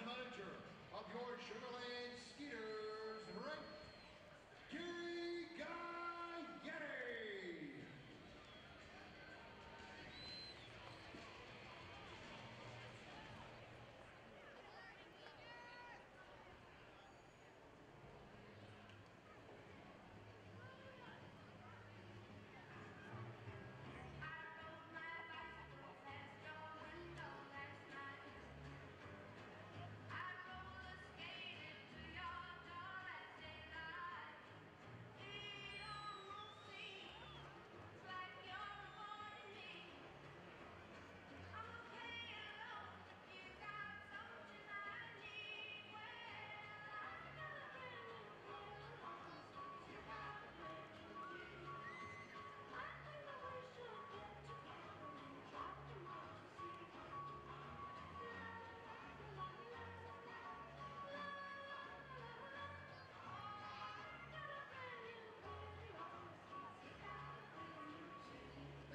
manager of your Sugarland Skeeters, right? Gary Guy-Getty.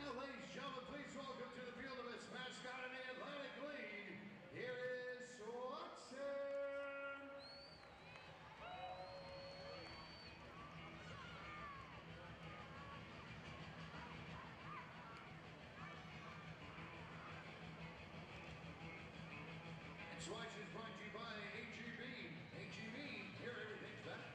Now, ladies and gentlemen, please welcome to the field of its mascot in the Atlantic League. Here is Somerset. And Swatch is brought to you by AGB. AGB, here everything's better.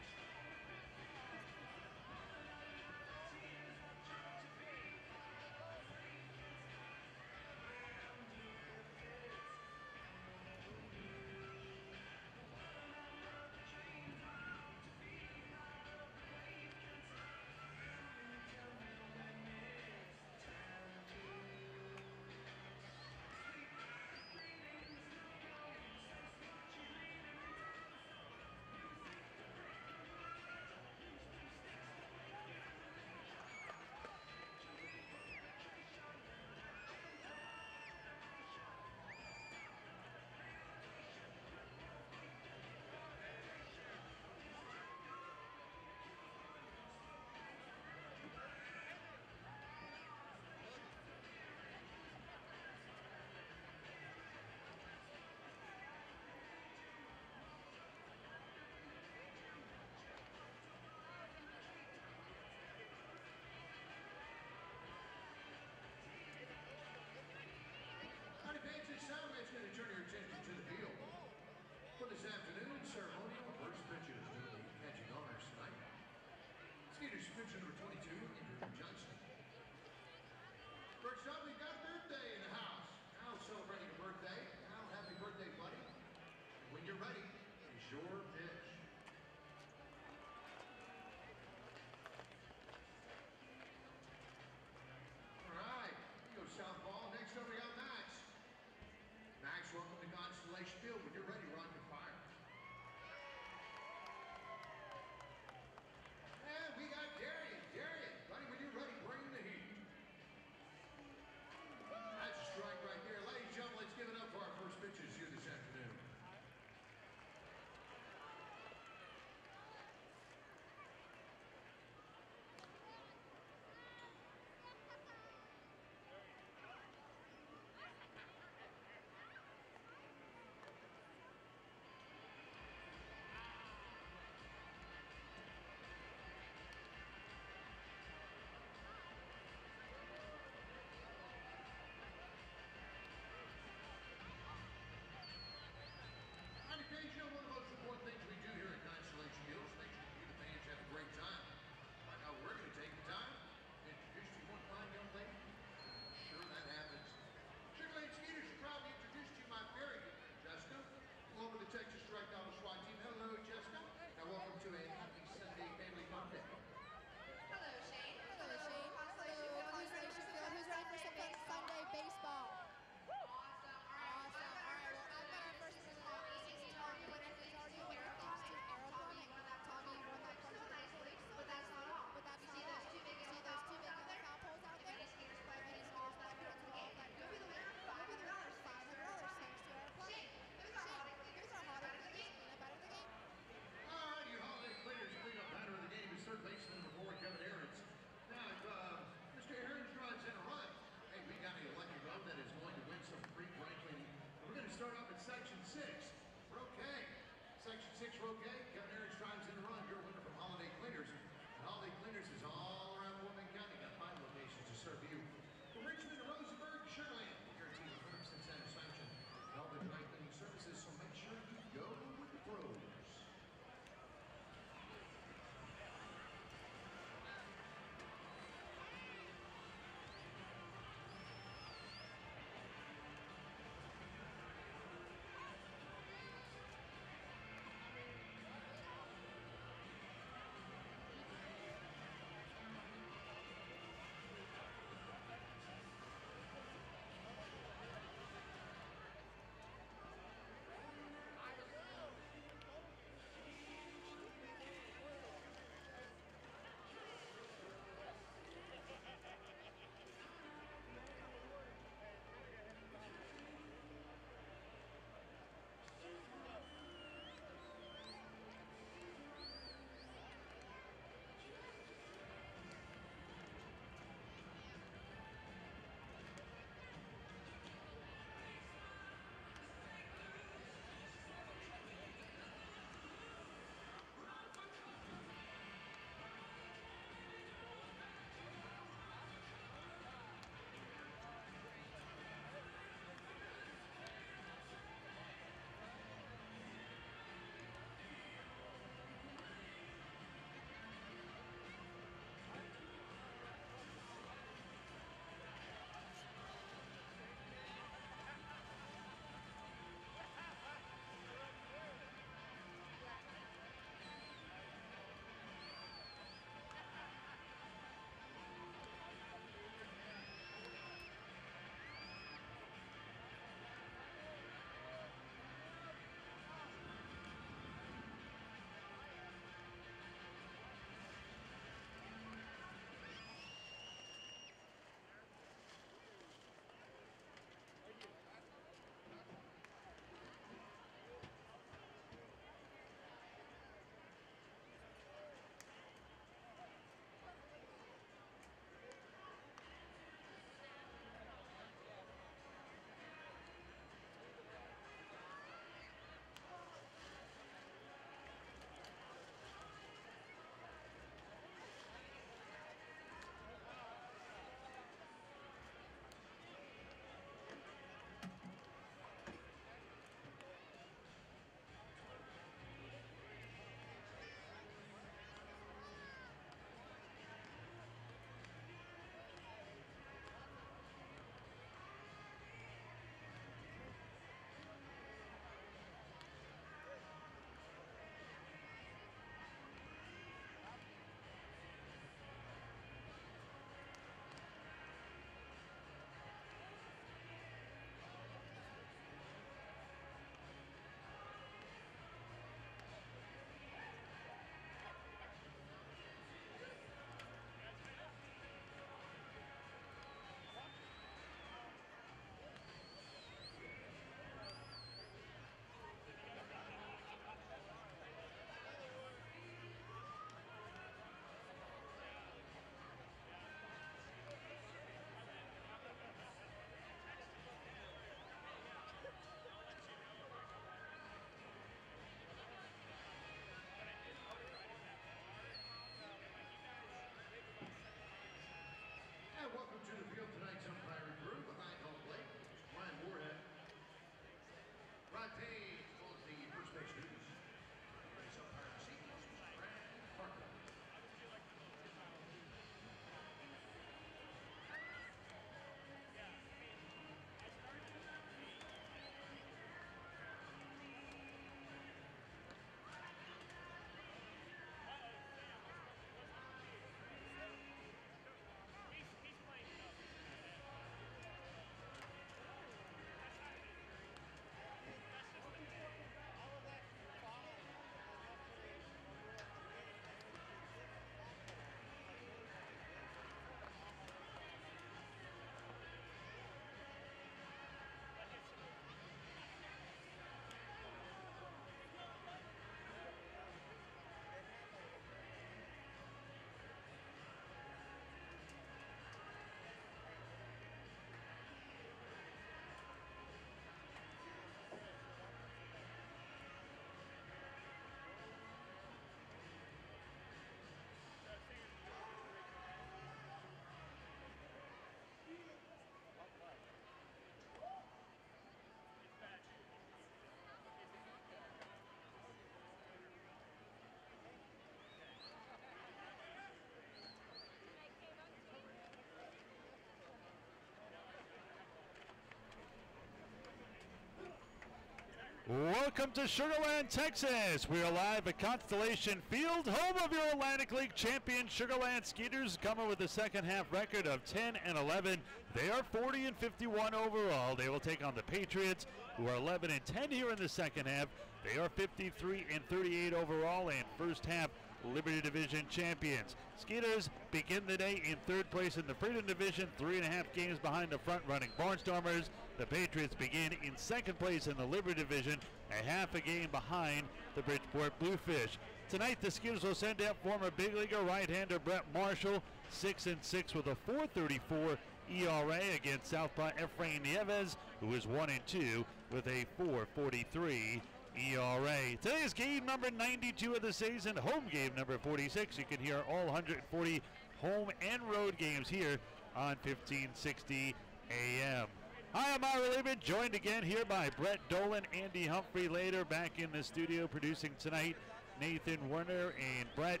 Welcome to Sugar Land, Texas. We are live at Constellation Field, home of your Atlantic League champion Sugar Land Skeeters, coming with a second half record of 10-11. They are 40-51 overall. They will take on the Patriots, who are 11-10 here in the second half. They are 53-38 overall and first half Liberty Division champions. Skeeters begin the day in third place in the Freedom Division, 3.5 games behind the front-running Barnstormers. The Patriots begin in second place in the Liberty Division, a half a game behind the Bridgeport Bluefish. Tonight, the Skeeters will send out former big leaguer right-hander Brett Marshall, 6-6 with a 4.34 ERA against Southpaw Efrain Nieves, who is 1-2 with a 4.43 ERA. Today's game number 92 of the season, home game number 46. You can hear all 140 home and road games here on 1560 AM. Hi, I'm Ira Lehman, joined again here by Brett Dolan, Andy Humphrey later, back in the studio producing tonight, Nathan Werner and Brett.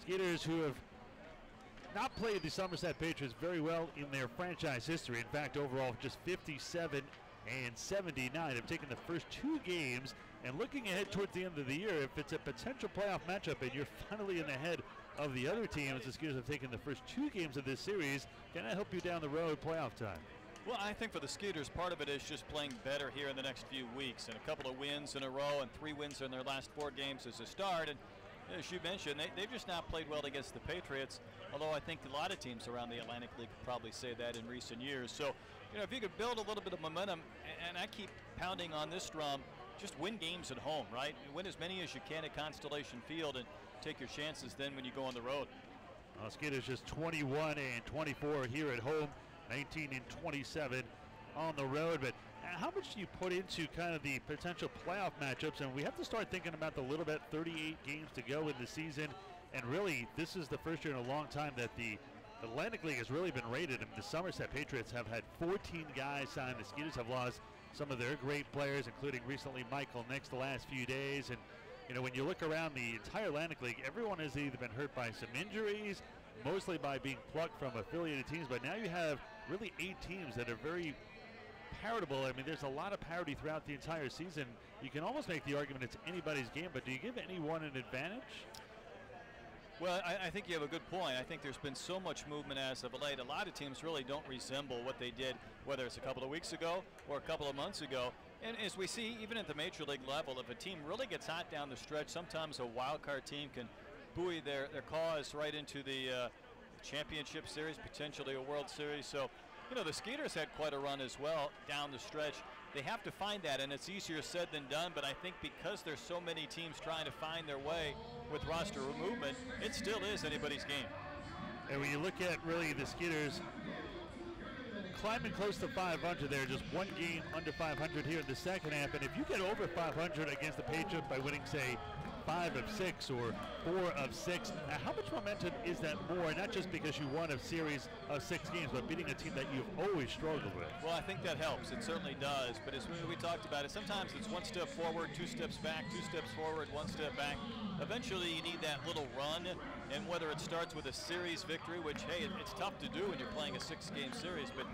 Skeeters, who have not played the Somerset Patriots very well in their franchise history. In fact, overall, just 57-79. Have taken the first two games, and looking ahead towards the end of the year, if it's a potential playoff matchup and you're finally in the head of the other teams, the Skeeters have taken the first two games of this series. Can that help you down the road playoff time? Well, I think for the Skeeters, part of it is just playing better here in the next few weeks, and a couple of wins in a row and 3 wins in their last 4 games as a start. And as you mentioned, they've just not played well against the Patriots, although I think a lot of teams around the Atlantic League could probably say that in recent years. So, you know, if you could build a little bit of momentum, and I keep pounding on this drum, just win games at home, right? Win as many as you can at Constellation Field and take your chances then when you go on the road. Skeeters just 21-24 here at home, 19-27 on the road. But how much do you put into kind of the potential playoff matchups? And we have to start thinking about the little bit 38 games to go in the season. And really, this is the first year in a long time that the Atlantic League has really been rated. And the Somerset Patriots have had 14 guys signed. The Skeeters have lost some of their great players, including recently Michael Nix the last few days. And, you know, when you look around the entire Atlantic League, everyone has either been hurt by some injuries, mostly by being plucked from affiliated teams. But now you have really 8 teams that are very paritable. I mean, there's a lot of parity throughout the entire season. You can almost make the argument it's anybody's game, but do you give anyone an advantage? Well, I think you have a good point. I think there's been so much movement as of late. A lot of teams really don't resemble what they did, whether it's a couple of weeks ago or a couple of months ago. And as we see, even at the Major League level, if a team really gets hot down the stretch, sometimes a wild card team can buoy their cause right into the championship series, potentially a World Series. So, you know, the Skeeters had quite a run as well down the stretch. They have to find that, and it's easier said than done, but I think because there's so many teams trying to find their way with roster movement, it still is anybody's game. And when you look at really the Skeeters climbing close to 500 there, just one game under 500 here in the second half, and if you get over 500 against the Patriots by winning, say, 5 of 6 or 4 of 6. How much momentum is that more, not just because you won a series of 6 games, but beating a team that you've always struggled with? Well, I think that helps. It certainly does. But as we talked about it, sometimes it's 1 step forward, 2 steps back, 2 steps forward, 1 step back. Eventually, you need that little run, and whether it starts with a series victory, which, hey, it's tough to do when you're playing a 6-game series, but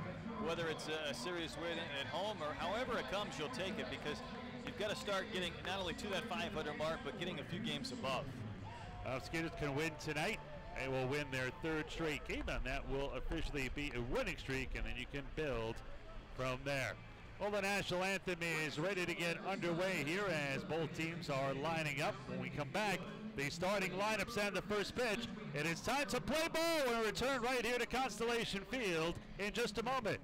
whether it's a series win at home or however it comes, you'll take it, because you've got to start getting not only to that 500 mark, but getting a few games above. Skeeters can win tonight. They will win their 3rd straight game, and that will officially be a winning streak, and then you can build from there. Well, the national anthem is ready to get underway here as both teams are lining up. When we come back, the starting lineups and the first pitch. It is time to play ball. We'll return right here to Constellation Field in just a moment.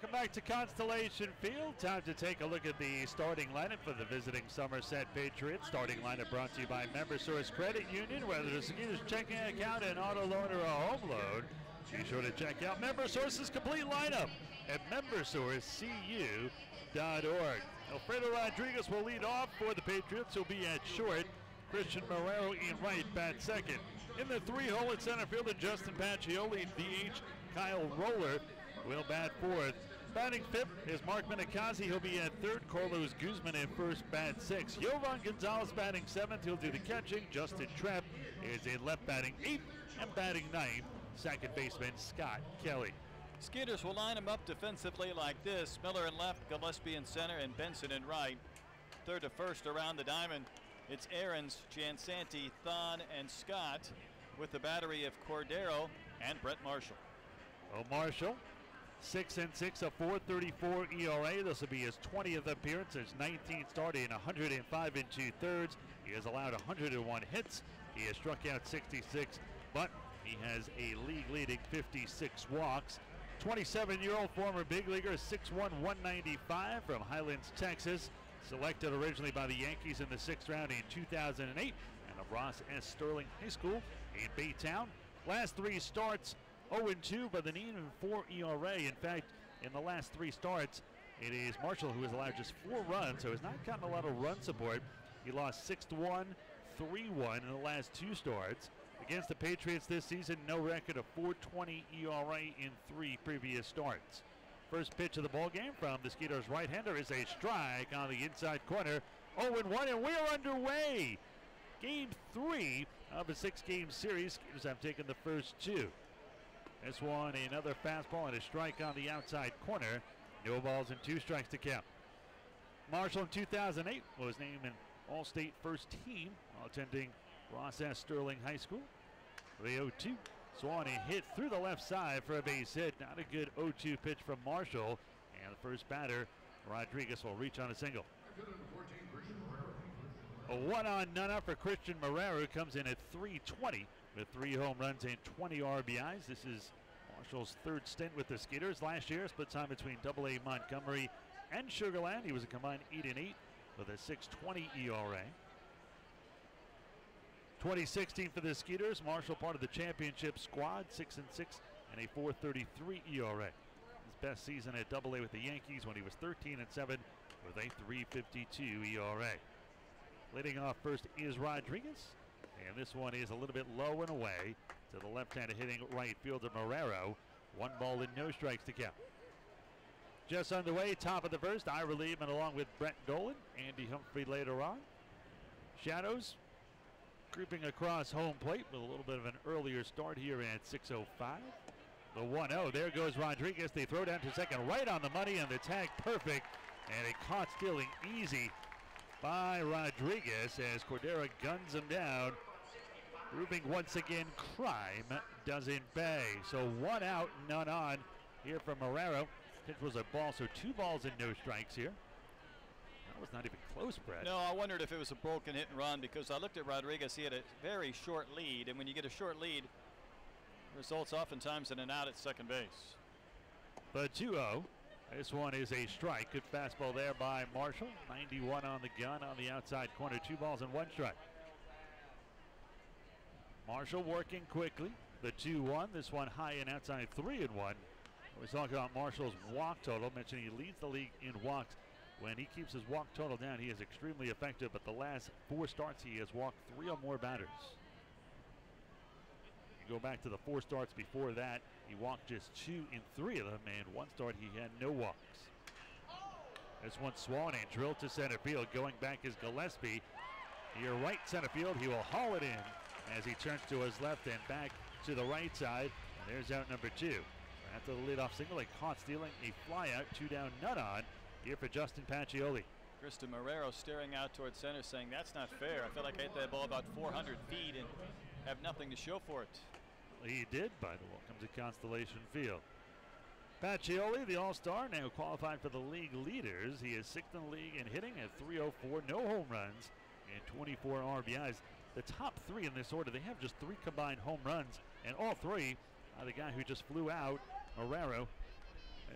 Welcome back to Constellation Field. Time to take a look at the starting lineup for the visiting Somerset Patriots. Starting lineup brought to you by MemberSource Credit Union. Whether the Skeeters checking account, an auto loan, or a home loan, be sure to check out MemberSource's complete lineup at membersourcecu.org. Alfredo Rodriguez will lead off for the Patriots. He'll be at short. Christian Marrero in right, bat second. In the three-hole at center field, Justin Pacioli, DH. Kyle Roller will bat fourth. Batting fifth is Mark Minikazi. He'll be at third. Carlos Guzman at first, bat sixth. Yovan Gonzalez batting seventh. He'll do the catching. Justin Trepp is in left, batting eighth. And batting ninth, second baseman Scott Kelly. Skeeters will line them up defensively like this. Miller in left, Gillespie in center, and Benson in right. Third to first around the diamond, it's Aarons, Jansanti, Thon, and Scott, with the battery of Cordero and Brett Marshall. Well, Marshall, 6-6, a 4.34 ERA. This will be his 20th appearance. His 19th starting, 105 2/3. He has allowed 101 hits. He has struck out 66, but he has a league-leading 56 walks. 27-year-old former big leaguer, 6'1", 195 from Highlands, Texas. Selected originally by the Yankees in the 6th round in 2008, and of Ross S. Sterling High School in Baytown. Last three starts, 0-2, but an even 4 ERA. In fact, in the last three starts, it is Marshall who has allowed just 4 runs, so has not gotten a lot of run support. He lost 6-1, 3-1 in the last 2 starts. Against the Patriots this season, no record of 4.20 ERA in 3 previous starts. First pitch of the ball game from the Skeeters right-hander is a strike on the inside corner. 0-1, and we're underway. Game 3 of a 6-game series. Skeeters have taken the first 2. This one, another fastball and a strike on the outside corner. No balls and 2 strikes to count. Marshall in 2008 was named an All-State first team while attending Ross S. Sterling High School. The 0-2. Swan hit through the left side for a base hit. Not a good 0-2 pitch from Marshall. And the first batter, Rodriguez, will reach on a single. A 1-on, none-out for Christian Marrero, comes in at .320 with 3 home runs and 20 RBIs. This is Marshall's 3rd stint with the Skeeters. Last year, split time between AA Montgomery and Sugar Land. He was a combined 8-8 with a 6.20 ERA. 2016 for the Skeeters. Marshall part of the championship squad, 6-6 and a 4.33 ERA. His best season at AA with the Yankees when he was 13-7 with a 3.52 ERA. Leading off first is Rodriguez, and this one is a little bit low and away to the left-handed hitting right fielder Marrero. 1 ball and no strikes to count. Just underway, top of the first, Ira Liebman along with Brett Dolan, Andy Humphrey later on. Shadows creeping across home plate with a little bit of an earlier start here at 6:05. The 1-0, there goes Rodriguez. They throw down to second, right on the money, and the tag perfect, and it caught stealing easy by Rodriguez as Cordero guns him down, proving once again crime doesn't pay. So 1 out, none on here from Marrero. Pitch was a ball, so 2 balls and no strikes here. That was not even close, Brett. No, I wondered if it was a broken hit and run because I looked at Rodriguez. He had a very short lead, and when you get a short lead, results oftentimes in an out at second base. The 2-0. This one is a strike. Good fastball there by Marshall. 91 on the gun on the outside corner. 2 balls and 1 strike. Marshall working quickly. The 2-1. This one high and outside, 3-1. We're talking about Marshall's walk total. Mentioned he leads the league in walks. When he keeps his walk total down, he is extremely effective. But the last 4 starts, he has walked 3 or more batters. You go back to the 4 starts before that, he walked just 2 in 3 of them, and 1 start he had no walks. This one swung and drilled to center field. Going back is Gillespie. Near right center field, he will haul it in as he turns to his left and back to the right side. And there's out number 2. After the leadoff single, he caught stealing a flyout. 2 down, none on here for Justin Pacioli. Christian Marrero staring out towards center saying, that's not fair. I feel like I hit that ball about 400 feet and have nothing to show for it. He did, by the welcome to Constellation Field. Pacioli, the All-Star, now qualified for the league leaders. He is 6th in the league in hitting at .304, no home runs, and 24 RBIs. The top 3 in this order, they have just 3 combined home runs, and all 3 are the guy who just flew out, Marrero,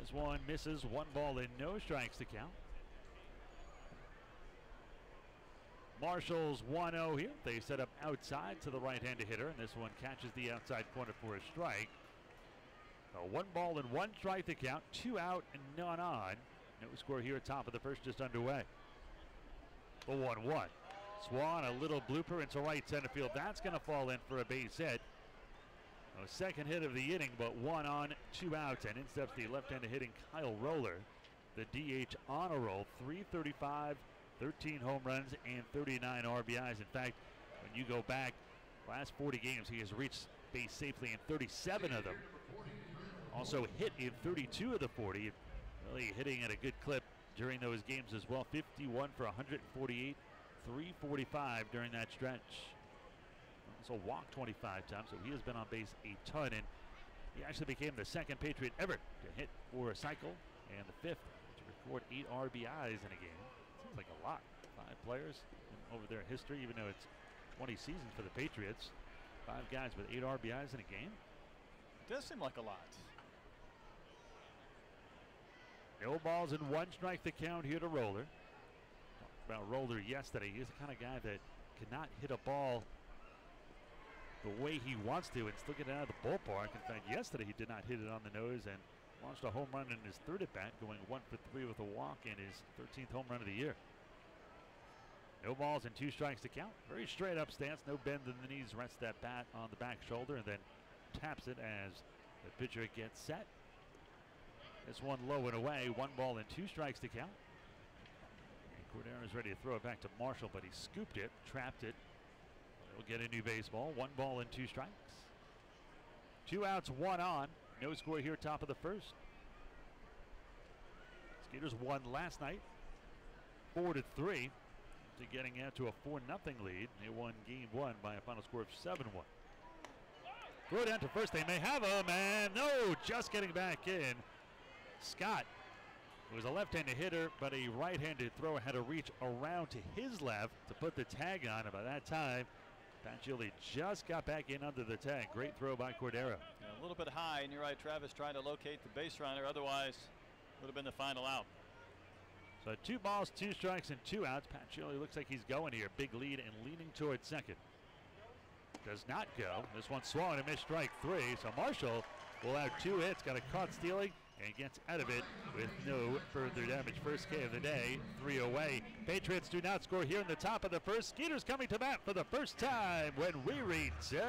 As one misses, 1 ball and no strikes to count. Marshall's 1-0 here. They set up outside to the right-handed hitter, and this one catches the outside corner for a strike. So 1 ball and 1 strike to count, 2 out and none on. No score here at top of the first, just underway. The 1-1. Swan, a little blooper into right center field. That's going to fall in for a base hit. A second hit of the inning, but 1 on, 2 outs, and in steps the left-handed hitting Kyle Roller. The DH on a roll, 335, 13 home runs, and 39 RBIs. In fact, when you go back, last 40 games, he has reached base safely in 37 of them. Also hit in 32 of the 40. Really hitting at a good clip during those games as well. 51 for 148, 345 during that stretch. Also walked 25 times, so he has been on base a ton, and he actually became the second Patriot ever to hit or a cycle, and the 5th to record 8 RBIs in a game. Seems like a lot. 5 players over their history, even though it's 20 seasons for the Patriots. 5 guys with 8 RBIs in a game. It does seem like a lot. No balls and 1 strike to count here to Roller. Talked about Roller yesterday. He's the kind of guy that cannot hit a ball the way he wants to and still get it out of the ballpark. In fact, yesterday he did not hit it on the nose and launched a home run in his 3rd at bat, going 1 for 3 with a walk and his 13th home run of the year. No balls and 2 strikes to count. Very straight up stance, no bend in the knees. Rests that bat on the back shoulder and then taps it as the pitcher gets set. This one low and away. 1 ball and 2 strikes to count. And Cordero is ready to throw it back to Marshall, but he scooped it, trapped it. He'll get a new baseball. 1 ball and 2 strikes. 2 outs, 1 on. No score here, top of the first. Skeeters won last night, 4-3, to getting out to a 4-0 lead. They won game 1 by a final score of 7-1. Throw down to first. They may have him, and no, just getting back in. Scott, who was a left-handed hitter, but a right-handed thrower, had to reach around to his left to put the tag on. And by that time, Pacioli just got back in under the tag. Great throw by Cordero. Yeah, a little bit high, and you're right, Travis trying to locate the base runner. Otherwise, would have been the final out. So 2 balls, 2 strikes, and 2 outs. Pacioli looks like he's going here. Big lead and leaning towards second. Does not go. This one swung and missed strike 3. So Marshall will have 2 hits. Got a caught stealing and gets out of it with no further damage. First K of the day, 3 away. Patriots do not score here in the top of the first. Skeeters coming to bat for the first time when we return.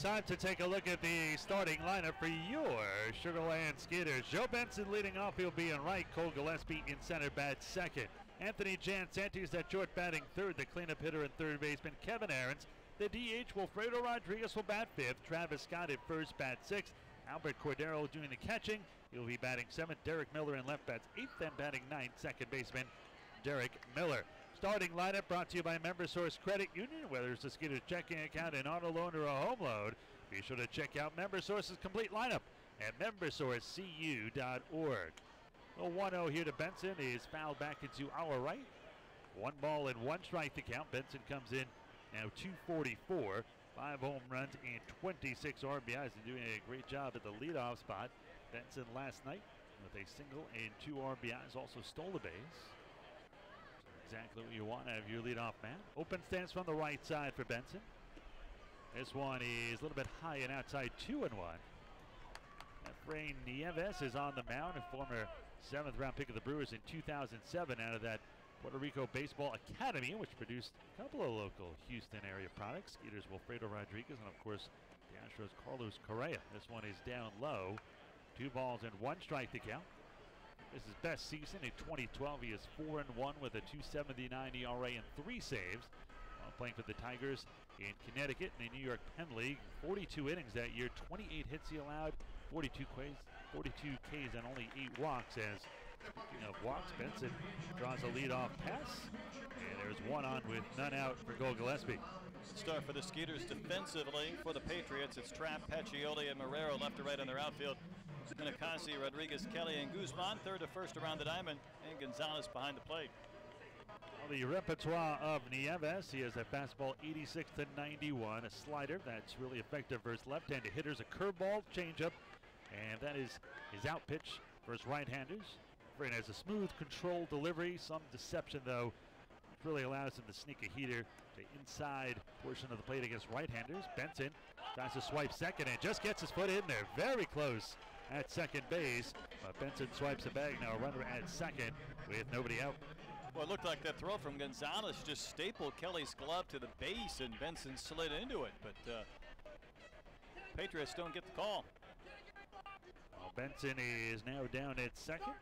Time to take a look at the starting lineup for your Sugarland Skeeters. Joe Benson leading off. He'll be in right. Cole Gillespie in center, bat second. Anthony Jansantes at short, batting third. The cleanup hitter and third baseman Kevin Aarons. The DH Wilfredo Rodriguez will bat fifth. Travis Scott at first, bat sixth. Albert Cordero doing the catching. He'll be batting seventh. Derek Miller in left, bats eighth. Then batting ninth, second baseman Derek Miller. Starting lineup brought to you by MemberSource Credit Union. Whether it's a Skeeters checking account, an auto loan, or a home loan, be sure to check out MemberSource's complete lineup at membersourcecu.org. A 1-0 here to Benson is fouled back into our right. 1 ball and 1 strike to count. Benson comes in now 244. 5 home runs and 26 RBIs, and doing a great job at the leadoff spot. Benson last night with a single and 2 RBIs, also stole the base. Exactly what you want out of your leadoff man. Open stance from the right side for Benson. This one is a little bit high and outside, 2-1. Efrain Nieves is on the mound, a former 7th round pick of the Brewers in 2007 out of that Puerto Rico Baseball Academy, which produced a couple of local Houston area products. Skeeters Wilfredo Rodriguez, and of course the Astros Carlos Correa. This one is down low. 2 balls and 1 strike to count. This is best season in 2012. He is 4-1 with a 2.79 ERA and 3 saves. While playing for the Tigers in Connecticut in the New York Penn League. 42 innings that year, 28 hits he allowed, 42 Ks and only 8 walks. As speaking of walks, Benson draws a leadoff pass, and there's 1 on with none out for Cole Gillespie. Start for the Skeeters defensively. For the Patriots, it's Trapp, Pacioli, and Marrero left to right on their outfield. Ninkasi, Rodriguez, Kelly, and Guzman third to first around the diamond, and Gonzalez behind the plate. Well, the repertoire of Nieves, he has a fastball 86 to 91, a slider that's really effective versus left-handed hitters, a curveball, changeup, and that is his out pitch versus right-handers. Brain has a smooth, controlled delivery, some deception though, which really allows him to sneak a heater to inside portion of the plate against right-handers. Benson tries to swipe second and just gets his foot in there, very close at second base, but Benson swipes the bag. Now a runner at second with nobody out. Well, it looked like that throw from Gonzalez just stapled Kelly's glove to the base, and Benson slid into it, but Patriots don't get the call. Well, Benson is now down at second.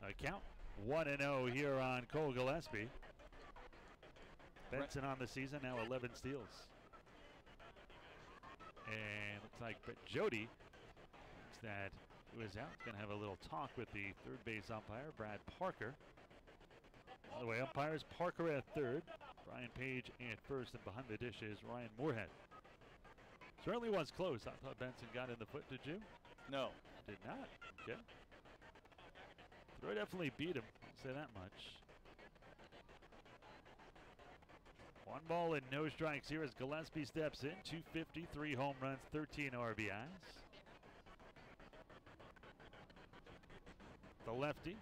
A count 1-0 here on Cole Gillespie. Benson on the season, now 11 steals. And looks like Jody thinks that he was out. He's going to have a little talk with the third base umpire, Brad Parker. By the way, umpires Parker at third, Brian Page at first, and behind the dish is Ryan Moorhead. Certainly was close. I thought Benson got in the foot. Did you? No. Did not. Okay. Throw definitely beat him. I'll say that much. 1 ball and no strikes here as Gillespie steps in. 253 home runs, 13 RBIs. The lefty,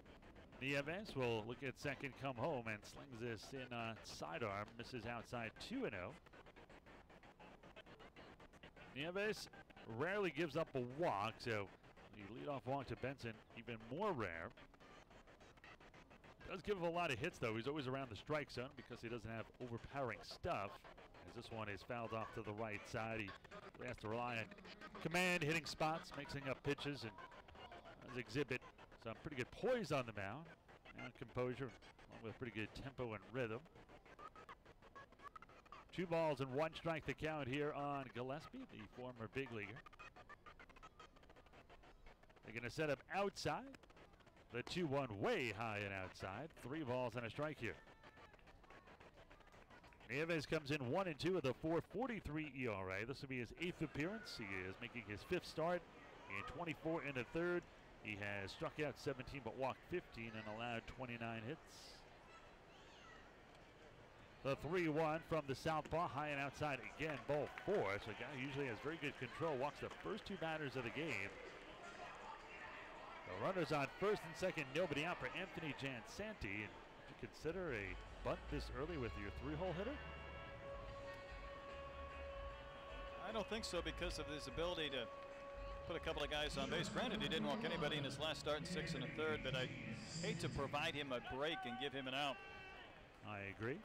Nieves, will look at second, come home, and slings this in sidearm. Misses outside, 2-0. Nieves rarely gives up a walk, so the leadoff walk to Benson even more rare. Does give him a lot of hits, though. He's always around the strike zone because he doesn't have overpowering stuff. As this one is fouled off to the right side, he has to rely on command, hitting spots, mixing up pitches, and does exhibit some pretty good poise on the mound and composure, along with pretty good tempo and rhythm. 2 balls and 1 strike to count here on Gillespie, the former big leaguer. They're going to set up outside. The 2-1 way high and outside. 3 balls and a strike here. Nieves comes in 1-2 with a 4.43 ERA. This will be his 8th appearance. He is making his 5th start in 24 1/3. He has struck out 17 but walked 15 and allowed 29 hits. The 3-1 from the southpaw, high and outside again, ball 4. So a guy who usually has very good control, walks the first 2 batters of the game. The runners on first and second, nobody out for Anthony Jansanti. And would you consider a bunt this early with your 3-hole hitter? I don't think so, because of his ability to put a couple of guys on base. Granted, he didn't walk anybody in his last start in 6 1/3, but I hate to provide him a break and give him an out. I agree.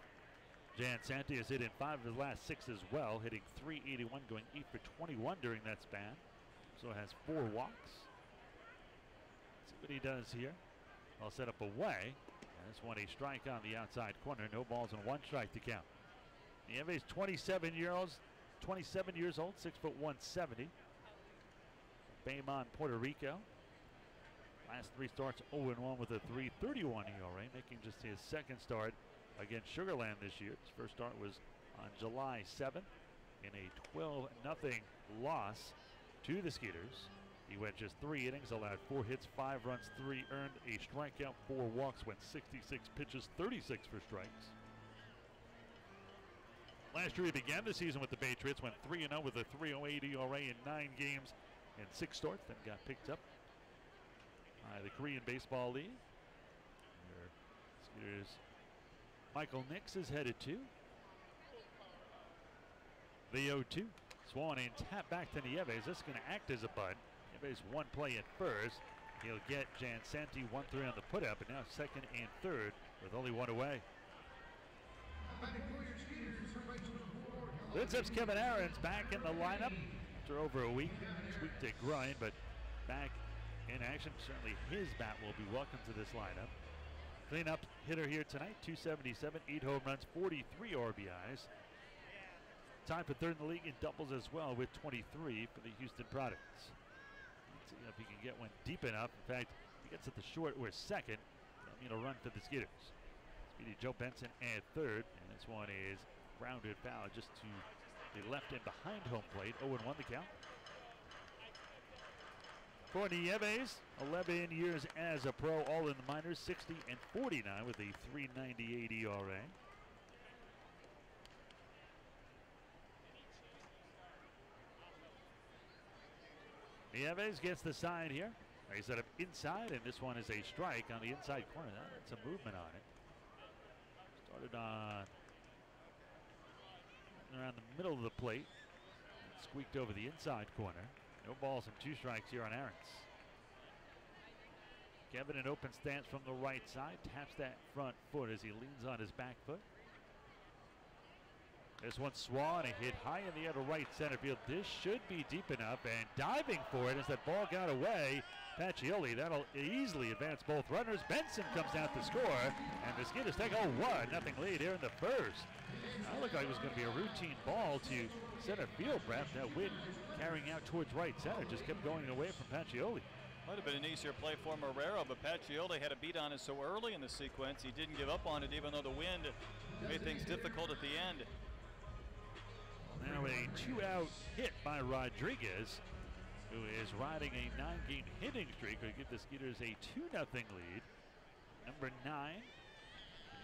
Jansanti has hit in 5 of his last 6 as well, hitting .381, going 8 for 21 during that span. So has 4 walks. Let's see what he does here. I'll set up away. And this one a strike on the outside corner. No balls and 1 strike to count. Nieves, 27 years old, 6'1", 170. Baymont, Puerto Rico. Last 3 starts 0-1 with a 3.31 ERA, making just his second start against Sugar Land this year. His first start was on July 7th in a 12-0 loss to the Skeeters. He went just 3 innings, allowed 4 hits, 5 runs, 3 earned, a strikeout, 4 walks, went 66 pitches, 36 for strikes. Last year he began the season with the Patriots, went 3-0 with a 3.08 ERA in 9 games and 6 starts, then got picked up by the Korean Baseball League, where Skeeters' Michael Nix is headed to. The 0-2. Swan in tap back to Nieves. This is going to act as a bunt. Nieves one play at first. He'll get Jansanti 1-3 on the put up, and now second and third with only 1 away. Leads up Kevin Aaron's back in the lineup after over a week. Tweaked a grind, but back in action. Certainly his bat will be welcome to this lineup. Cleanup hitter here tonight, 277, 8 home runs, 43 RBIs. Tied for third in the league in doubles as well with 23 for the Houston Products. Let's see if he can get one deep enough. In fact, if he gets at the short or second, that'll mean a run for the Skeeters. Speedy Joe Benson at third, and this one is grounded foul just to the left and behind home plate. 0-1 the count. For Nieves, 11 years as a pro, all in the minors, 60 and 49 with a 3.98 ERA. Nieves gets the side here. He set up inside, and this one is a strike on the inside corner. That's a movement on it. Started on around the middle of the plate. Squeaked over the inside corner. No balls and 2 strikes here on Aarons. Kevin in open stance from the right side. Taps that front foot as he leans on his back foot. This one Swan, a hit high in the air to right center field. This should be deep enough, and diving for it as that ball got away. Pacioli, that'll easily advance both runners. Benson comes out to score, and the Skeeters take a 1-0 lead here in the first. That looked like it was going to be a routine ball to center field, Brett. That wind carrying out towards right center just kept going away from Pacioli. Might have been an easier play for Marrero, but Pacioli had a beat on it so early in the sequence. He didn't give up on it, even though the wind made things difficult at the end. Now a 2-out hit by Rodriguez, who is riding a 9-game hitting streak. Will give the Skeeters a 2-0 lead. Number 9,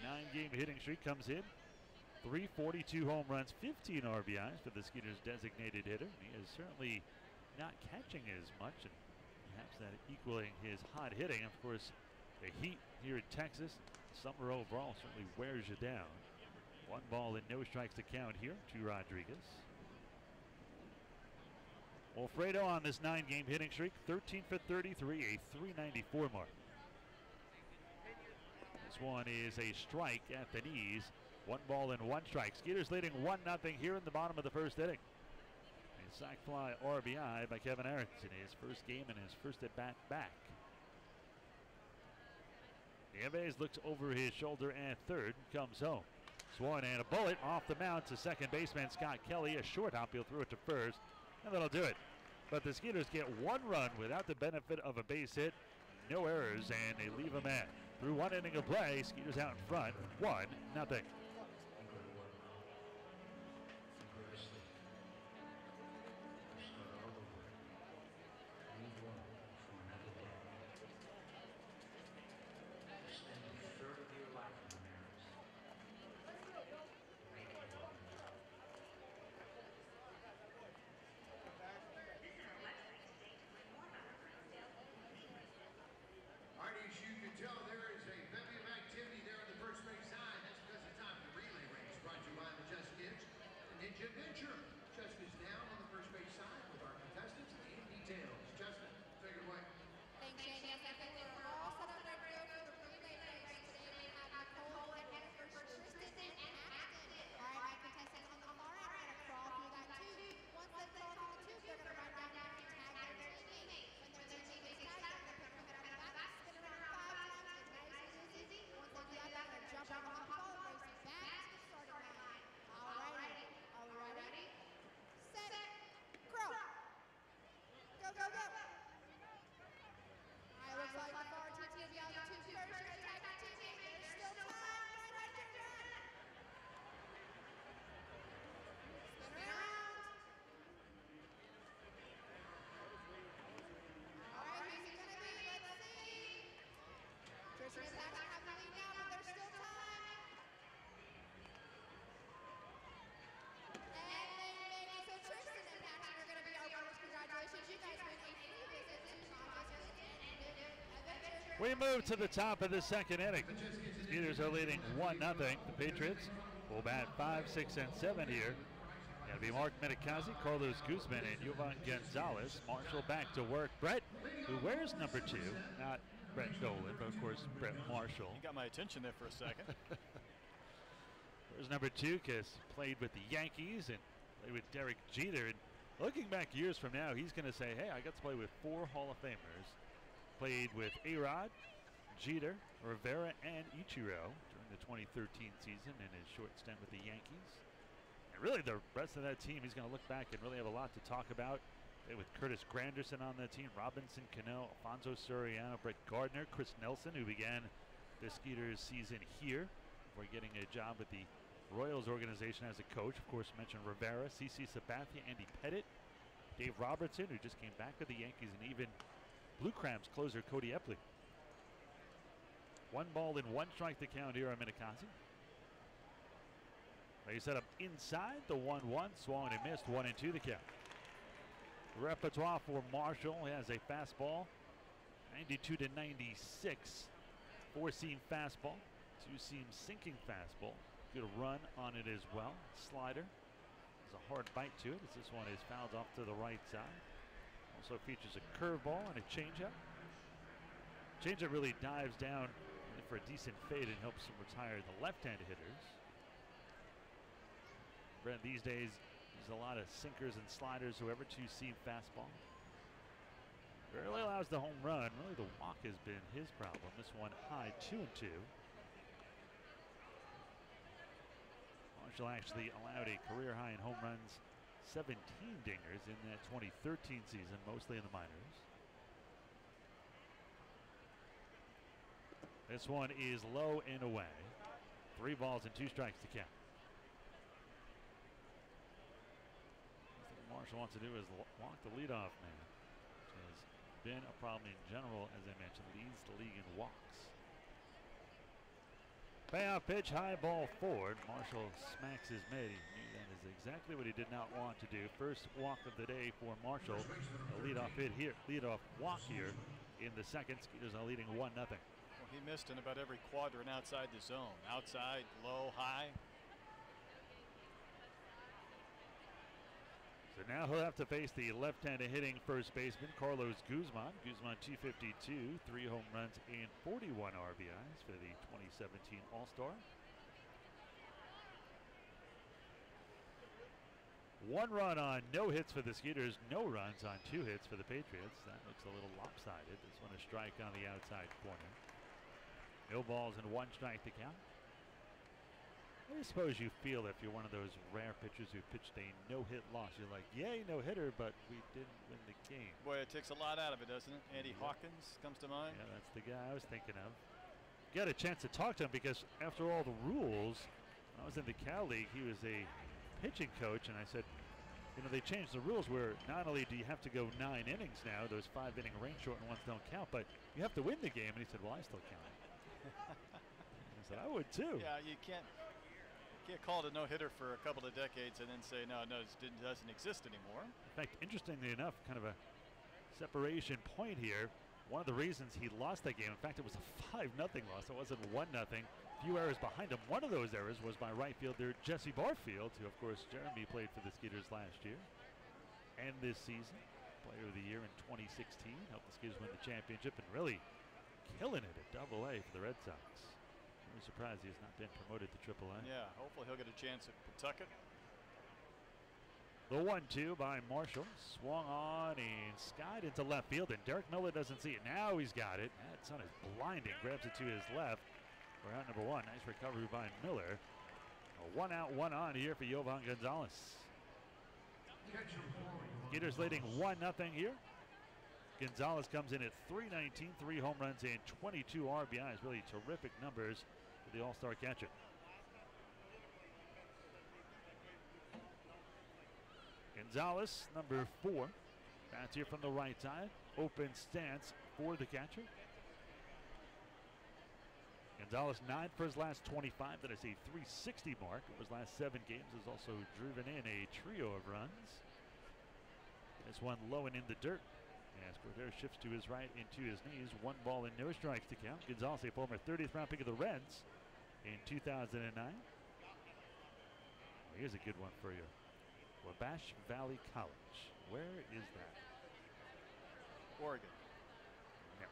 9-game hitting streak comes in. 342 home runs, 15 RBIs for the Skeeters' designated hitter. He is certainly not catching as much, and perhaps that equaling his hot hitting. Of course, the heat here in Texas, summer overall, certainly wears you down. 1 ball and no strikes to count here to Rodriguez. Alfredo on this 9-game hitting streak, 13 for 33, a 394 mark. This one is a strike at the knees. 1 ball and 1 strike. Skeeters leading 1-0 here in the bottom of the first inning. A sac fly RBI by Kevin Aaron in his first game and his first at bat back. Nieves looks over his shoulder at third and comes home. Swan and a bullet off the mound to second baseman Scott Kelly. A short hop, he'll throw it to first, and that'll do it. But the Skeeters get 1 run without the benefit of a base hit. No errors, and they leave him at. Through 1 inning of play, Skeeters out in front, 1-0. We move to the top of the second inning. Skeeters are leading 1-0. The Patriots will bat 5, 6, and 7 here. It'll be Mark Minikazi, Carlos Guzman, and Jovan Gonzalez. Marshall back to work. Brett, who wears number 2, not Brett Dolan, but of course Brett Marshall. You got my attention there for a second. There's number 2, because played with the Yankees and played with Derek Jeter. And looking back years from now, he's going to say, hey, I got to play with 4 Hall of Famers. Played with A-Rod, Jeter, Rivera, and Ichiro during the 2013 season and his short stint with the Yankees. And really the rest of that team, he's going to look back and really have a lot to talk about. With Curtis Granderson on that team, Robinson Cano, Alfonso Soriano, Brett Gardner, Chris Nelson, who began the Skeeters season here before getting a job with the Royals organization as a coach. Of course, mentioned Rivera, CC Sabathia, Andy Pettit, Dave Robertson, who just came back with the Yankees, and even Blue Crabs closer Cody Epley. 1 ball and 1 strike to count here on Minikazi. They set up inside the 1-1, swung and missed. 1-2 the count. Repertoire for Marshall. He has a fastball, 92 to 96. 4-seam fastball, 2-seam sinking fastball. Good run on it as well. Slider. There's a hard bite to it as this one is fouled off to the right side. Also features a curveball and a changeup. Changeup really dives down for a decent fade and helps him retire the left-handed hitters. Brent, these days, there's a lot of sinkers and sliders, whoever 2-seam fastball. Rarely allows the home run. Really, the walk has been his problem. This one high, 2-2. Marshall actually allowed a career high in home runs, 17 dingers in that 2013 season, mostly in the minors. This one is low and away. 3 balls and 2 strikes to count. What Marshall wants to do is walk the leadoff man, which has been a problem in general, as I mentioned, leads the league in walks. Payoff pitch, high ball forward. Marshall smacks his mitt. He knew that is exactly what he did not want to do. First walk of the day for Marshall. A leadoff hit here, leadoff walk here in the second. Skeeters are leading 1-0. Well, he missed in about every quadrant outside the zone. Outside, low, high. So now he'll have to face the left-handed hitting first baseman, Carlos Guzman. Guzman 252, 3 home runs and 41 RBIs for the 2017 All-Star. 1 run on no hits for the Skeeters, no runs on 2 hits for the Patriots. That looks a little lopsided. This one a strike on the outside corner. No balls and 1 strike to count. I suppose you feel if you're one of those rare pitchers who pitched a no-hit loss, you're like, yay, no-hitter, but we didn't win the game. Boy, it takes a lot out of it, doesn't it? Andy Hawkins comes to mind. Yeah, that's the guy I was thinking of. Got a chance to talk to him because after all the rules, when I was in the Cal League, he was a pitching coach, and I said, you know, they changed the rules where not only do you have to go 9 innings now, those 5-inning rain shortened ones don't count, but you have to win the game. And he said, well, I still count. I said, I would too. Yeah, you can't call it a no-hitter for a couple of decades and then say, no, it doesn't exist anymore. In fact, interestingly enough, kind of a separation point here. One of the reasons he lost that game, in fact, it was a 5-0 loss. It wasn't 1-0. Few errors behind him. One of those errors was by right fielder Jesse Barfield, who, of course, Jeremy played for the Skeeters last year and this season. Player of the Year in 2016. Helped the Skeeters win the championship and really killing it at Double-A for the Red Sox. I'm surprised he has not been promoted to Triple-A. Yeah, hopefully he'll get a chance at Pawtucket. The 1-2 by Marshall. Swung on and skied into left field, and Derek Miller doesn't see it. Now he's got it. That sun is blinding. Grabs it to his left. We're out number 1. Nice recovery by Miller. A 1 out, 1 on here for Jovan Gonzalez. Skeeters leading 1-0 here. Gonzalez comes in at .319, 3 home runs and 22 RBIs. Really terrific numbers for the All-Star catcher. Gonzalez, number 4. Bats here from the right side. Open stance for the catcher. Gonzalez 9 for his last 25. That is a .360 mark. Over his last 7 games has also driven in a trio of runs. This one low and in the dirt. As Cordero shifts to his right into his knees. 1 ball and no strikes to count. Gonzalez, a former 30th round pick of the Reds in 2009. Here's a good one for you. Wabash Valley College. Where is that? Oregon. No.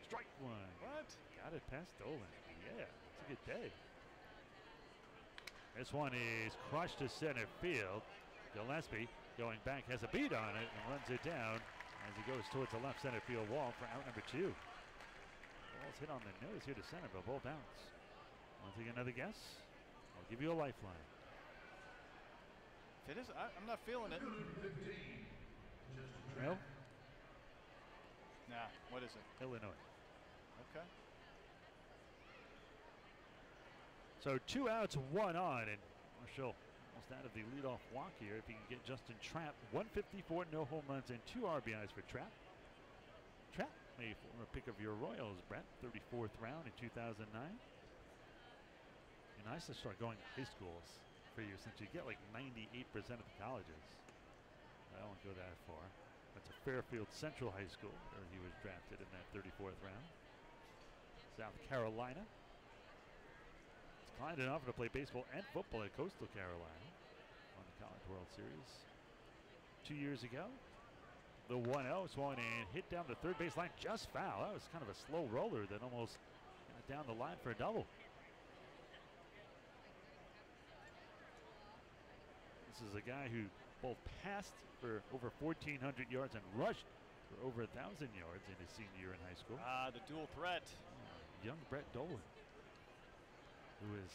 Strike one. What? Got it past Dolan. Yeah, it's a good day. This one is crushed to center field. Gillespie going back has a beat on it and runs it down as he goes towards the left center field wall for out number 2. Ball's hit on the nose here to center, but both outs. Want to take another guess? I'll give you a lifeline. If it is, I'm not feeling it. No? Nah, what is it? Illinois. Okay. So 2 outs, 1 on, and Marshall almost out of the leadoff walk here if he can get Justin Trapp. 154, no home runs, and 2 RBIs for Trapp. Trapp, a former pick of your Royals, Brett, 34th round in 2009. Be nice to start going to high schools for you since you get like 98% of the colleges. I won't go that far. That's a Fairfield Central High School where he was drafted in that 34th round. South Carolina. It's kind enough to play baseball and football at Coastal Carolina on the College World Series 2 years ago. The 1-0 swung and hit down the third base line, just foul. That was kind of a slow roller that almost got down the line for a double. This is a guy who both passed for over 1,400 yards and rushed for over 1,000 yards in his senior year in high school. Ah, the dual threat. Young Brett Dolan, who is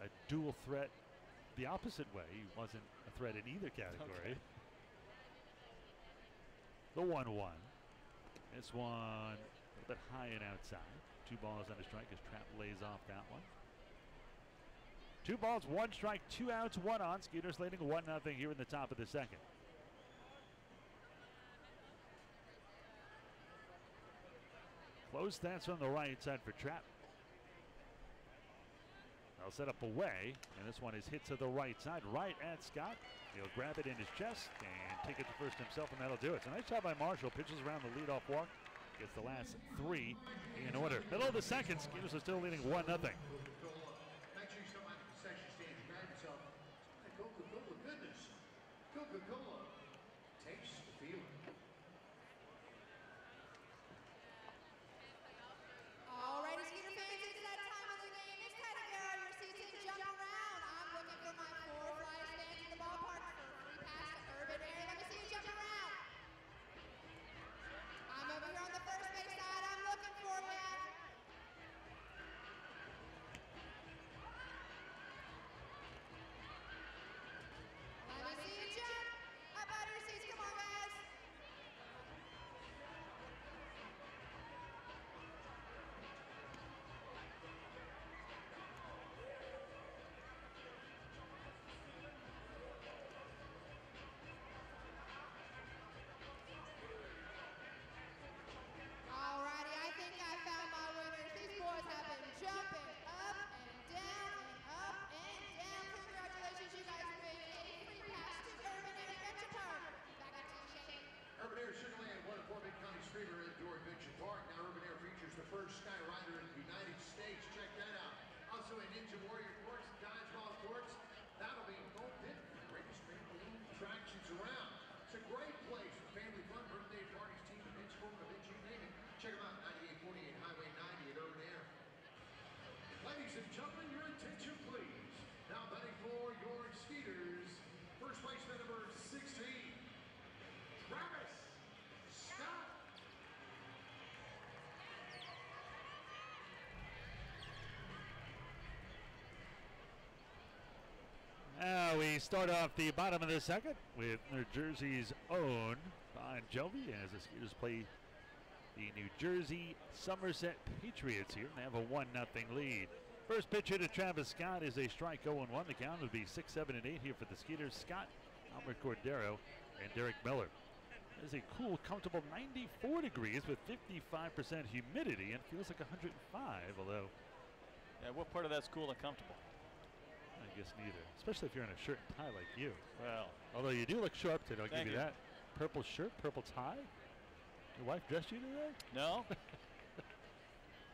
a dual threat the opposite way. He wasn't a threat in either category. Okay. The 1-1. This one a little bit high and outside. 2 balls and a strike as Trapp lays off that one. 2 balls, 1 strike, 2 outs, 1 on. Skeeters leading 1-0 here in the top of the second. Close stance from the right side for Trapp. They'll set up away, and this one is hit to the right side, right at Scott. He'll grab it in his chest and take it to first himself, and that'll do it. So nice job by Marshall. Pitches around the leadoff walk. Gets the last 3 in order. Middle of the second, Skeeters are still leading 1-0. Make sure you stop by the concession stand and grab yourself some Coca-Cola goodness. Coca-Cola. Taste the feeling. Alrighty, Skeeter fans, it's that time of the game. It's time to get out of your seats and jump around. I'm looking for my 4 flyers fans in the ballpark for a free pass to Urban Air. Let me see you jump around. I'm over here on the first base side. I'm looking for you. Let me see you jump. Up out of your seats. Come on, guys. Alrighty, I think I found my winners. These boys have been jumping up and down and up and down. Congratulations, you guys made a free pass to Urban Air Adventure Park. Back up to you, Shane. Urban Air Sugarland, one of 4 big county streamer indoor adventure park. Now Urban Air features the first Skyrider in the United States. Check that out. Also a Ninja Warrior course, dodgeball courts. That'll be no pit. Greatest trampoline attractions around. It's a great place for family fun, birthday parties, team events, corporate events, you name it. Check them out, 9848 Highway 90 at Urban Air. Ladies and gentlemen, your attention please. Now betting for your Skeeters. First baseman number 16, Travis Scott. Now we start off the bottom of the second with New Jersey's own Bon Jovi as the Skeeters play the New Jersey Somerset Patriots here. They have a 1-0 lead. First pitch to Travis Scott is a strike 0-1. The count would be 6, 7, and 8 here for the Skeeters. Scott, Albert Cordero, and Derek Miller. It is a cool, comfortable 94 degrees with 55% humidity and feels like 105, although... Yeah, what part of that's cool and comfortable? I guess neither, especially if you're in a shirt and tie like you. Well, Although you do look sharp today, I'll give Thank you you. that. Purple shirt, purple tie. Your wife dressed you today? No.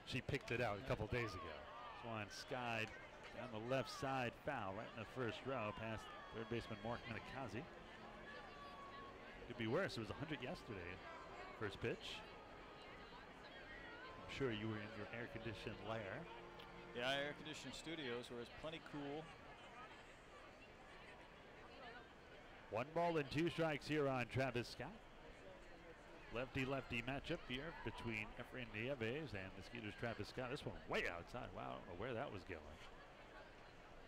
She picked it out a couple days ago. Swan skied down the left side, foul right in the first row past third baseman Mark Minikazi. Could be worse. It was 100 yesterday. First pitch. I'm sure you were in your air-conditioned lair. Yeah, air-conditioned studios where it's plenty cool. 1 ball and 2 strikes here on Travis Scott. Lefty-lefty matchup here between Efrain Nieves and the Skeeters' Travis Scott. This one way outside. Wow, I don't know where that was going.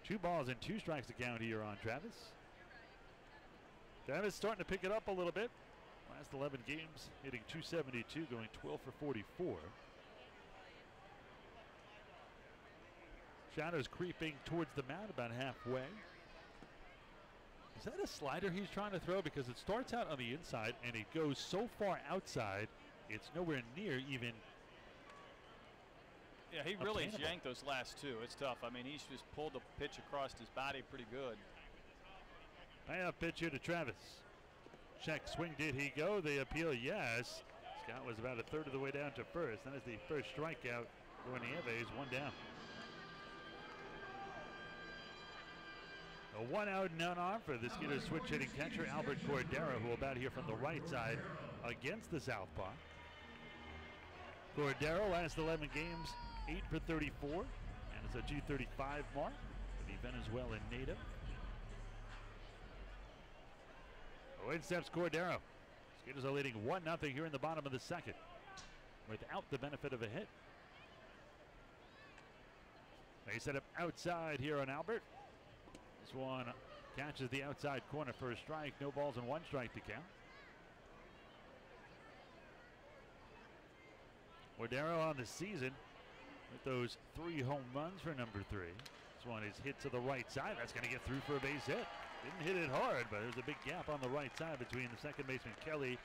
2 balls and 2 strikes to count here on Travis. Travis starting to pick it up a little bit. Last 11 games, hitting .272, going 12 for 44. Shadows creeping towards the mound about halfway. Is that a slider he's trying to throw? Because it starts out on the inside and it goes so far outside, it's nowhere near even. Yeah, he really obtainable. yanked those last 2. It's tough. I mean, he's just pulled the pitch across his body pretty good. Payoff pitch here to Travis. Check swing, did he go? The appeal, yes. Scott was about a third of the way down to first. That is the first strikeout for Nieves, 1 down. A 1 out and none on for the Skeeters switch hitting catcher Albert Cordero, who will bat here from the right side against the southpaw. Cordero last 11 games, 8 for 34, and it's a .235 mark for the Venezuelan native. In steps Cordero. Skeeters are leading 1-0 here in the bottom of the second without the benefit of a hit. They set up outside here on Albert. This one catches the outside corner for a strike. No balls and 1 strike to count. Cordero on the season with those 3 home runs for number 3. This one is hit to the right side. That's going to get through for a base hit. Didn't hit it hard, but there's a big gap on the right side between the second baseman Kelly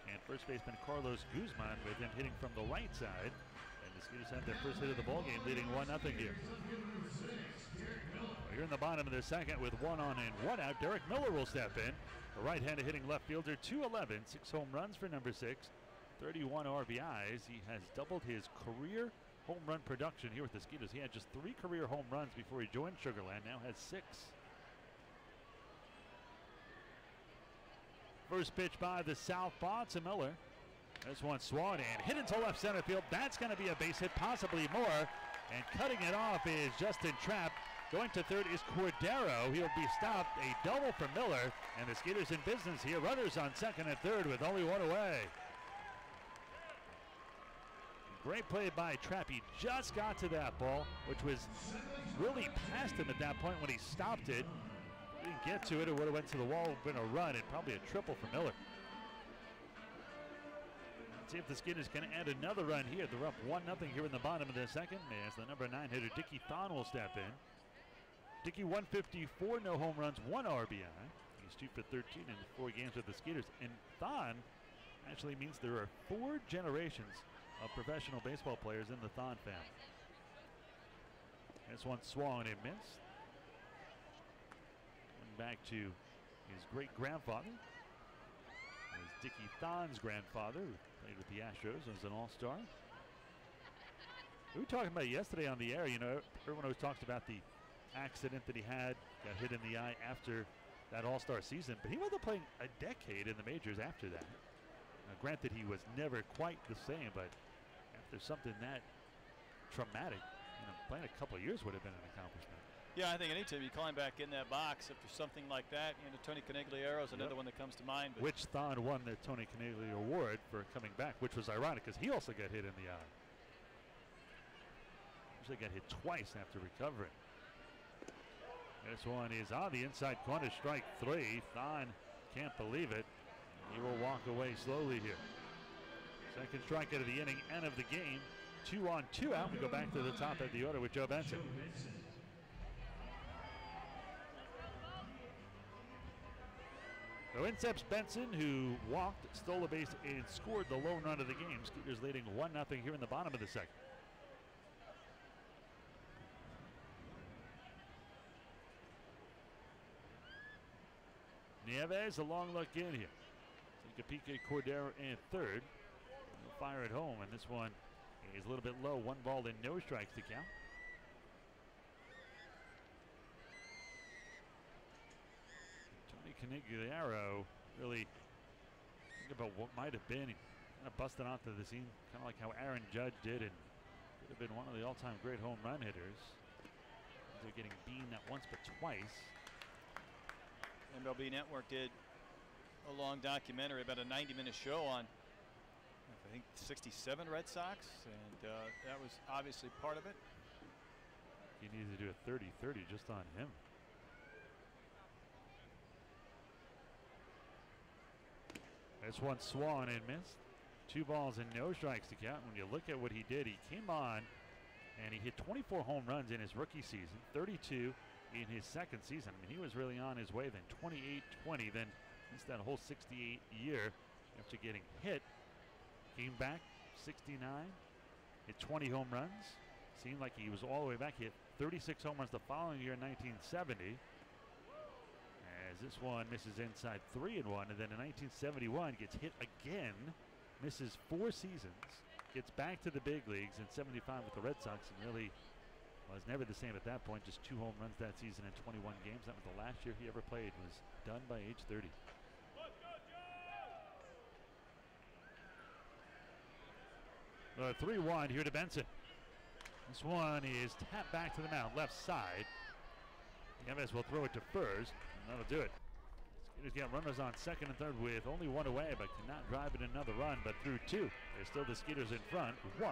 and first baseman Carlos Guzman, with him hitting from the right side. And the Skeeters have their first hit of the ballgame, leading 1-0 here. Well, here in the bottom of the second with 1 on and 1 out, Derek Miller will step in. The right-handed hitting left fielder, 211, 6 home runs for number 6, 31 RBIs. He has doubled his career home run production here with the Skeeters. He had just 3 career home runs before he joined Sugarland, now has 6. First pitch by the southpaw to Miller. This one swung and hit into left center field. That's going to be a base hit, possibly more. And cutting it off is Justin Trapp. Going to third is Cordero. He'll be stopped. A double for Miller. And the Skeeters in business here. Runners on second and third with only 1 away. Great play by Trapp. He just got to that ball, which was really past him at that point when he stopped it. Didn't get to it. It would have went to the wall, been a run, and probably a triple for Miller. Let's see if the Skeeters can add another run here. They're up 1-0 here in the bottom of the second, as the number 9 hitter Dickie Thon will step in. Dickie 154, no home runs, 1 RBI. He's 2 for 13 in 4 games with the Skeeters. And Thon actually means there are 4 generations of professional baseball players in the Thon family. This one swung and missed. Back to his great-grandfather. As Dickie Thon's grandfather, who played with the Astros as an all-star. We were talking about it yesterday on the air. You know, everyone always talks about the accident that he had, got hit in the eye after that all-star season, but he wasn't playing a decade in the majors after that. Now, granted, he was never quite the same, but after something that traumatic, you know, playing a couple of years would have been an accomplishment. Yeah, I think anytime you climb back in that box after something like that, you know, Tony Conigliaro is another one that comes to mind. But which Thon won the Tony Conigliaro Award for coming back, which was ironic because he also got hit in the eye. Usually got hit twice after recovering. This one is on the inside corner, strike 3. Thon can't believe it. He will walk away slowly here. Second strikeout of the inning and of the game. 2 on, 2 out. We go back to the top of the order with Joe Benson. So in steps Benson, who walked, stole a base, and scored the lone run of the game. Skeeters leading 1-0 here in the bottom of the second. Nieves, a long look in here. Take a peek at Cordero in third. fire at home, and this one is a little bit low. 1 ball and no strikes to count. Tony Canigliaro really think about what might have been. He kind of busted onto the scene, kind of like how Aaron Judge did, and could have been one of the all-time great home run hitters. They're getting beamed not once but twice. MLB Network did a long documentary, about a 90-minute show on, I think, 67 Red Sox, and that was obviously part of it. He needs to do a 30-30 just on him. This one swung and missed. 2 balls and no strikes to count. When you look at what he did, he came on and he hit 24 home runs in his rookie season, 32 in his second season. I mean, he was really on his way then. 28-20, then missed that whole 68 year after getting hit. Came back, 69, hit 20 home runs. Seemed like he was all the way back. He hit 36 home runs the following year in 1970. As this one misses inside 3-1, and then in 1971 gets hit again, misses 4 seasons, gets back to the big leagues in 75 with the Red Sox, and really was never the same at that point. Just 2 home runs that season in 21 games. That was the last year he ever played. Was done by age 30. The 3-1 here to Benson. This one is tapped back to the mound, left side. Nieves will throw it to first, and that'll do it. Skeeters get runners on second and third with only 1 away, but cannot drive in another run. But through 2, there's still the Skeeters in front, 1-0.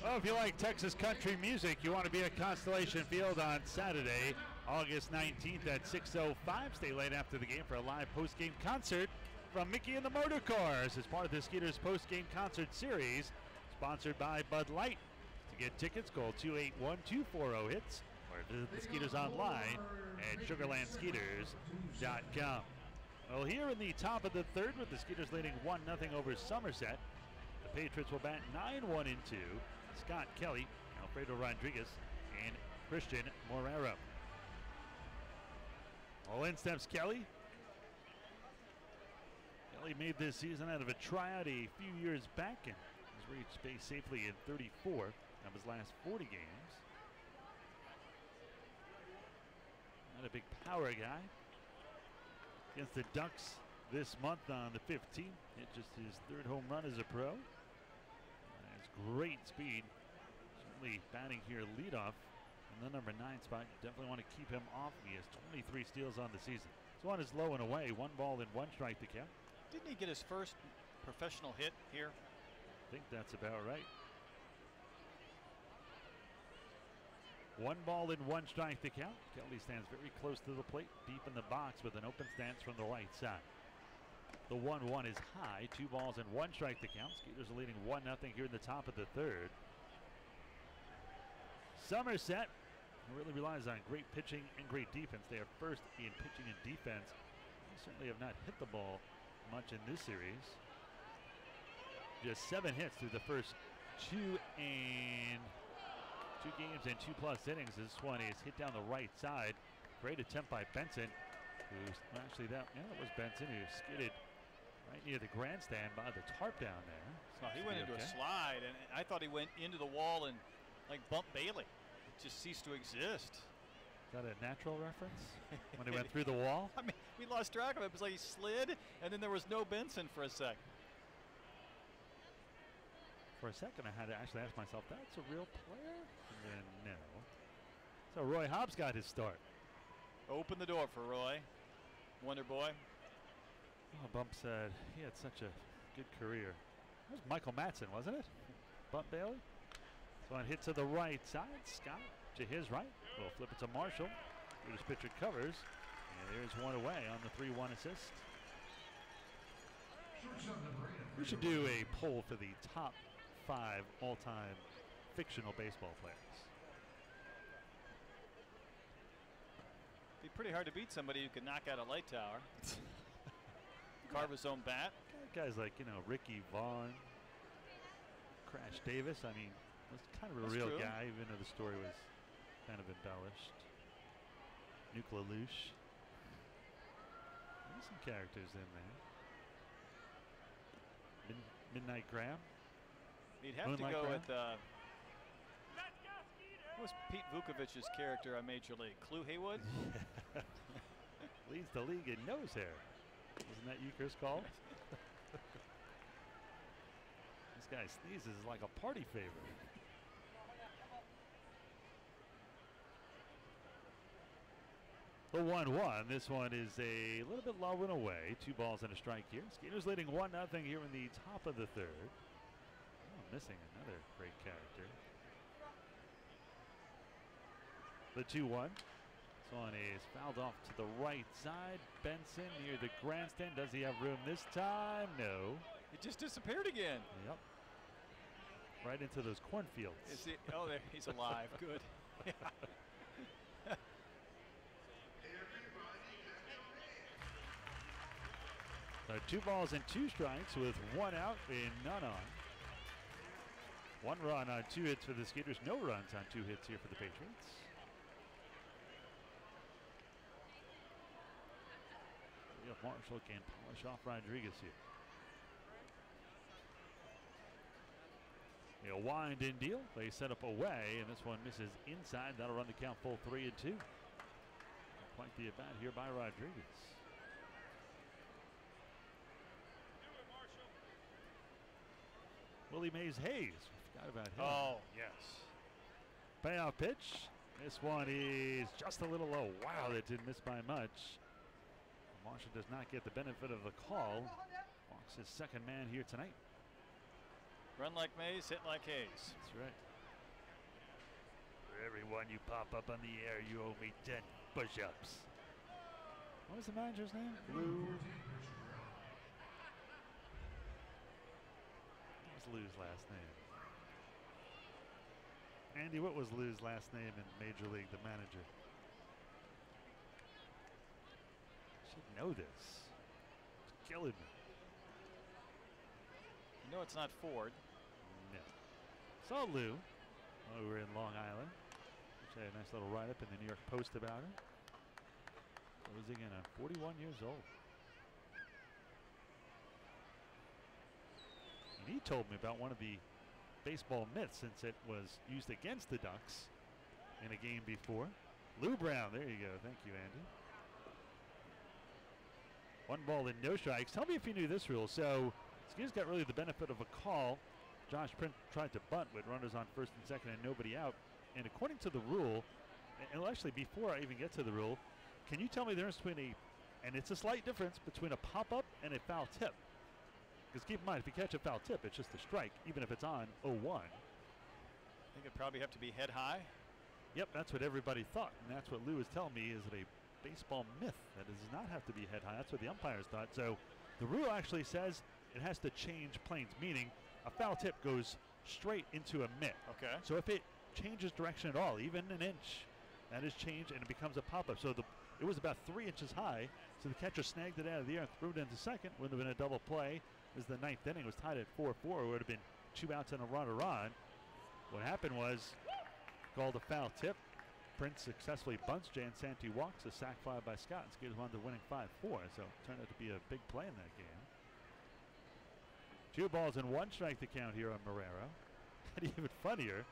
Well, if you like Texas country music, you want to be at Constellation Field on Saturday, August 19th at 6:05. Stay late after the game for a live post-game concert from Mickey and the Motor Cars as part of the Skeeters post-game concert series, sponsored by Bud Light. To get tickets, call 281-240-HITS or visit the Skeeters online at sugarlandskeeters.com. Well, here in the top of the third with the Skeeters leading 1-0 over Somerset, the Patriots will bat 9-1 into Scott Kelly, Alfredo Rodriguez, and Christian Morero. All in steps Kelly. Kelly made this season out of a tryout a few years back and has reached base safely in 34 of his last 40 games. Not a big power guy. Against the Ducks this month on the 15th. Hit just his 3rd home run as a pro. Has great speed. Certainly batting here leadoff in the number 9 spot. You definitely want to keep him off. He has 23 steals on the season. This one is low and away. 1 ball and 1 strike to count. Didn't he get his first professional hit here? I think that's about right. 1 ball and 1 strike to count. Kelly stands very close to the plate, deep in the box with an open stance from the right side. The 1-1 is high. 2 balls and 1 strike to count. Skeeters are leading 1-0 here in the top of the third. Somerset really relies on great pitching and great defense. They are first in pitching and defense. They certainly have not hit the ball much in this series. Just 7 hits through the first two games and 2+ innings. This one is hit down the right side. Great attempt by Benson, who's actually that was Benson who skidded right near the grandstand by the tarp down there. So he went into a slide, and I thought he went into the wall and like bumped Bailey. It just ceased to exist. Is that a natural reference? When he went through the wall? I mean, we lost track of it. It was like he slid, and then there was no Benson for a second. For a second, I had to actually ask myself, that's a real player? And then no. So Roy Hobbs got his start. Open the door for Roy. Wonder Boy. Oh, Bump said he had such a good career. That was Michael Madsen, wasn't it? Bump Bailey. So on hit to the right side, Scott to his right. We'll flip it to Marshall. This pitcher covers. And there's one away on the 3-1 assist. We should do a poll for the top 5 all-time fictional baseball players. It'd be pretty hard to beat somebody who could knock out a light tower. Carve his own bat. Guys like, Ricky Vaughn, Crash Davis. I mean, was kind of a real guy, even though the story was kind of embellished. Nuke LaLoosh. There's some characters in there. Midnight Graham. He'd have Moonlight to go Graham? with what was Pete Vukovic's character on Major League? Clue Haywood? Leads the league in nose hair. Isn't that Euchre's call? This guy sneezes like a party favorite. The 1-1. This one is a little bit low and away. 2 balls and a strike here. Skeeters leading 1-0 here in the top of the 3rd. Oh, missing another great character. The 2-1. This one is fouled off to the right side. Benson near the grandstand. Does he have room this time? No. It just disappeared again. Yep. Right into those cornfields. Oh, there, he's alive. Good. So 2 balls and 2 strikes with 1 out and none on. 1 run on 2 hits for the Skeeters. No runs on 2 hits here for the Patriots. Marshall can polish off Rodriguez here. A wind in deal. They set up away, and this one misses inside. That'll run the count full 3-2. Quite the at bat here by Rodriguez. Willie Mays Hayes. Forgot about him. Oh, yes. Payoff pitch. This one is just a little low. Wow, that didn't miss by much. Marshall does not get the benefit of the call. Walks his second man here tonight. Run like Mays, hit like Hayes. That's right. For every one you pop up on the air, you owe me 10 push-ups. What was the manager's name? Lou. What was Lou's last name? Andy, what was Lou's last name in Major League, the manager? Should know this. It's killing me. You know it's not Ford. No. Saw Lou while we were in Long Island. Which had a nice little write-up in the New York Post about her. Closing in at 41 years old. And he told me about one of the baseball myths, since it was used against the Ducks in a game before. Lou Brown, there you go. Thank you, Andy. 1 ball and no strikes. Tell me if you knew this rule. So Skeeters got really the benefit of a call. Josh Prince tried to bunt with runners on first and second and nobody out. And according to the rule, and actually before I even get to the rule, can you tell me the difference between and it's a slight difference between a pop-up and a foul tip? Because keep in mind, if you catch a foul tip, it's just a strike, even if it's on 0-1. I think it'd probably have to be head high. Yep, that's what everybody thought. And that's what Lou was telling me is a baseball myth. That does not have to be head high. That's what the umpires thought. So the rule actually says it has to change planes, meaning a foul tip goes straight into a mitt. Okay. So if it changes direction at all, even an inch. That is changed, and it becomes a pop-up. So it was about 3 inches high, so the catcher snagged it out of the air and threw it into second. Would have been a double play. As the ninth inning was tied at 4-4. It would have been 2 outs and a runner on. What happened was called a foul tip. Prince successfully bunts. Jan Santee walks. A sac fly by Scott. And Skeeters wound up winning 5-4. So it turned out to be a big play in that game. 2 balls and 1 strike to count here on Marrero. And even funnier,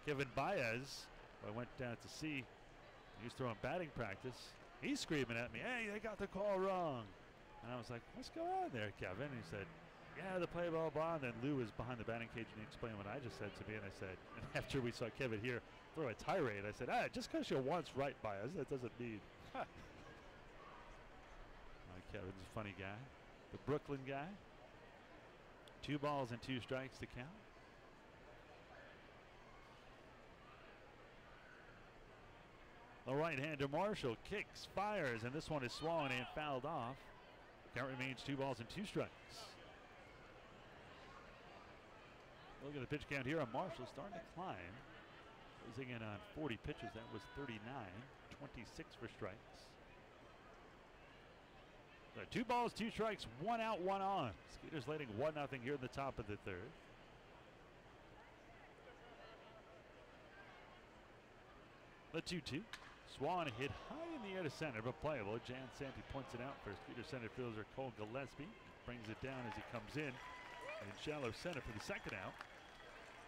Kevin Baez, who I went down to see, he was throwing batting practice. He's screaming at me, "Hey, they got the call wrong." And I was like, "What's going on there, Kevin?" And he said, "Yeah, the play ball ball." And then Lou was behind the batting cage and he explained what I just said to me. And I said, and after we saw Kevin here throw a tirade, I said, just because you're once right, Baez, that doesn't mean. Kevin's a funny guy. The Brooklyn guy. 2 balls and 2 strikes to count. The right-hander Marshall kicks, fires, and this one is swung and fouled off. Count remains 2 balls and 2 strikes. Look at the pitch count here on Marshall, starting to climb. Closing in on 40 pitches. That was 39, 26 for strikes. So 2 balls, 2 strikes, 1 out, 1 on. Skeeters leading 1-0 here in the top of the 3rd. The 2-2. Swan hit high in the air to center, but playable. Jan Santee points it out for Skeeter center fielder Cole Gillespie. Brings it down as he comes in shallow center for the 2nd out.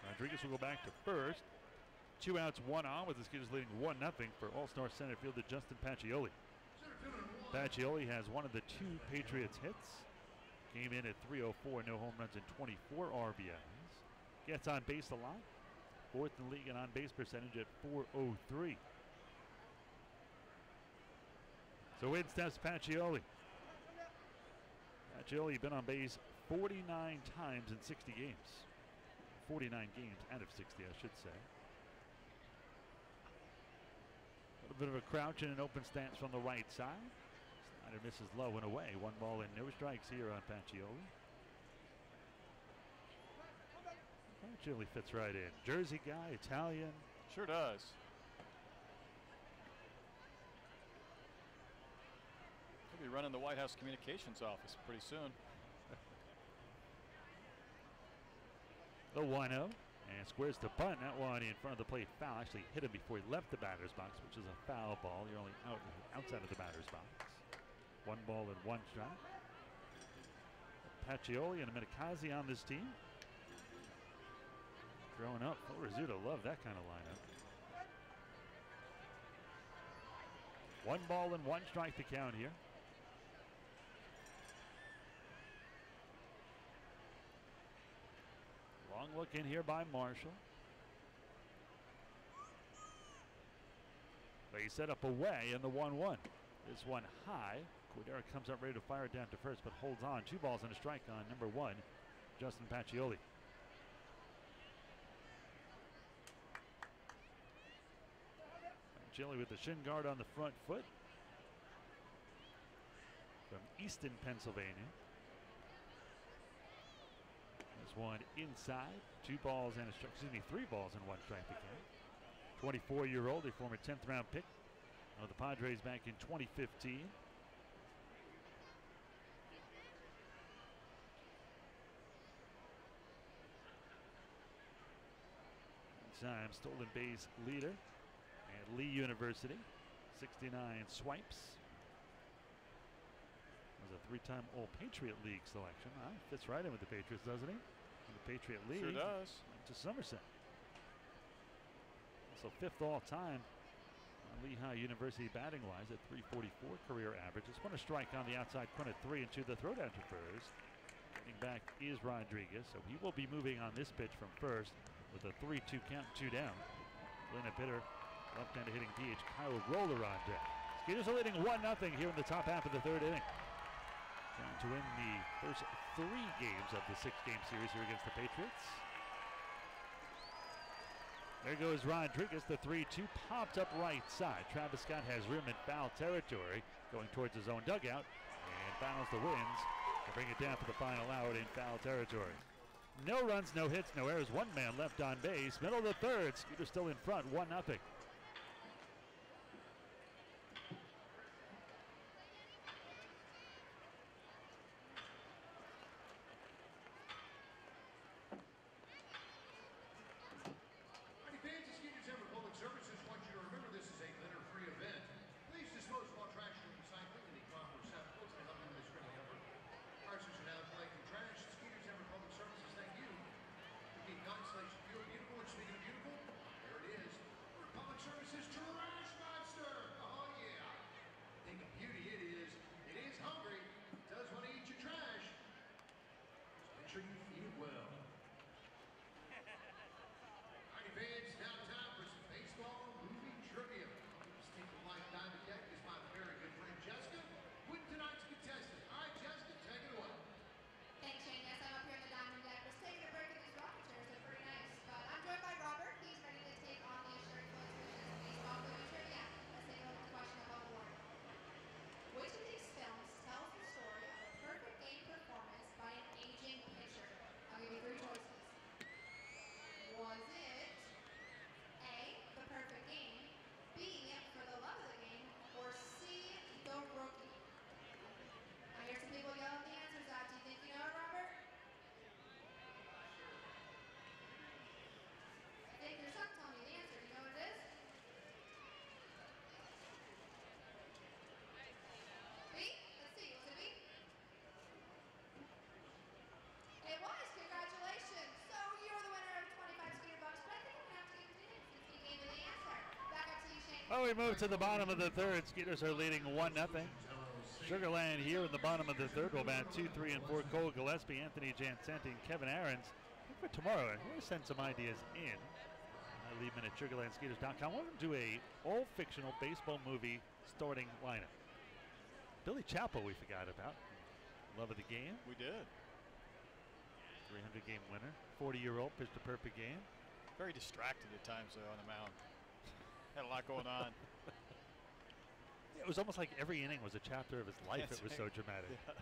Rodriguez will go back to first. 2 outs, 1 on, with the Skeeters leading 1-0 for All-Star center fielder Justin Pacioli. Pacioli has one of the 2 Patriots hits. Came in at .304, no home runs and 24 RBIs. Gets on base a lot. 4th in the league in on-base percentage at .403. So in steps Pacioli. Pacioli been on base 49 times in 60 games. 49 games out of 60, I should say. A little bit of a crouch and an open stance from the right side. Snyder misses low and away. 1 ball and no strikes here on Pacioli. Pacioli fits right in. Jersey guy, Italian. Sure does. He'll be running the White House communications office pretty soon. The 1-0 and squares the bunt. That one in front of the plate foul. Actually hit him before he left the batter's box, which is a foul ball. You're only outside of the batter's box. 1 ball and 1 strike. Pacioli and Mitakazi on this team. Growing up, Phil Rizzuto loved that kind of lineup. 1 ball and 1 strike to count here. Long look in here by Marshall. They set up away in the 1-1. This one high. Cordero comes up ready to fire it down to first, but holds on. 2 balls and a strike on number 1, Justin Pacioli. Pacioli with the shin guard on the front foot. From Easton, Pennsylvania. This one inside. 2 balls and a strike. Excuse me, 3 balls and 1 strike to count. 24-year-old, a former 10th round pick of the Padres back in 2015. Time stolen base leader at Lee University. 69 swipes. Was a 3-time All-Patriot League selection. Fits right in with the Patriots, doesn't he? In the Patriot League. Sure does. Went to Somerset. Also 5th all-time Lehigh University batting-wise at .344 career average. Just one a strike on the outside corner, 3 into the throwdown to first. Getting back is Rodriguez, so he will be moving on this pitch from first with a 3-2 count, 2 down. Lineup hitter, left-handed hitting DH Kyle Roller on deck. Skeeters are leading 1-0 here in the top half of the 3rd inning. Trying to win the first 3 games of the 6-game series here against the Patriots. There goes Rodriguez. The 3-2 popped up right side. Travis Scott has room in foul territory, going towards his own dugout, and battles the winds to bring it down for the final out in foul territory. No runs, no hits, no errors. One man left on base. Middle of the third. Skeeters still in front, 1-0. Fans of Skeeters Ever Public Services want you to remember this is a litter-free event. Please dispose of all trash and recycling in the proper receptacles to help you with this friendly effort. Parsons are now collecting trash. Skeeters Ever Public Services, thank you. To keep Constellation Field beautiful, and speaking of beautiful, there it is. Public Services Trash Monster! Oh yeah! Think of beauty, it is. It is hungry. It does want to eat your trash. Just make sure you feed it well. Fans, now time for some baseball movie trivia. Stick the light diamond deck is my very good friend Jessica with tonight's contestant. All right, Jessica, take it away. Thanks, Shane. Yes, I'm up here in the diamond deck. Just taking a break in these rocking chairs. They're pretty nice. But I'm joined by Robert. He's ready to take on the Assured Flow Solutions baseball movie trivia. Let's take a look at the question above the board. Which of these films tells the story of a perfect game performance by an aging pitcher? I'll give you 3 choices. Was it A, The Perfect Game, B, For the Love of the Game, or C, The Rookie? I hear some people yelling the answers out. Do you think you know it, Robert? I think your son telling you the answer. Do you know what it is? B? Let's see. Was it B? It was. Congratulations. So you're the winner of 25 Skeeter bucks, but I think I'm going to have to give it to you since you gave me the answer. Back up to you, Shane. Well, we move to the bottom of the third. Skeeters are leading 1-0. Sugarland here in the bottom of the third will bat 2, 3, and 4. Cole Gillespie, Anthony Jansanti, and Kevin Aarons. For tomorrow, I'm going to send some ideas in. I leave them at sugarlandskeeters.com. We're going to do a all-fictional baseball movie starting lineup. Billy Chappell we forgot about. Love of the Game. We did. 300-game winner. 40-year-old, pitched a perfect game. Very distracted at times on the mound. Had a lot going on. It was almost like every inning was a chapter of his life. It was so dramatic. Yeah.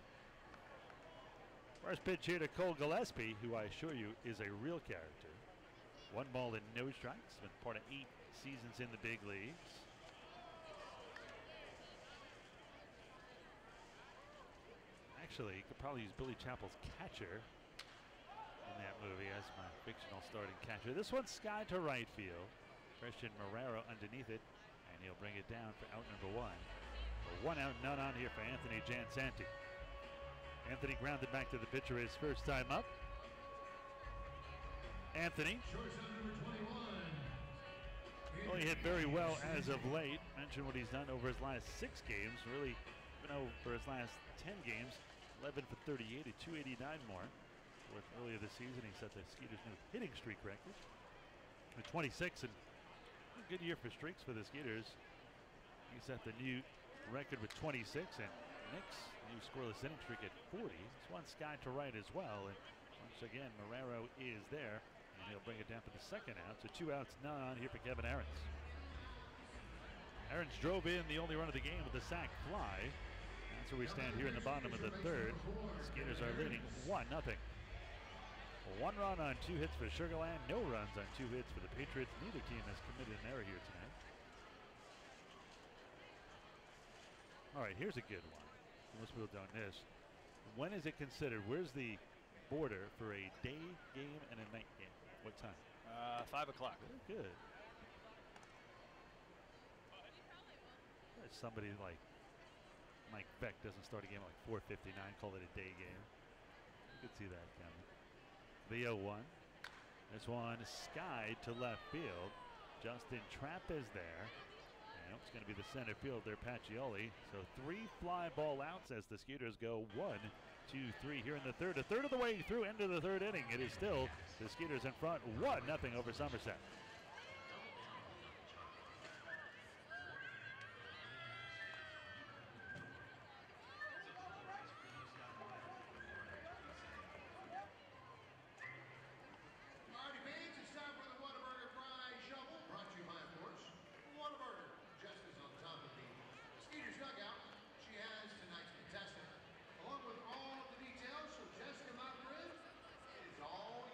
First pitch here to Cole Gillespie, who I assure you is a real character. 1 ball and no strikes. Been part of 8 seasons in the big leagues. Actually, you could probably use Billy Chappell's catcher in that movie as my fictional starting catcher. This one's sky to right field. Christian Marrero underneath it, and he'll bring it down for out number 1. A 1 out, none on here for Anthony Jansanti. Anthony grounded back to the pitcher his first time up. Anthony only hit very well as of late. Mentioned what he's done over his last 6 games. Really, even over his last 10 games, 11 for 38 at 289 more. With earlier this season, he set the Skeeters' new hitting streak record with 26, and a good year for streaks for the Skeeters. He set the new record with 26, and Nick's new scoreless inning streak at 40. This one sky to right as well, and once again, Marrero is there, and he'll bring it down for the second out. So 2 outs, none on here for Kevin Aarons. Aarons drove in the only run of the game with a sac fly. That's where we stand here in the bottom of the third. Skeeters are leading 1-0. 1 run on 2 hits for Sugarland, no runs on 2 hits for the Patriots. Neither team has committed an error here tonight. All right, here's a good one. Most people don't know this. When is it considered? Where's the border for a day game and a night game? What time? 5 o'clock. Very good. Somebody like Mike Beck doesn't start a game at like 4:59, call it a day game. You could see that coming. The 0-1. This one sky to left field. Justin Trapp is there. And it's going to be the center fielder, Pacioli. So 3 fly ball outs as the Skeeters go 1, 2, 3 here in the third. A third of the way through into the third inning. It is still the Skeeters in front, 1-0 over Somerset. Along with all the details, so Jessica, my friend, it is all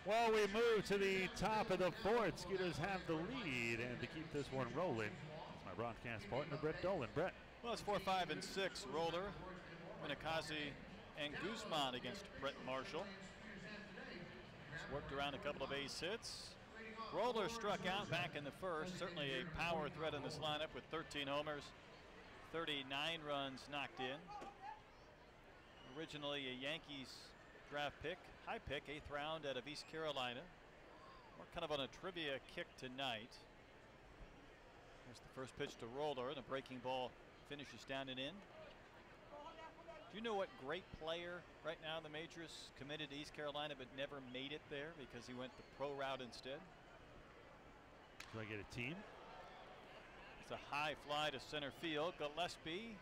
Well, we move to the top of the fourth. Skeeters have the lead, and to keep this one rolling, it's my broadcast partner, Brett Dolan. Brett. Well, it's 4, 5, and 6. Roller, Minakazi, and Guzman against Brett Marshall. He's worked around a couple of ace hits. Roller struck out back in the first. Certainly a power threat in this lineup with 13 homers, 39 runs knocked in. Originally a Yankees draft pick, high pick, 8th round out of East Carolina. We're kind of on a trivia kick tonight. There's the first pitch to Roller, and a breaking ball finishes down and in. Do you know what great player right now in the majors committed to East Carolina but never made it there because he went the pro route instead? Do I get a team? It's a high fly to center field. Gillespie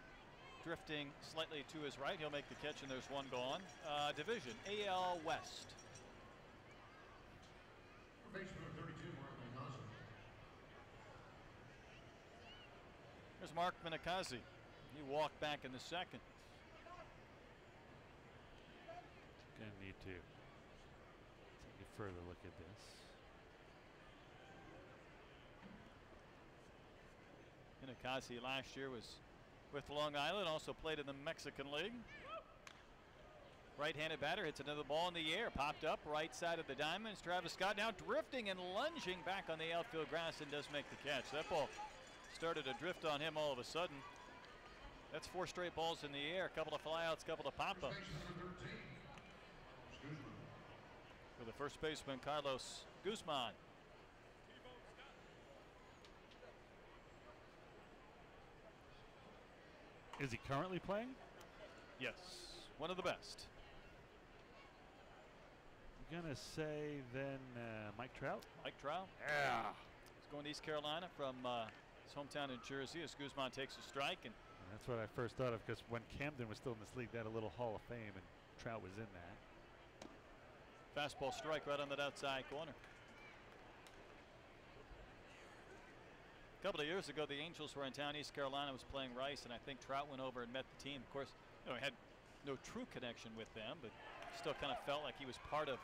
drifting slightly to his right. He'll make the catch, and there's one gone. Division AL West. There's Mark Minakazi. He walked back in the second. Gonna need to take a further look at this. Minakazi last year was with Long Island, also played in the Mexican League. Right-handed batter hits another ball in the air, popped up right side of the diamonds. Travis Scott now drifting and lunging back on the outfield grass and does make the catch. That ball started to drift on him all of a sudden. That's 4 straight balls in the air, a couple of flyouts, a couple of pop-ups. For the first baseman, Carlos Guzman. Is he currently playing? Yes, one of the best. I'm gonna say then Mike Trout. Mike Trout. Yeah. He's going to East Carolina from his hometown in Jersey as Guzman takes a strike. And that's what I first thought of, because when Camden was still in this league, they had a little Hall of Fame, and Trout was in that. Fastball strike right on that outside corner. A couple of years ago, the Angels were in town. East Carolina was playing Rice, and I think Trout went over and met the team. Of course, he had no true connection with them, but still kind of felt like he was part of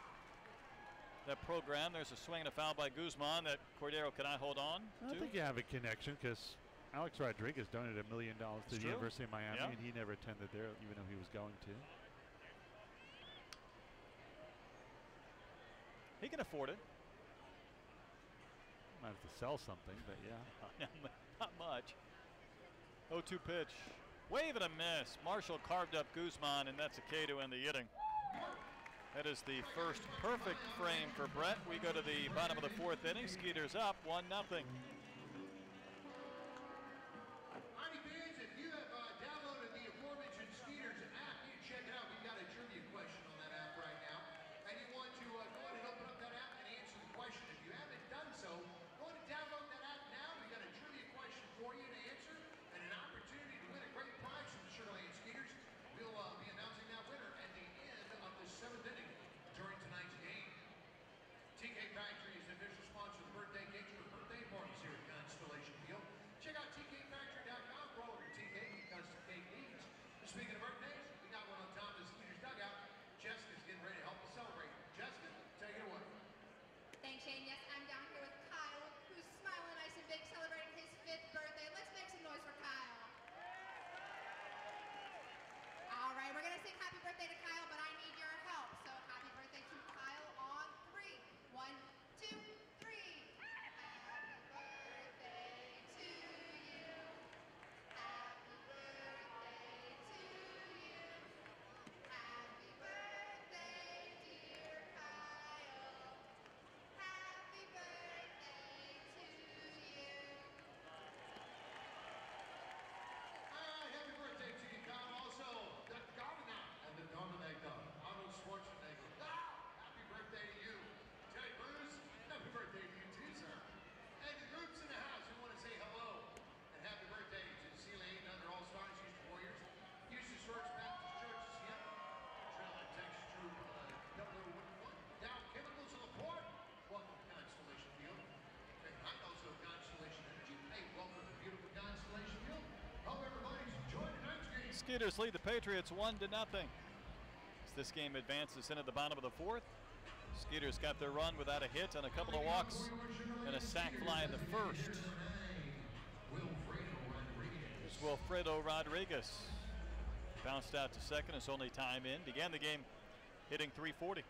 that program. There's a swing and a foul by Guzman that Cordero cannot hold on to. I think you have a connection, because Alex Rodriguez donated $1 million to the University of Miami, and he never attended there, even though he was going to. He can afford it. Might have to sell something, but yeah. Not much. 0-2 pitch. Wave and a miss. Marshall carved up Guzman, and that's a K to end the inning. That is the first perfect frame for Brett. We go to the bottom of the 4th inning. Skeeters up 1-0. Alrighty, fans, if you have downloaded the aforementioned Skeeters app, you can check it out. We've got a trivia question on that app right now. And you want to go ahead and open up that app and answer the question. If you haven't done so, go ahead and download that app now. We've got a trivia question for you to answer and an opportunity to win a great prize from the Sugar Land Skeeters. We'll be announcing that winner at the end of the 7th inning during tonight's game. TK Factory is the official sponsor of the birthday cakes for birthday parties here at Constellation Field. Check out tkfactory.com for all of your TK and custom cake needs. And speaking of birthdays, we got one on top of the Skeeters dugout. Jessica's getting ready to help us celebrate. Jessica, take it away. Thanks, Shane. Yes, I'm down here with Kyle, who's smiling nice and big, celebrating his 5th birthday. Let's make some noise for Kyle. All right, we're going to sing happy birthday to Kyle, but I need your help. So happy birthday to Kyle on 3. 1, 2, 3. Happy birthday to you. Happy birthday to you. Happy birthday, dear Kyle. Happy birthday to you. Happy birthday to you, Kyle. Also, the Dominic and the Dominic Arnold Schwarzenegger. Happy birthday to you. Teddy Bruce, happy birthday to you too, sir. And the groups in the house, we want to say hello and happy birthday to Sealy 8 and under All-Stars, Houston Warriors, Houston Shorts, Baptist Church, Seattle, Trail Texas Troop, 0011, Dow Chemicals of LaPorte. Welcome to Constellation Field. And I'm also Constellation Energy. Hey, welcome to beautiful Constellation Field. Hope everybody's enjoying tonight's game. Skeeters lead the Patriots 1-0. As this game advances into the bottom of the 4th, Skeeters got their run without a hit and a couple of walks and a sac fly in the first. It's Wilfredo Rodriguez. Bounced out to second. It's only time in. Began the game hitting .340.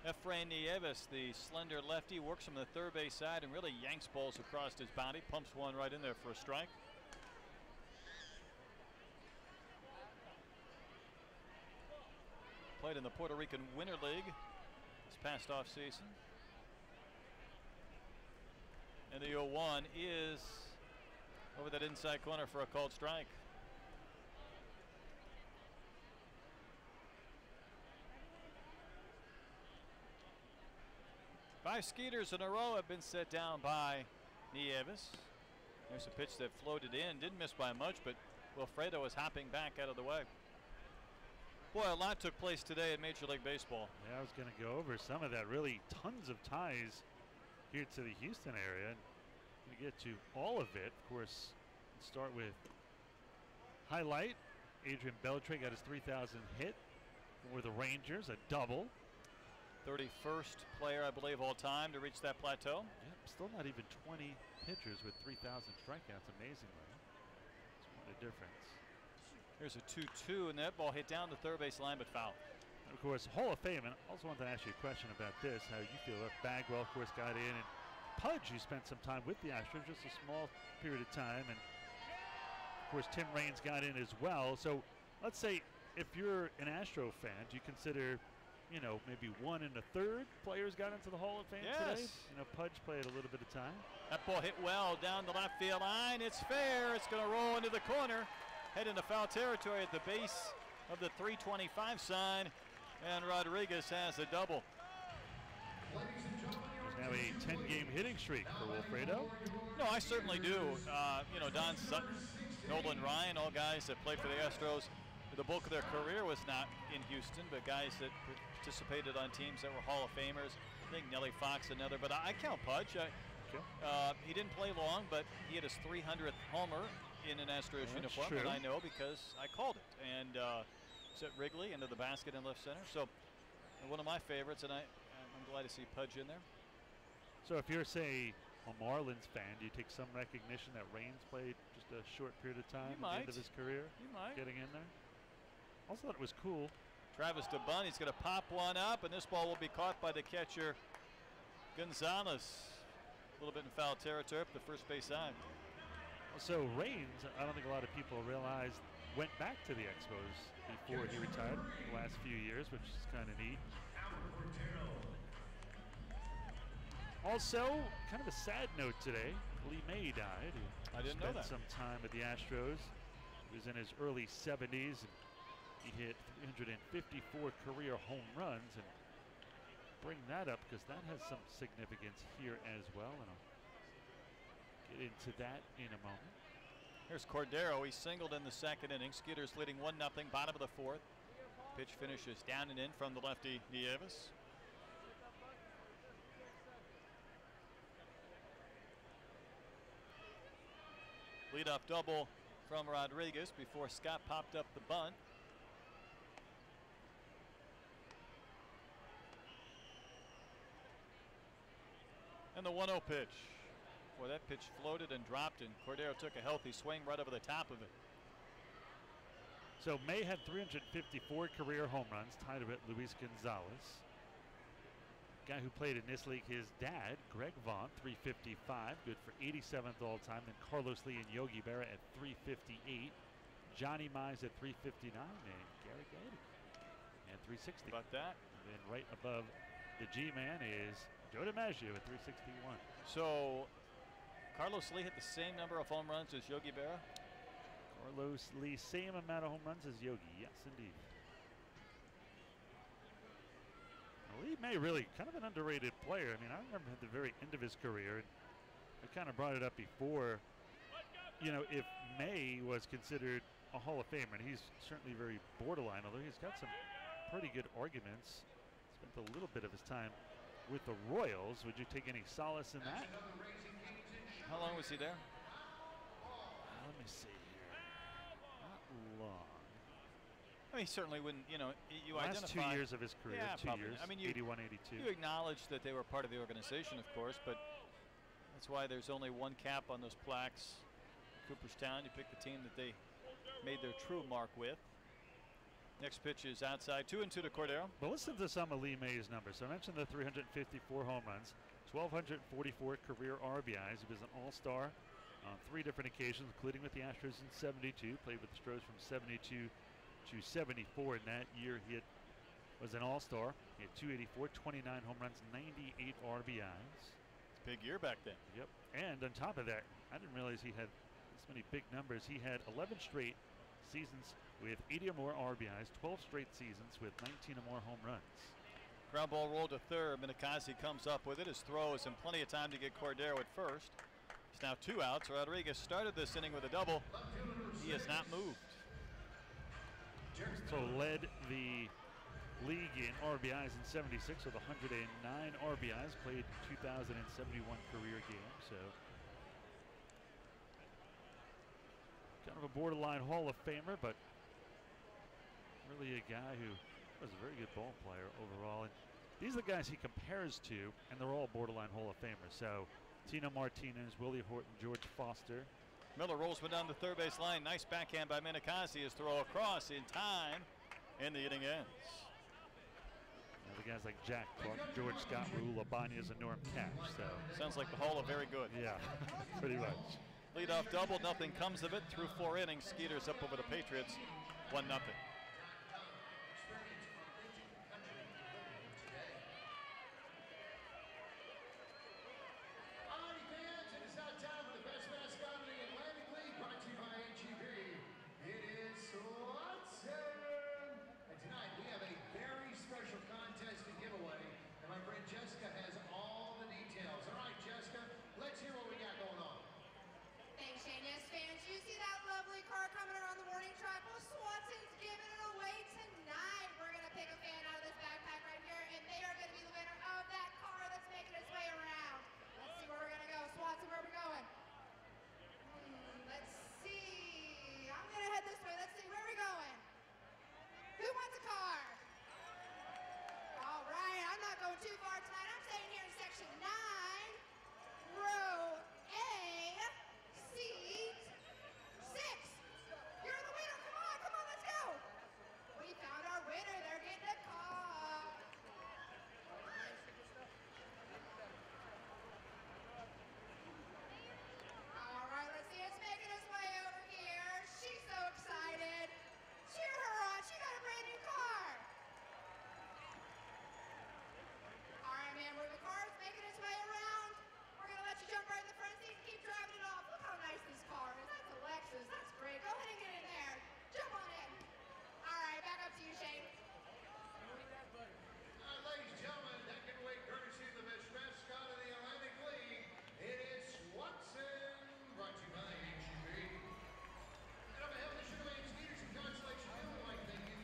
Efrain Nieves, the slender lefty, works from the third base side and really yanks balls across his body. Pumps one right in there for a strike. Played in the Puerto Rican Winter League this past offseason. And the 0-1 is over that inside corner for a called strike. 5 Skeeters in a row have been set down by Nieves. There's a pitch that floated in, didn't miss by much, but Wilfredo is hopping back out of the way. Boy, a lot took place today in Major League Baseball. Yeah, I was going to go over some of that. Really tons of ties here to the Houston area. And we get to all of it. Of course, let's start with highlight. Adrian Beltre got his 3,000 hit for the Rangers, a double. 31st player, I believe, all time to reach that plateau. Yep, still not even 20 pitchers with 3,000 strikeouts, amazingly. It's what a difference. Here's a 2-2, and that ball hit down the third base line, but foul. And of course, Hall of Fame, and also wanted to ask you a question about this, how you feel about Bagwell, of course, got in, and Pudge, you spent some time with the Astros, just a small period of time, and of course, Tim Raines got in as well. So let's say if you're an Astro fan, do you consider, you know, maybe 1 1/3 players got into the Hall of Fame today? You know, Pudge played a little bit of time. That ball hit well down the left field line. It's fair. It's going to roll into the corner. Head into foul territory at the base of the 325 sign. And Rodriguez has a double. There's now a 10-game hitting streak for Wilfredo. No, I certainly do. You know, Don Sutton, Nolan Ryan, all guys that played for the Astros. The bulk of their career was not in Houston, but guys that participated on teams that were Hall of Famers. I think Nellie Fox, another, but I count Pudge. He didn't play long, but he had his 300th homer in an Astros uniform, and I know because I called it. And it's at Wrigley into the basket in left center. So one of my favorites, and I'm glad to see Pudge in there. So if you're, say, a Marlins fan, do you take some recognition that Raines played just a short period of time at the end of his career? You might. Getting in there. Also thought it was cool. Travis DeBun, he's going to pop one up, and this ball will be caught by the catcher, Gonzalez. A little bit in foul territory up the first base side. So Raines, I don't think a lot of people realized, went back to the Expos before he retired the last few years, which is kind of neat. Also, kind of a sad note today. Lee May died. I didn't know that. Spent some time at the Astros. He was in his early 70s. And he hit 354 career home runs, and bring that up because that has some significance here as well, and I'll get into that in a moment. Here's Cordero. He singled in the second inning. Skeeters leading 1-0, bottom of the fourth. Pitch finishes down and in from the lefty Nieves. Leadoff double from Rodriguez before Scott popped up the bunt. And the 1-0 pitch. Boy, that pitch floated and dropped, and Cordero took a healthy swing right over the top of it. So May had 354 career home runs, tied with Luis Gonzalez. Guy who played in this league, his dad, Greg Vaughn, 355, good for 87th all time. Then Carlos Lee and Yogi Berra at 358. Johnny Mize at 359, and Gary Gaddis at 360. About that. And then right above the G-man is Joe DiMaggio at 361. So Carlos Lee hit the same number of home runs as Yogi Berra? Carlos Lee, same amount of home runs as Yogi, yes indeed. Lee May, really kind of an underrated player. I mean, I remember at the very end of his career, and I kind of brought it up before, you know, if May was considered a Hall of Famer, and he's certainly very borderline, although he's got some pretty good arguments. Spent a little bit of his time with the Royals. Would you take any solace in that? How long was he there? Let me see here. Not long. I mean, he certainly wouldn't, you know, you Last identify. 2 years of his career, Yeah, 2 probably. years, I mean, 81, 82. You acknowledge that they were part of the organization, of course, but that's why there's only one cap on those plaques. Cooperstown, you pick the team that they made their true mark with. Next pitch is outside, 2-2 to Cordero. But listen to some of Lee May's numbers. So I mentioned the 354 home runs, 1,244 career RBIs. He was an all-star on 3 different occasions, including with the Astros in '72. Played with the Stros from '72 to '74. In that year, he was an all-star. He had 284, 29 home runs, 98 RBIs. Big year back then. Yep. And on top of that, I didn't realize he had this many big numbers. He had 11 straight seasons with 80 or more RBIs, 12 straight seasons with 19 or more home runs. Ground ball rolled to third. Minikasi comes up with it. His throw is in plenty of time to get Cordero at first. It's now 2 outs. Rodriguez started this inning with a double. He has not moved. So led the league in RBIs in '76 with 109 RBIs. Played 2,071 career games. So kind of a borderline Hall of Famer, but really a guy who was a very good ball player overall. And these are the guys he compares to, and they're all borderline Hall of Famers. So Tino Martinez, Willie Horton, George Foster. Miller rolls one down the third base line. Nice backhand by Minikasi. His throw across in time, and the inning ends. Now the guys like Jack Clark, George Scott, Raul Ibanez, and Norm Cash. So sounds like the Hall of Very Good. Yeah, pretty much. Leadoff double, nothing comes of it. Through 4 innings, Skeeters up over the Patriots, 1-0.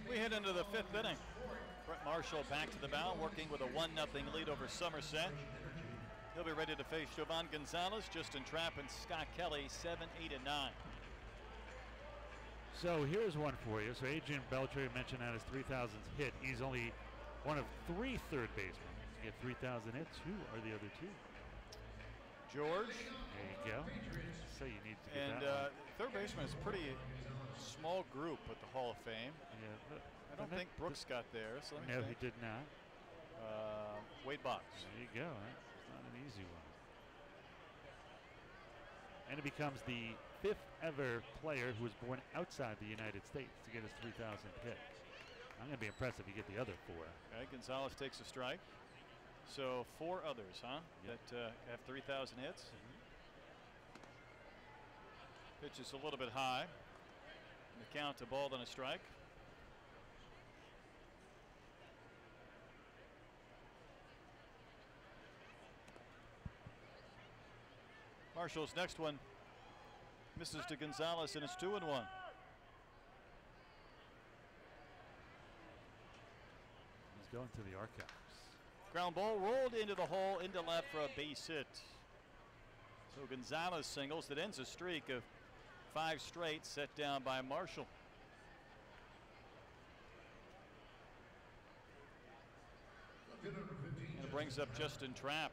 We head into the 5th inning. Brett Marshall back to the mound, working with a 1-0 lead over Somerset. He'll be ready to face Jovan Gonzalez, Justin Trapp, and Scott Kelly, 7, 8, and 9. So here's one for you. So Adrian Beltre mentioned that his 3,000th hit. He's only one of 3 third basemen to get 3,000 hits. Who are the other 2? George. There you go. So you need to get and that third baseman is a pretty small group at the Hall of Fame. Yeah, I don't think Brooks got there. So no, he did not. Wade Boggs. There you go. It's not an easy one. And it becomes the 5th ever player who was born outside the United States to get his 3,000th hit. I'm going to be impressed if you get the other 4. Okay, Gonzalez takes a strike. So 4 others, huh? Yep. That have 3,000 hits. Pitch is a little bit high. And the count, a ball and a strike. Marshall's next one misses to Gonzalez, and it's 2-1. He's going to the archives. Ground ball rolled into the hole, into left for a base hit. So Gonzalez singles. That ends a streak of 5 straight set down by Marshall. To number 15. And it brings up Justin Trapp.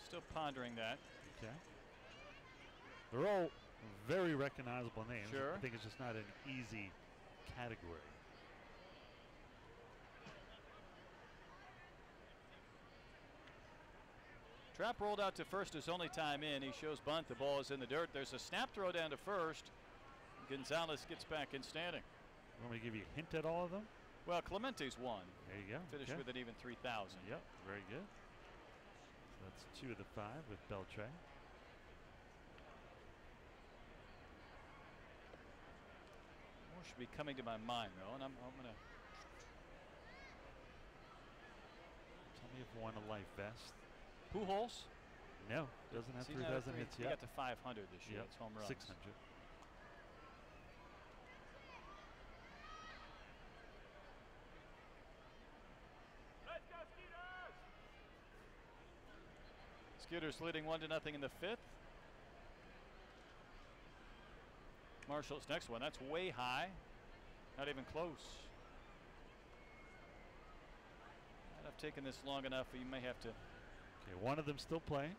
Still pondering that. Okay. They're all very recognizable names. Sure. I think it's just not an easy category. Trapp rolled out to first his only time in. He shows bunt. The ball is in the dirt. There's a snap throw down to first. Gonzalez gets back in standing. Want me to give you a hint at all of them? Well, Clemente's won. There you go. Finished Okay. with an even 3,000. Yep, very good. So that's 2 of the 5 with Beltray. More should be coming to my mind, though, and I'm going to. Tell me if you want a life vest. Pujols? No, doesn't have See, 3,000 he hits yet. got to 500 this year. Yep, It's home runs. 600. Skeeters leading 1-0 in the 5th. Marshall's next one. That's way high. Not even close. Might have taken this long enough, but you may have to. Okay, one of them still playing.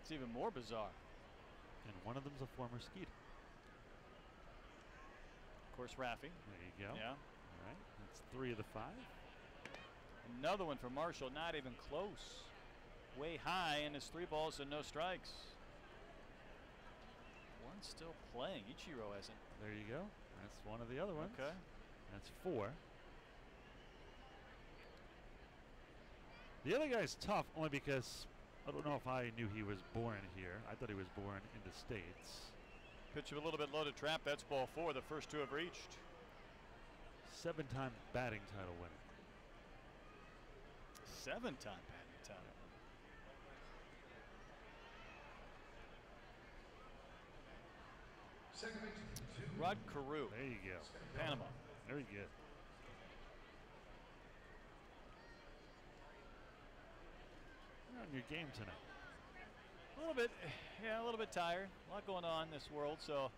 It's even more bizarre. And one of them's a former Skeeter. Of course, Raffy. There you go. Yeah. All right, that's 3 of the 5. Another one for Marshall, not even close. Way high, and it's 3 balls and no strikes. One still playing. Ichiro hasn't. There you go. That's one of the other ones. Okay. That's 4. The other guy's tough only because I don't know if I knew he was born here. I thought he was born in the States. Pitch a little bit low to Trapp. That's ball 4. The first 2 have reached. 7-time batting title winner. 7-time batting title. Second base, 2. Rod Carew, There you go. Panama. Very good. You're on your game tonight. A little bit, yeah, a little bit tired. A lot going on in this world, so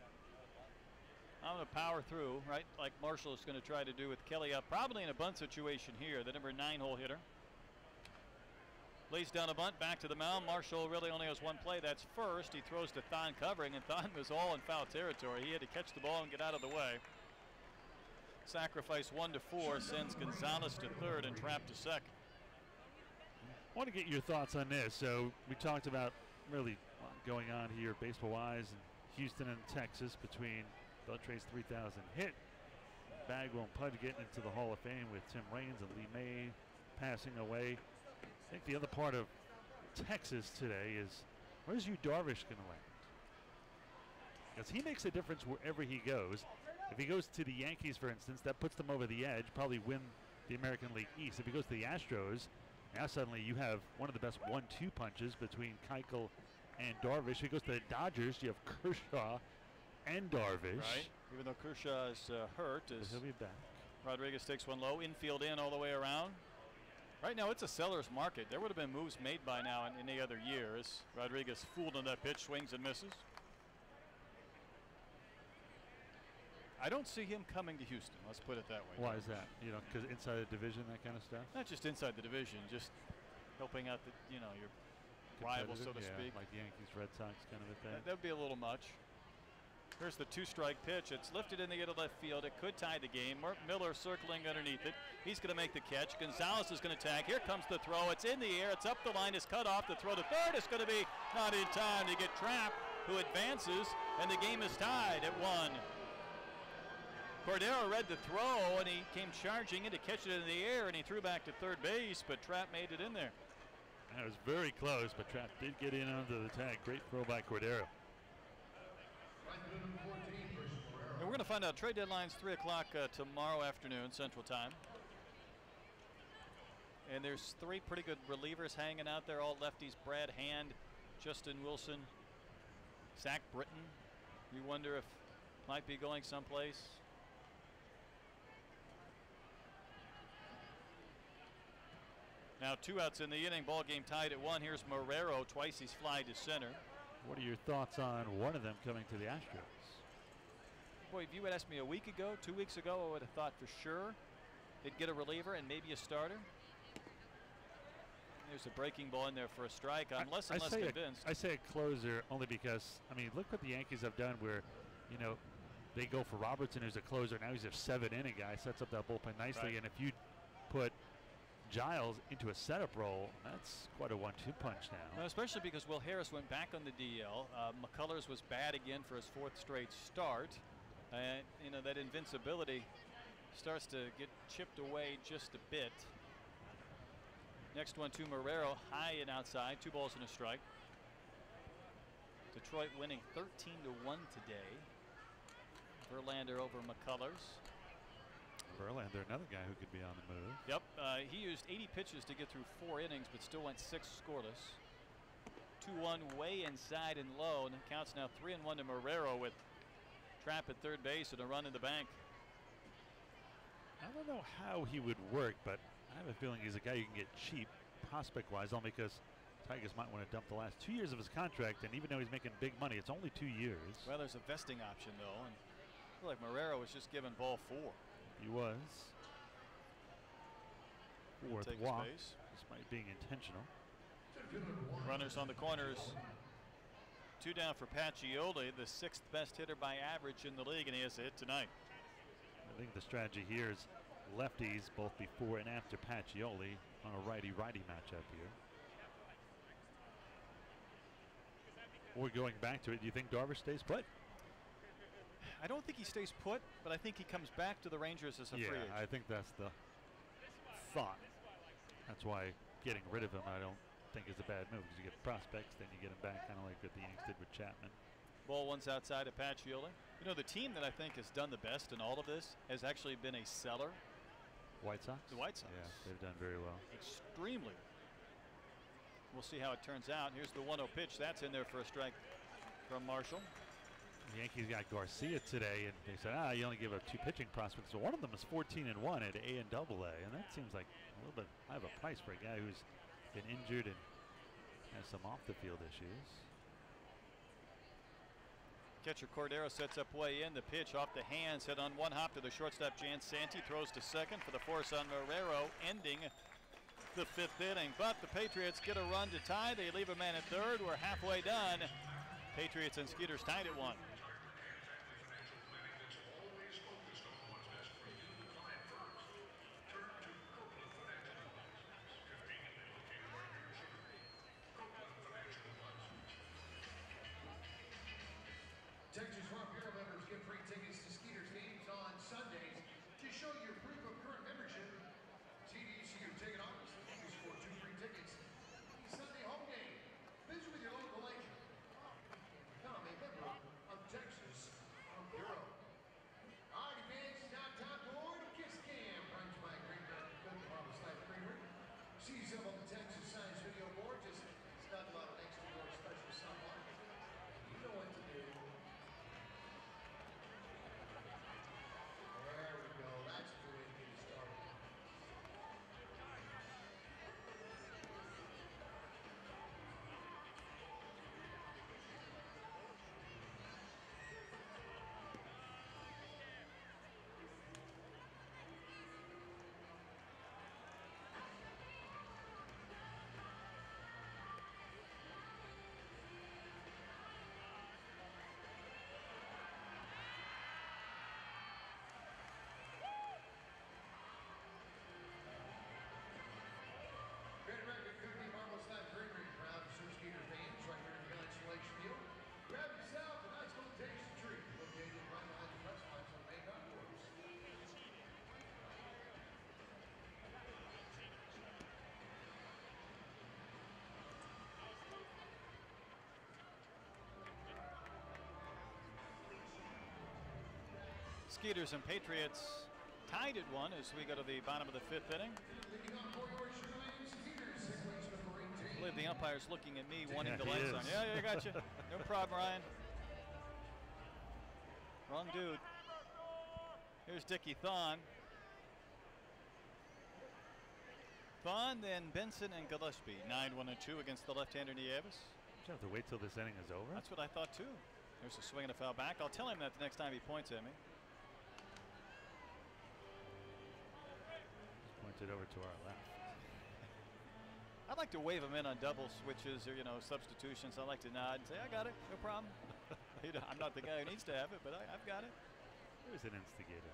I'm going to power through, right? Like Marshall is going to try to do with Kelly up, probably in a bunt situation here. The number 9-hole hitter lays down a bunt, back to the mound. Marshall really only has one play. That's first. He throws to Thon covering, and Thon was all in foul territory. He had to catch the ball and get out of the way. Sacrifice 1-4 sends Gonzalez to third and Trapp to second. I want to get your thoughts on this. So we talked about really a lot going on here baseball-wise in Houston and Texas between Beltre's 3,000 hit, Bagwell and Pudge getting into the Hall of Fame with Tim Raines and Lee May passing away. I think the other part of Texas today is, where's Yu Darvish going to land? Because he makes a difference wherever he goes. If he goes to the Yankees, for instance, that puts them over the edge, probably win the American League East. If he goes to the Astros, now suddenly you have one of the best 1-2 punches between Keuchel and Darvish. If he goes to the Dodgers, you have Kershaw and Darvish. Right, even though Kershaw is hurt. As He'll be back. Rodriguez takes one low, infield in all the way around. Right now it's a seller's market. There would have been moves made by now in any other years. Rodriguez fooled on that pitch, swings and misses. I don't see him coming to Houston. Let's put it that way. Why is that? You know, because inside the division, that kind of stuff? Not just inside the division, just helping out the, you know, your rival, so to Yeah, speak. like Yankees, Red Sox kind of a thing. That would be a little much. Here's the 2-strike pitch. It's lifted in the air to left field. It could tie the game. Miller circling underneath it. He's going to make the catch. Gonzalez is going to tag. Here comes the throw. It's in the air. It's up the line. It's cut off. The throw to third is going to be not in time to get Trapp, who advances, and the game is tied at 1. Cordero read the throw, and he came charging in to catch it in the air, and he threw back to third base, but Trapp made it in there. That was very close, but Trapp did get in under the tag. Great throw by Cordero. And we're going to find out trade deadlines 3 o'clock tomorrow afternoon Central Time. And there's 3 pretty good relievers hanging out there, all lefties. Brad Hand, Justin Wilson, Zach Britton. You wonder if might be going someplace. Now 2 outs in the inning, ball game tied at 1. Here's Marrero, twice he's fly to center. What are your thoughts on one of them coming to the Astros? Boy, if you had asked me a week ago, 2 weeks ago, I would have thought for sure they'd get a reliever and maybe a starter. There's a breaking ball in there for a strike. I'm less and less convinced. I say a closer only because, I mean, look what the Yankees have done where, you know, they go for Robertson, who's a closer. Now he's a 7-inning guy, sets up that bullpen nicely. Right. And if you put Giles into a setup role, that's quite a 1-2 punch now. Well, especially because Will Harris went back on the DL. McCullers was bad again for his 4th straight start. And, you know, that invincibility starts to get chipped away just a bit. Next one to Marrero, high and outside, 2 balls and a strike. Detroit winning 13-1 today. Verlander over McCullers. Verlander, another guy who could be on the move. Yep, he used 80 pitches to get through 4 innings, but still went 6 scoreless. 2-1 way inside and low, and it counts now 3-1 to Marrero with trap at third base and a run in the bank. I don't know how he would work, but I have a feeling he's a guy you can get cheap prospect-wise, only because Tigers might want to dump the last 2 years of his contract, and even though he's making big money, it's only 2 years. Well, there's a vesting option, though, and I feel like Marrero was just given ball 4. He was. 4th walk, base. despite being intentional. Runners on the corners. 2 down for Pacioli, the 6th best hitter by average in the league, and he has a hit tonight. I think the strategy here is lefties both before and after Pacioli on a righty-righty matchup here. We're going back to it. Do you think Darvish stays put? I don't think he stays put, but I think he comes back to the Rangers as a free agent. I think that's the thought. That's why getting rid of him I don't think is a bad move, because you get prospects, then you get him back, kind of like what the Yankees did with Chapman. Ball one's outside of Pacioli. You know, the team that I think has done the best in all of this has actually been a seller. White Sox? The White Sox. Yeah, they've done very well. Extremely. We'll see how it turns out. Here's the 1-0 pitch. That's in there for a strike from Marshall. The Yankees got Garcia today, and they said, you only give up 2 pitching prospects. So one of them is 14-1 at A and AA, and that seems like a little bit high of a price for a guy who's been injured and has some off-the-field issues. Catcher Cordero sets up way in. The pitch off the hands, hit on 1 hop to the shortstop. Jan Santi throws to second for the force on Marrero, ending the 5th inning. But the Patriots get a run to tie. They leave a man at third. We're halfway done. Patriots and Skeeters tied at 1. Texas Rock Bureau members get free tickets to Skeeters games on Sundays. Just show your proof of current membership. TDC your ticket office. You score 2 free tickets. Sunday home game. Visit with your local agent. Become a member of Texas Rock Bureau. All right, fans, now time for the Kiss Cam. Brought to you by Great American Cook Harvest Life Creamery. See yourself on the Texas Science Video Board. Just snuggle up next to your special someone. You know what to do. There we go. That's the way to get it started. Great American Cookie Marble Slab Creamery, proud to serve Skeeter fans right here in the Village Selection Field. Grab yourself a nice little tasty treat located right behind the press box on main concourse. Skeeters and Patriots tied at 1 as we go to the bottom of the 5th inning. Leading on for your Sugar Land Skeeters, Sickles number 18. I believe the umpire's looking at me, wanting the he lights is. on. Yeah, I got you. No problem, Ryan. Wrong dude. Here's Dickie Thon. Thon, then Benson and Gillespie. 9-1-2 against the left-hander Nieves. you have to wait till this inning is over? That's what I thought too. There's a swing and a foul back. I'll tell him that the next time he points at me. Just pointed over to our left. I'd like to wave him in on double switches or, substitutions. I like to nod and say, I got it, no problem. I'm not the guy who needs to have it, but I've got it. There's an instigator.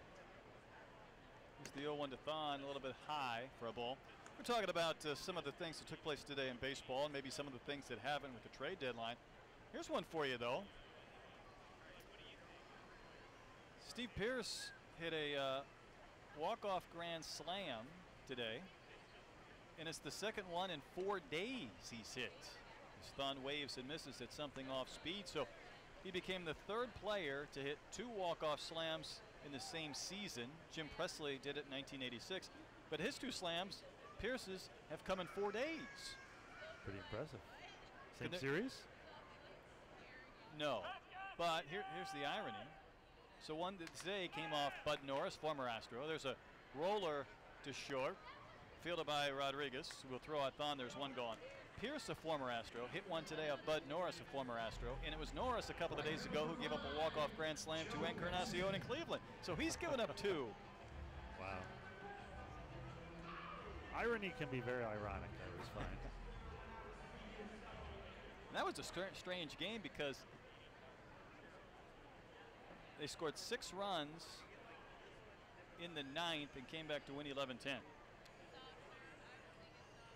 Here's the 0-1 to Thon, a little bit high for a ball. We're talking about some of the things that took place today in baseball and maybe some of the things that haven't with the trade deadline. Here's one for you, though. Steve Pearce hit a walk-off grand slam today, and it's the second one in 4 days he's hit. His Thon waves and misses at something off speed, so he became the third player to hit 2 walk-off slams in the same season. Jim Presley did it in 1986, but his 2 slams, Pearce's, have come in 4 days. Pretty impressive. Same series? No, but here's the irony. So one that today came off Bud Norris, former Astro. There's a roller to short, fielded by Rodriguez, who will throw out Thon. There's one gone. Pearce, a former Astro, hit one today of Bud Norris, a former Astro, and it was Norris a couple of days ago who gave up a walk-off grand slam to Encarnacion in Cleveland. So he's given up 2. Wow. Irony can be very ironic, I always find. That was a strange game because they scored 6 runs in the 9th and came back to win 11-10.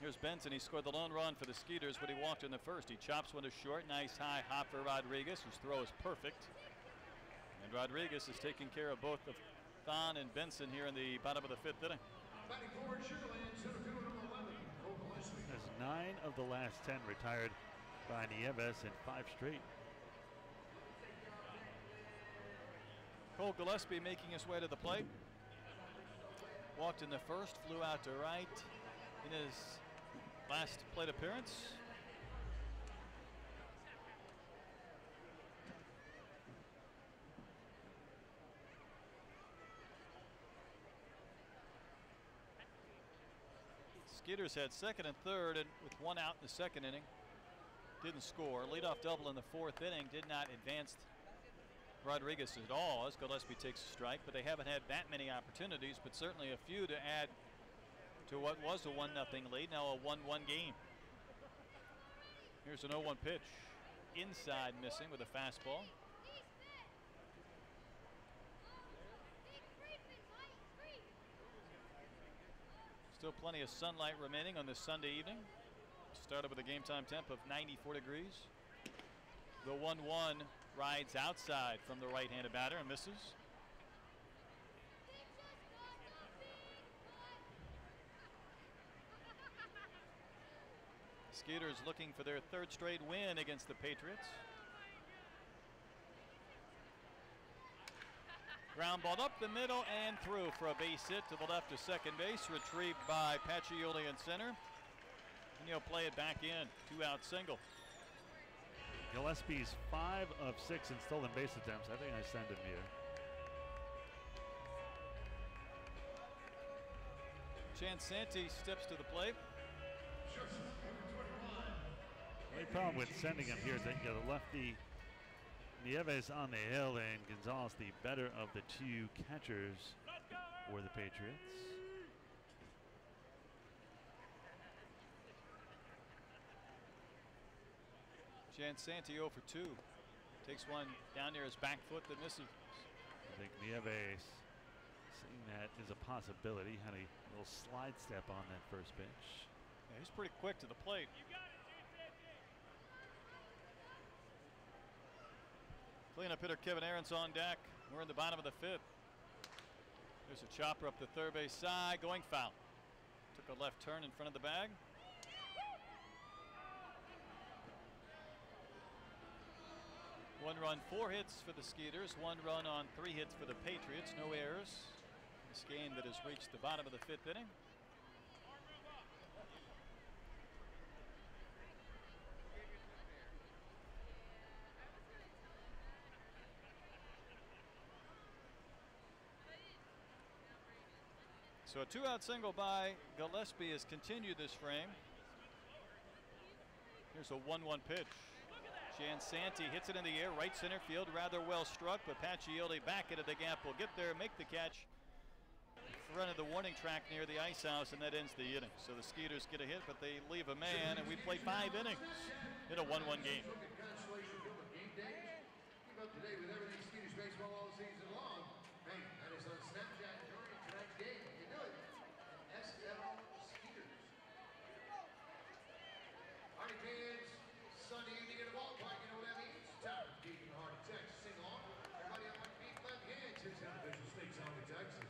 Here's Benson. He scored the lone run for the Skeeters, but he walked in the first. He chops one to short. Nice high hop for Rodriguez, whose throw is perfect. And Rodriguez is taking care of both of Thon and Benson here in the bottom of the 5th inning. There's 9 of the last 10 retired by Nieves in 5 straight. Cole Gillespie making his way to the plate. Walked in the first, flew out to right in his last plate appearance. Skeeters had second and third, and with 1 out in the 2nd inning, didn't score. Leadoff double in the 4th inning, did not advance Rodriguez at all as Gillespie takes a strike, but they haven't had that many opportunities, but certainly a few to add to what was a 1-0 lead, now a 1-1 game. Here's an 0-1 pitch. Inside missing with a fastball. Still plenty of sunlight remaining on this Sunday evening. Started with a game time temp of 94 degrees. The 1-1 rides outside from the right-handed batter and misses. Skeeters looking for their 3rd straight win against the Patriots. Ground ball up the middle and through for a base hit to the left of second base, retrieved by Pacioli in center. And he'll play it back in. 2-out single. Gillespie's 5 of 6 in stolen base attempts. I think I send him here. Chansanti steps to the plate. The only problem with sending him here is that you got a lefty Nieves on the hill and Gonzalez the better of the 2 catchers for the Patriots. Chansanti 0 for 2. Takes one down near his back foot that misses. I think Nieves, seeing that is a possibility, had a little slide step on that first pitch. Yeah, he's pretty quick to the plate. Cleanup hitter Kevin Aaron's on deck. We're in the bottom of the 5th. There's a chopper up the third base side, going foul. Took a left turn in front of the bag. One run, 4 hits for the Skeeters. 1 run on 3 hits for the Patriots. No errors. This game that has reached the bottom of the 5th inning. So a 2-out single by Gillespie has continued this frame. Here's a 1-1 pitch. Jansanti hits it in the air, right center field, rather well struck, but Pacioli back into the gap will get there, make the catch in front of the warning track near the ice house, and that ends the inning. So the Skeeters get a hit, but they leave a man, and we play 5 innings in a 1-1 game. Keep up to date with everything Skeeters baseball all season long. Hey, that is on Snapchat during tonight's game. You can do it. SL Skeeters. Alrighty, kids. Sunday evening at a ballpark. You know what that means? Time for deep and hard Texas. Sing along. Everybody on my feet, clap your hands. It's unofficial state song in Texas.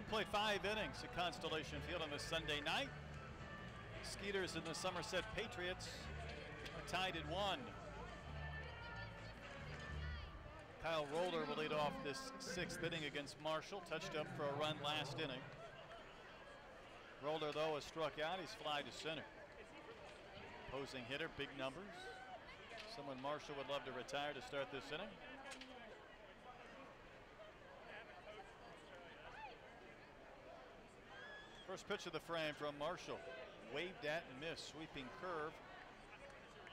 Played 5 innings at Constellation Field on this Sunday night. Skeeters and the Somerset Patriots are tied at 1. Kyle Roller will lead off this 6th inning against Marshall. Touched up for a run last inning. Roller, though, has struck out. He's fly to center. Opposing hitter, big numbers. Someone Marshall would love to retire to start this inning. First pitch of the frame from Marshall. Waved at and missed. Sweeping curve.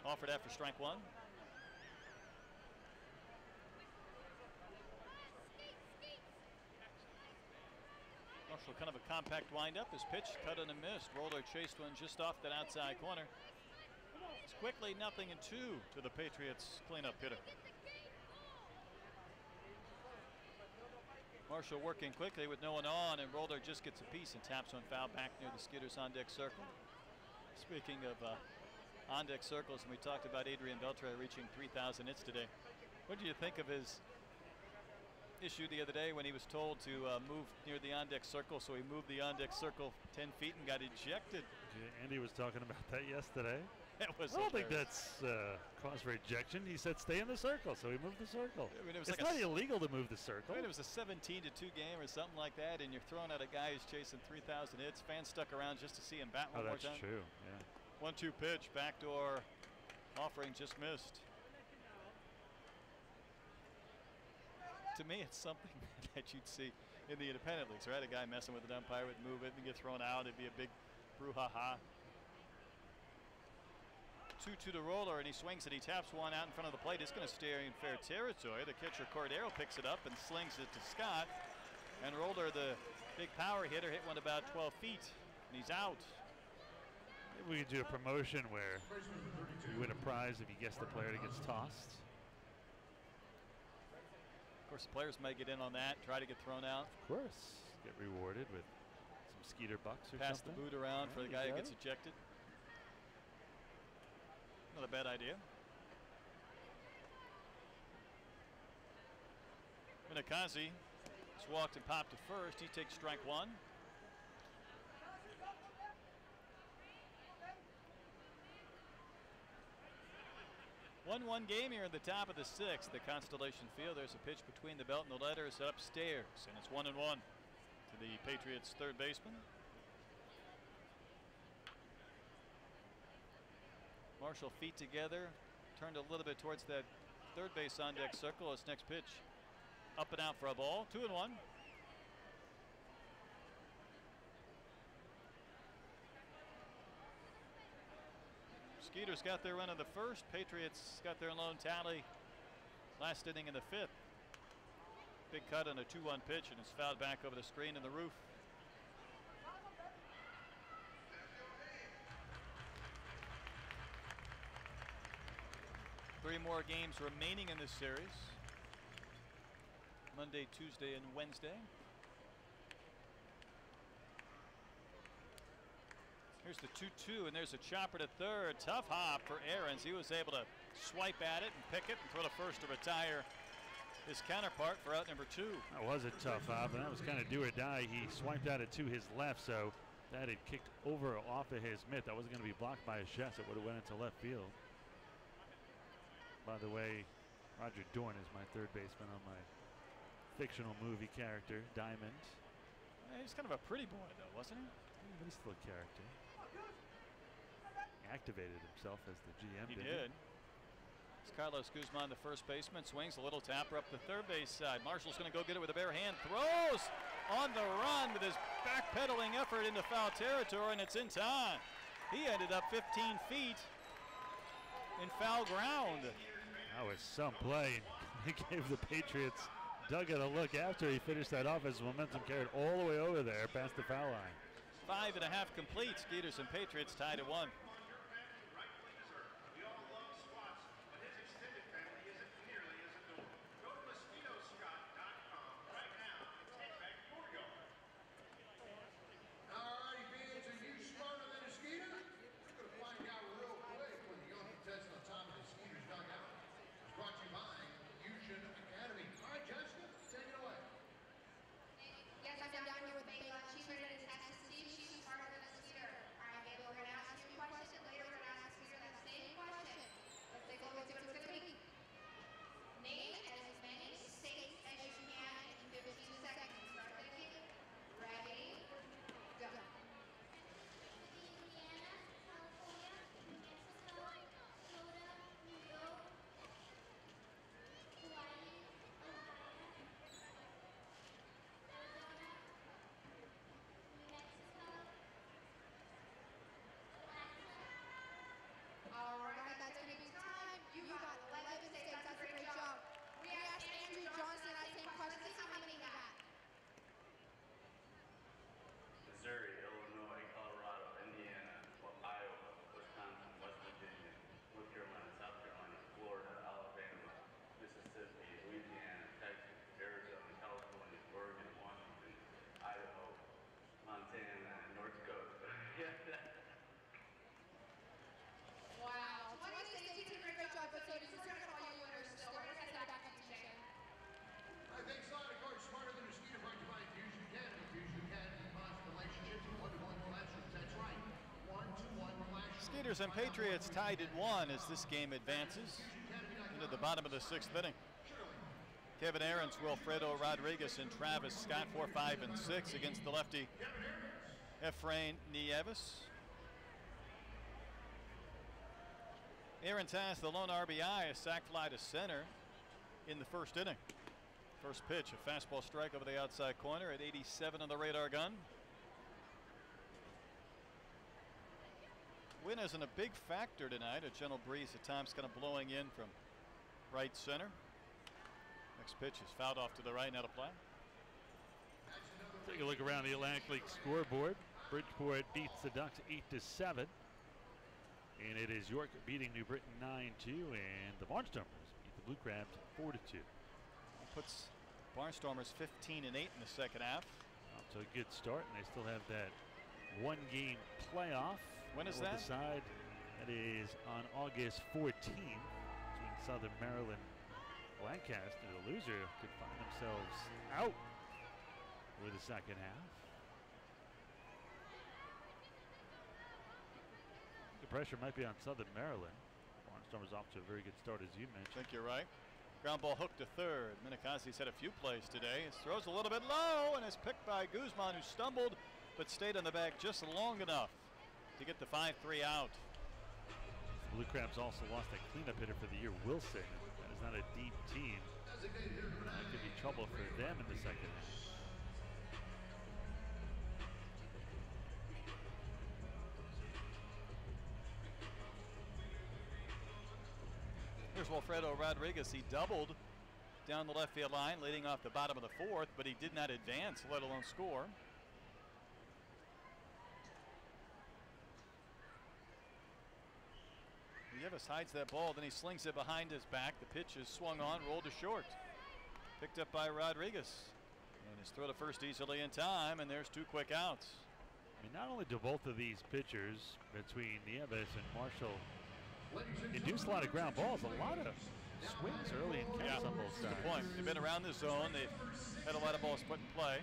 Offered after strike 1. Marshall kind of a compact windup. His pitch cut and a missed. Roller chased one just off that outside corner. It's quickly 0-2 to the Patriots cleanup hitter. Marshall working quickly with no one on, and Roller just gets a piece and taps one foul back near the Skeeters on-deck circle. Speaking of on-deck circles, and we talked about Adrian Beltre reaching 3,000 hits today. What do you think of his issue the other day when he was told to move near the on-deck circle? So he moved the on-deck circle 10 feet and got ejected. Yeah, Andy was talking about that yesterday. That was I don't think that's cause for ejection. He said stay in the circle, so he moved the circle. I mean, it was it's like not illegal to move the circle. I mean, it was a 17-2 game or something like that, and you're throwing out a guy who's chasing 3,000 hits. Fans stuck around just to see him bat one more time. That's true, yeah. 1-2 pitch, backdoor offering just missed. To me, it's something that you'd see in the independent leagues, right? A guy messing with an umpire would move it and get thrown out. It'd be a big brouhaha. 2-2 to Roller, and he swings it. He taps one out in front of the plate. It's going to stay in fair territory. The catcher Cordero picks it up and slings it to Scott. And Roller, the big power hitter, hit one about 12 feet, and he's out. Maybe we could do a promotion where you win a prize if you guess the player that gets tossed. Of course, the players may get in on that, try to get thrown out. Of course. Get rewarded with some Skeeter bucks or Pass something. the boot around for the guy who gets it. ejected. Not a bad idea. Minakazi has walked and popped to first. He takes strike 1. One game here at the top of the 6th, the Constellation Field. There's a pitch between the belt and the letters upstairs, and it's 1-1 to the Patriots' third baseman. Marshall feet together, turned a little bit towards that third base on deck circle. His next pitch up and out for a ball. 2-1. Skeeters got their run in the first. Patriots got their lone tally last inning in the fifth. Big cut on a 2-1 pitch, and it's fouled back over the screen in the roof. Three more games remaining in this series. Monday, Tuesday, and Wednesday. Here's the 2-2, and there's a chopper to third. Tough hop for Ahrens. He was able to swipe at it and pick it and throw to first to retire his counterpart for out number 2. That was a tough hop, and that was kind of do or die. He swiped at it to his left, so that had kicked over off of his mitt. That wasn't going to be blocked by his chest. It would have went into left field. By the way, Roger Dorn is my third baseman on my fictional movie character, Diamond. He's kind of a pretty boy, though, wasn't he? Yeah, but he's still a character. He activated himself as the GM. He did. It's Carlos Guzman, the first baseman, swings a little tapper up the third base side. Marshall's going to go get it with a bare hand. Throws on the run with his backpedaling effort into foul territory, and it's in time. He ended up 15 feet in foul ground. That was some play. He gave the Patriots Duggan a look after he finished that off as momentum carried all the way over there past the foul line. 5.5 complete. Skeeters and Patriots tied at 1. Missouri, Illinois, Colorado, Indiana, Iowa, Wisconsin, West Virginia, North Carolina, South Carolina, Florida, Alabama, Mississippi, Louisiana, Texas, Arizona, California, Oregon, Washington, Idaho, Montana, and North Dakota. Wow. 20 states did a great job, but so just going to call you winners still. We're going to send it back to Tisha. I think Sonic are smarter than a Skeeter brought to you by Fusion Academy. Fusion Academy bonds relationships with one-to-one classrooms. That's right. One-to-one relationships. Skeeters and Patriots tied at 1 as this game advances into the bottom of the 6th inning. Kevin Ahrens, Wilfredo Rodriguez, and Travis Scott 4, 5, and 6 against the lefty Efrain Nieves. Ahrens has the lone RBI, a sac fly to center in the first inning. First pitch, a fastball strike over the outside corner at 87 on the radar gun. Wind isn't a big factor tonight. A gentle breeze at times kind of blowing in from right center. Next pitch is fouled off to the right, now to play. Take a look around the Atlantic League scoreboard. Bridgeport beats the Ducks 8-7. And it is York beating New Britain 9-2. And the Barnstormers beat the Blue Crabs 4-2. Puts Barnstormers 15-8 in the second half. Off to a good start, and they still have that one-game playoff. When is that? Decide. That is on August 14th between Southern Maryland and Lancaster. The loser could find themselves out for the second half. The pressure might be on Southern Maryland. Barnstormers off to a very good start, as you mentioned. I think you're right. Ground ball hooked to third. Minikazi's had a few plays today. His throw's a little bit low and is picked by Guzman, who stumbled but stayed on the bag just long enough to get the 5-3 out. The Blue Crabs also lost a cleanup hitter for the year, Wilson. That is not a deep team. That could be trouble for them in the second half. Wilfredo Rodriguez. He doubled down the left field line, leading off the bottom of the fourth, but he did not advance, let alone score. Nieves hides that ball, then he slings it behind his back. The pitch is swung on, rolled to short. Picked up by Rodriguez. And his throw to first easily in time, and there's 2 quick outs. I mean, not only do both of these pitchers between Nieves and Marshall induce a lot of ground balls, a lot of swings early in camp on both sides. Good point. They've been around the zone. They've had a lot of balls put in play.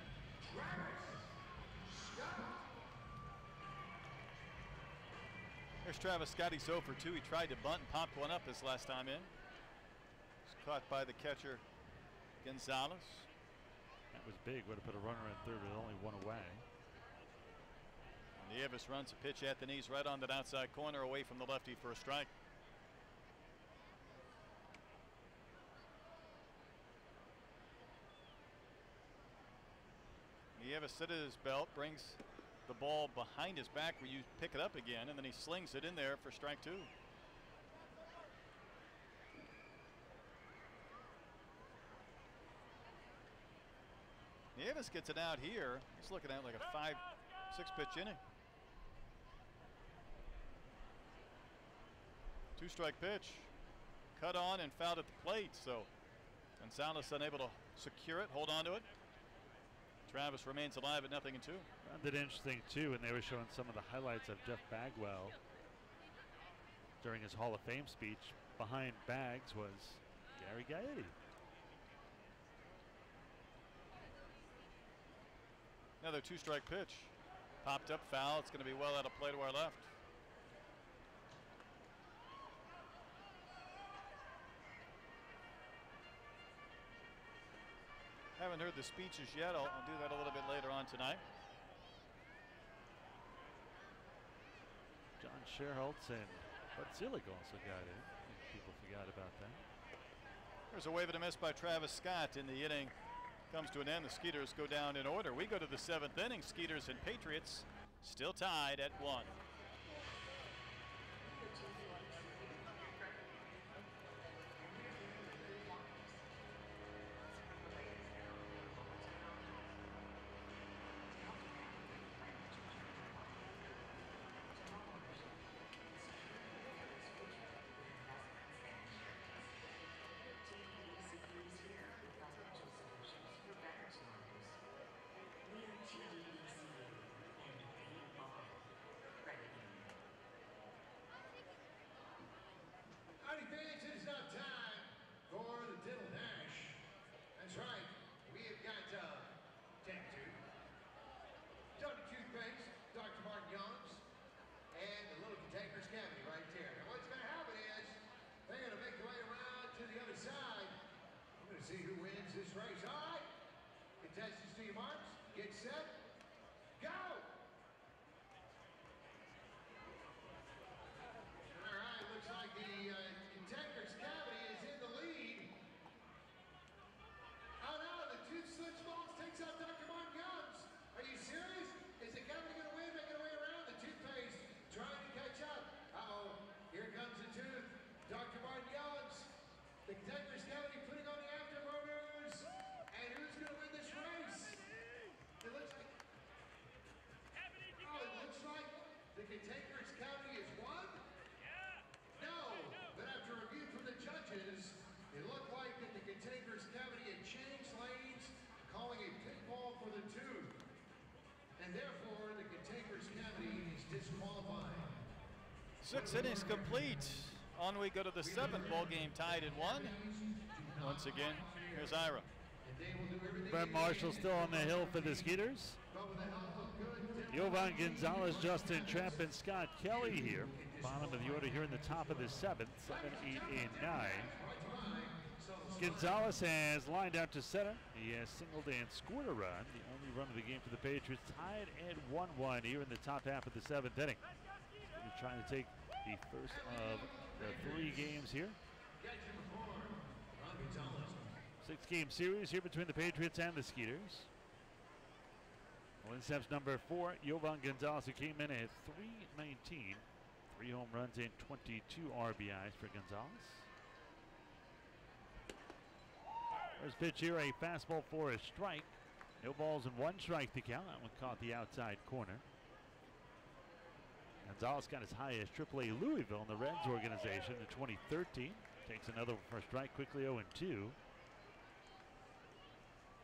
There's Travis Scott. He's 0 for 2. He tried to bunt and popped one up his last time in. It's caught by the catcher, Gonzalez. That was big. Would have put a runner in third with only 1 away. Nieves runs a pitch at the knees right on that outside corner away from the lefty for a strike. Nieves sit at his belt, brings the ball behind his back where you pick it up again, and then he slings it in there for strike 2. Nieves gets it out here. He's looking at like a 5-6 pitch inning. 2-strike pitch. Cut on and fouled at the plate, so Gonzalez unable to secure it, hold on to it. Travis remains alive at 0-2. Found it interesting too, and they were showing some of the highlights of Jeff Bagwell during his Hall of Fame speech. Behind Bags was Gary Gaetti. Another 2-strike pitch. Popped up, foul. It's going to be well out of play to our left. Haven't heard the speeches yet. I'll do that a little bit later on tonight. John Scherholtz and Bud Selig also got in. People forgot about that. There's a wave and a miss by Travis Scott, and the inning comes to an end. The Skeeters go down in order. We go to the 7th inning. Skeeters and Patriots still tied at 1. Howdy fans, it is now time for the Diddle Dash. That's right, we have got Tech Tube, Tony Toothpaste, Dr. Martin Young's, and the little Container's Cavity right there. Now what's going to happen is they're going to make their way around to the other side. I'm going to see who wins this race. All right, contestants to your marks, get set, go! Like the Container's Cavity is in the lead. Oh no, the Tooth Switch Balls takes out Dr. Martin Young's. Are you serious? Is the Cavity going to win? Making her way around. The Toothpaste trying to catch up. Uh-oh, here comes the Tooth. Dr. Martin Young's. The Container's Cavity putting on the afterburners. And who's going to win this race? It looks like... Oh, it looks like the Container's Cavity is won? No, but after review from the judges, it looked like that the Container's Cavity had changed lanes, calling a pit ball for the Tooth. And therefore, the Container's Cavity is disqualified. 6 innings complete. On we go to the 7th ball game, tied at 1. Once again, here's Ira. Brent Marshall still on the hill for the Skeeters. Jovan Gonzalez, Justin Trapp, and Scott Kelly here. Bottom of the order here in the top of the 7th, 7, 8, and 9. Gonzalez has lined out to center. He has singled and scored a run. The only run of the game for the Patriots, tied at 1-1 here in the top half of the 7th inning. We're trying to take the first of the 3 games here. 6-game series here between the Patriots and the Skeeters. Lincep's number 4, Jovan Gonzalez, who came in at 319. 3 home runs and 22 RBIs for Gonzalez. First pitch here, a fastball for a strike. No balls and one strike to count. That one caught the outside corner. Gonzalez got as high as AAA Louisville in the Reds organization in 2013. Takes another one for a strike, quickly 0-2.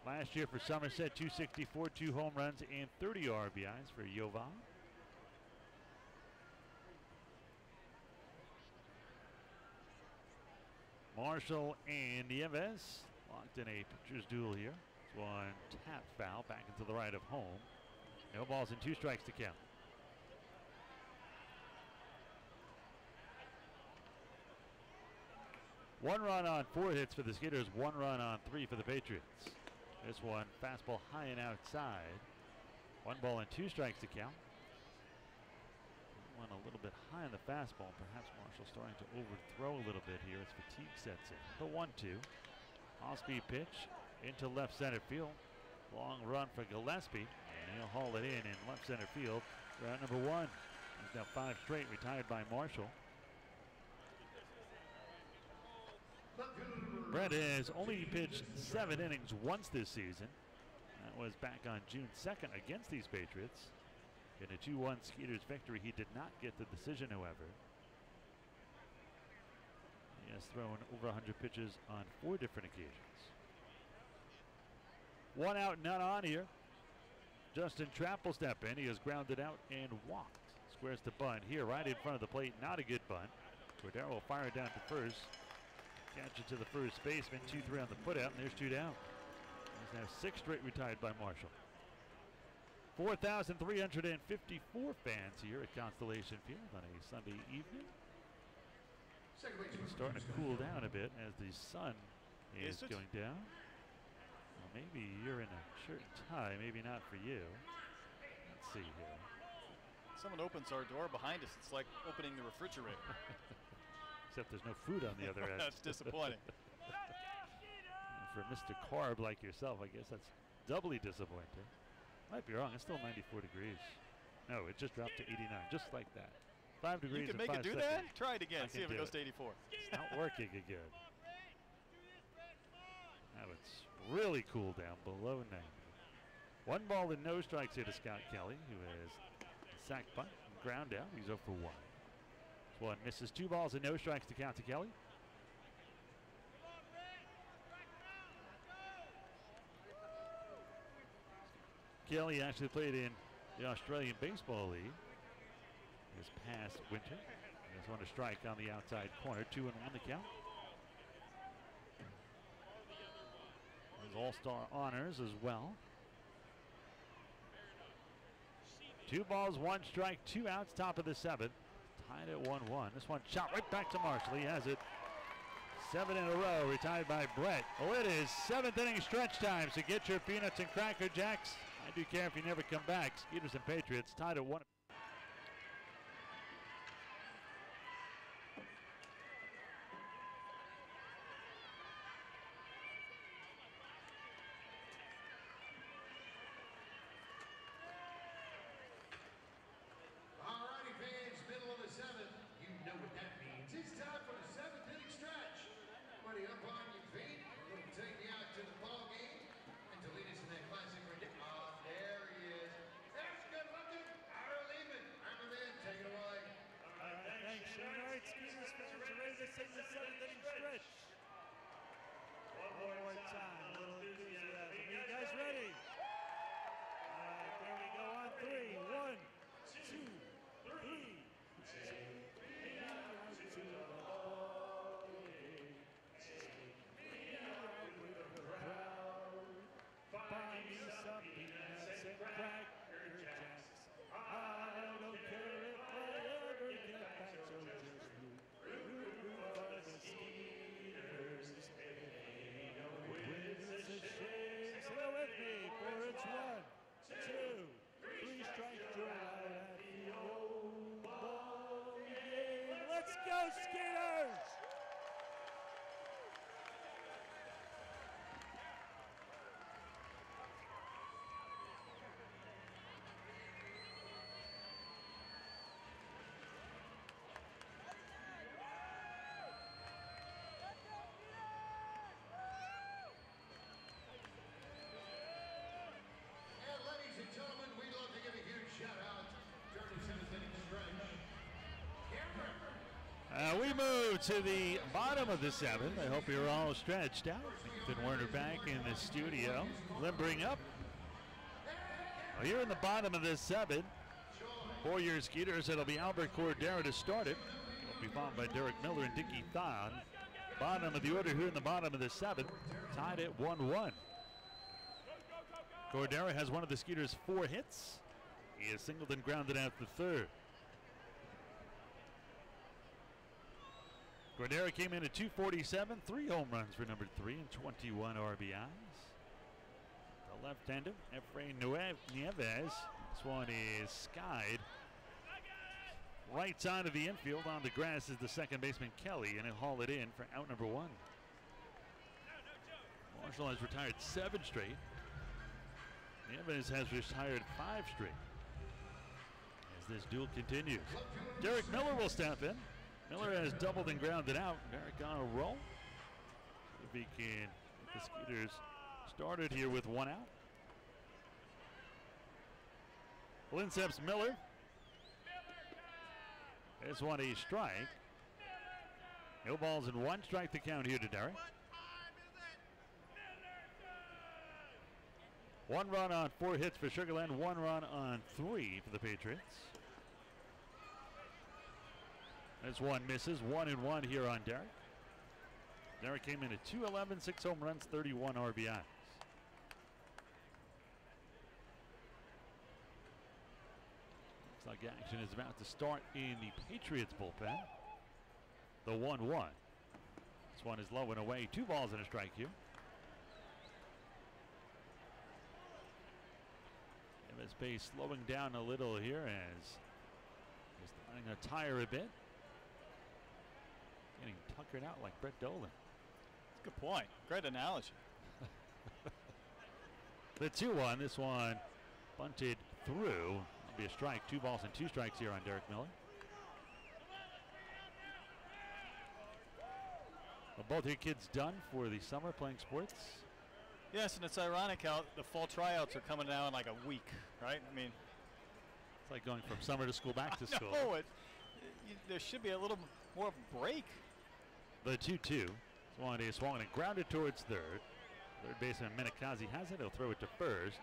Last year for Somerset, 264, 2 home runs, and 30 RBIs for Yovan. Marshall and Nieves locked in a pitcher's duel here. It's one tap foul back into the right of home. No balls and 2 strikes to count. One run on 4 hits for the Skeeters, 1 run on 3 for the Patriots. This one, fastball high and outside. 1 ball and 2 strikes to count. One a little bit high on the fastball. Perhaps Marshall starting to overthrow a little bit here as fatigue sets in. The 1-2. Off-speed pitch into left center field. Long run for Gillespie, and he'll haul it in left center field. Round number 1. He's now 5 straight, retired by Marshall. Brett has only pitched 7 innings once this season. That was back on June 2nd against these Patriots. In a 2-1 Skeeters victory, he did not get the decision, however. He has thrown over 100 pitches on 4 different occasions. 1 out, none on here. Justin Trapp will step in. He has grounded out and walked. Squares to bunt here, right in front of the plate. Not a good bunt. Cordero will fire it down to first. Catch it to the first baseman. 2-3 on the putout, and there's 2 down. He's now 6 straight retired by Marshall. 4,354 fans here at Constellation Field on a Sunday evening. It's starting to cool down a bit as the sun is going down. Well, maybe you're in a shirt and tie, maybe not for you. Let's see here. Someone opens our door behind us. It's like opening the refrigerator. Except there's no food on the other end. That's disappointing. For Mr. Carb like yourself, I guess that's doubly disappointing. Might be wrong. It's still 94 degrees. No, it just dropped to 89, just like that. 5 degrees. You can make it do that? Try it again. See if it goes to 84. It's not working again. Now it's really cool down below 90. 1 ball and no strikes here to Scott Kelly, who has a sack bunt and ground out. He's 0 for 1. This one misses. 2 balls and no strikes to count to Kelly. Kelly actually played in the Australian Baseball League this past winter. Just want to strike on the outside corner. 2-1 the count. His all-star honors as well. 2 balls, 1 strike, 2 outs, top of the 7th. Tied at 1-1. This one shot right back to Marshall. He has it. 7 in a row, retired by Brett. Oh, it is 7th inning stretch time, so get your peanuts and Cracker Jacks. I do care if you never come back. Skeeters and Patriots tied at 1. Alrighty, fans, middle of the 7th. You know what that means. It's time for the 7th inning stretch. Buddy, up on your feet. We're going to take you out to the ball game. And to lead us in that classic rendition. There he is. That's good looking. Early move to the bottom of the 7th. I hope you're all stretched out. Ethan Werner back in the studio, limbering up. Well, here in the bottom of this 7th, for your Skeeters, it'll be Albert Cordero to start it. It'll be followed by Derek Miller and Dickie Thon. Bottom of the order here in the bottom of the 7th, tied at 1-1. Cordero has one of the Skeeters' 4 hits. He has singled and grounded out the 3rd. Cordero came in at 247, 3 home runs for number 3 and 21 RBIs. The left-hander, Efrain Nieves. This one is skied. Right side of the infield. On the grass is the second baseman Kelly, and he'll haul it in for out number 1. Marshall has retired 7 straight. Nieves has retired 5 straight. As this duel continues, Derek Miller will step in. Miller has doubled and grounded out. Derek on a roll. If he can get the Skeeters started here with 1 out. Linceps Miller. This one a strike. No balls and 1 strike to count here to Derek. 1 run on 4 hits for Sugar Land, 1 run on 3 for the Patriots. This one misses, 1-1 here on Derek. Derek came in at 211, 6 home runs, 31 RBIs. Looks like action is about to start in the Patriots bullpen. The 1-1. This one is low and away, 2 balls and a strike here. His pace slowing down a little here as he's starting to tire a bit. Getting tuckered out like Brett Dolan. That's a good point. Great analogy. The 2-1. This one bunted through. It'll be a strike. 2 balls and 2 strikes here on Derek Miller. Well, both your kids done for the summer playing sports. Yes, and it's ironic how the fall tryouts are coming now in like a week, right? I mean, it's like going from summer to school back to school. No, there should be a little more break. The 2-2. One is swung and grounded towards third. Third baseman Minikazi has it. He'll throw it to first.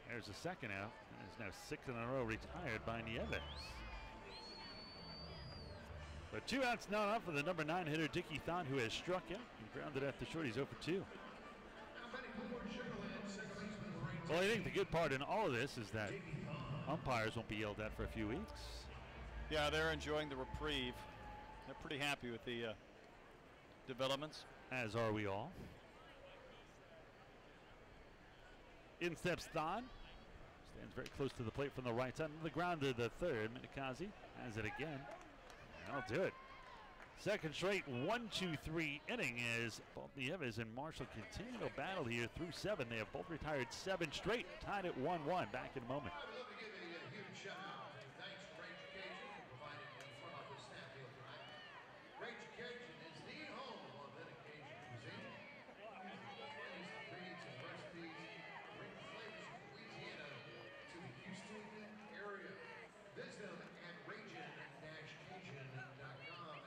There's the second out. And is now 6 in a row retired by Nieves. But 2 outs not up for the number 9 hitter Dickie Thon, who has struck out and grounded out the short. He's 0 for 2. Well, I think the good part in all of this is that umpires won't be yelled at for a few weeks. Yeah, they're enjoying the reprieve. They're pretty happy with the developments. As are we all. In steps Thon. Stands very close to the plate from the right side. The ground to the third. Minikazi has it again. That'll do it. Second straight 1-2-3 inning as both Nieves and Marshall continue to battle here through 7. They have both retired 7 straight, tied at 1-1. Back in a moment. I'd love to give a huge shout out and thanks to Rage Occasion for providing the front office staff deal tonight. Rage Occasion is the home of authentic Cajun cuisine. Finest ingredients and recipes bring the flavors of Louisiana to the Houston area. Visit them at ragin-cajun.com.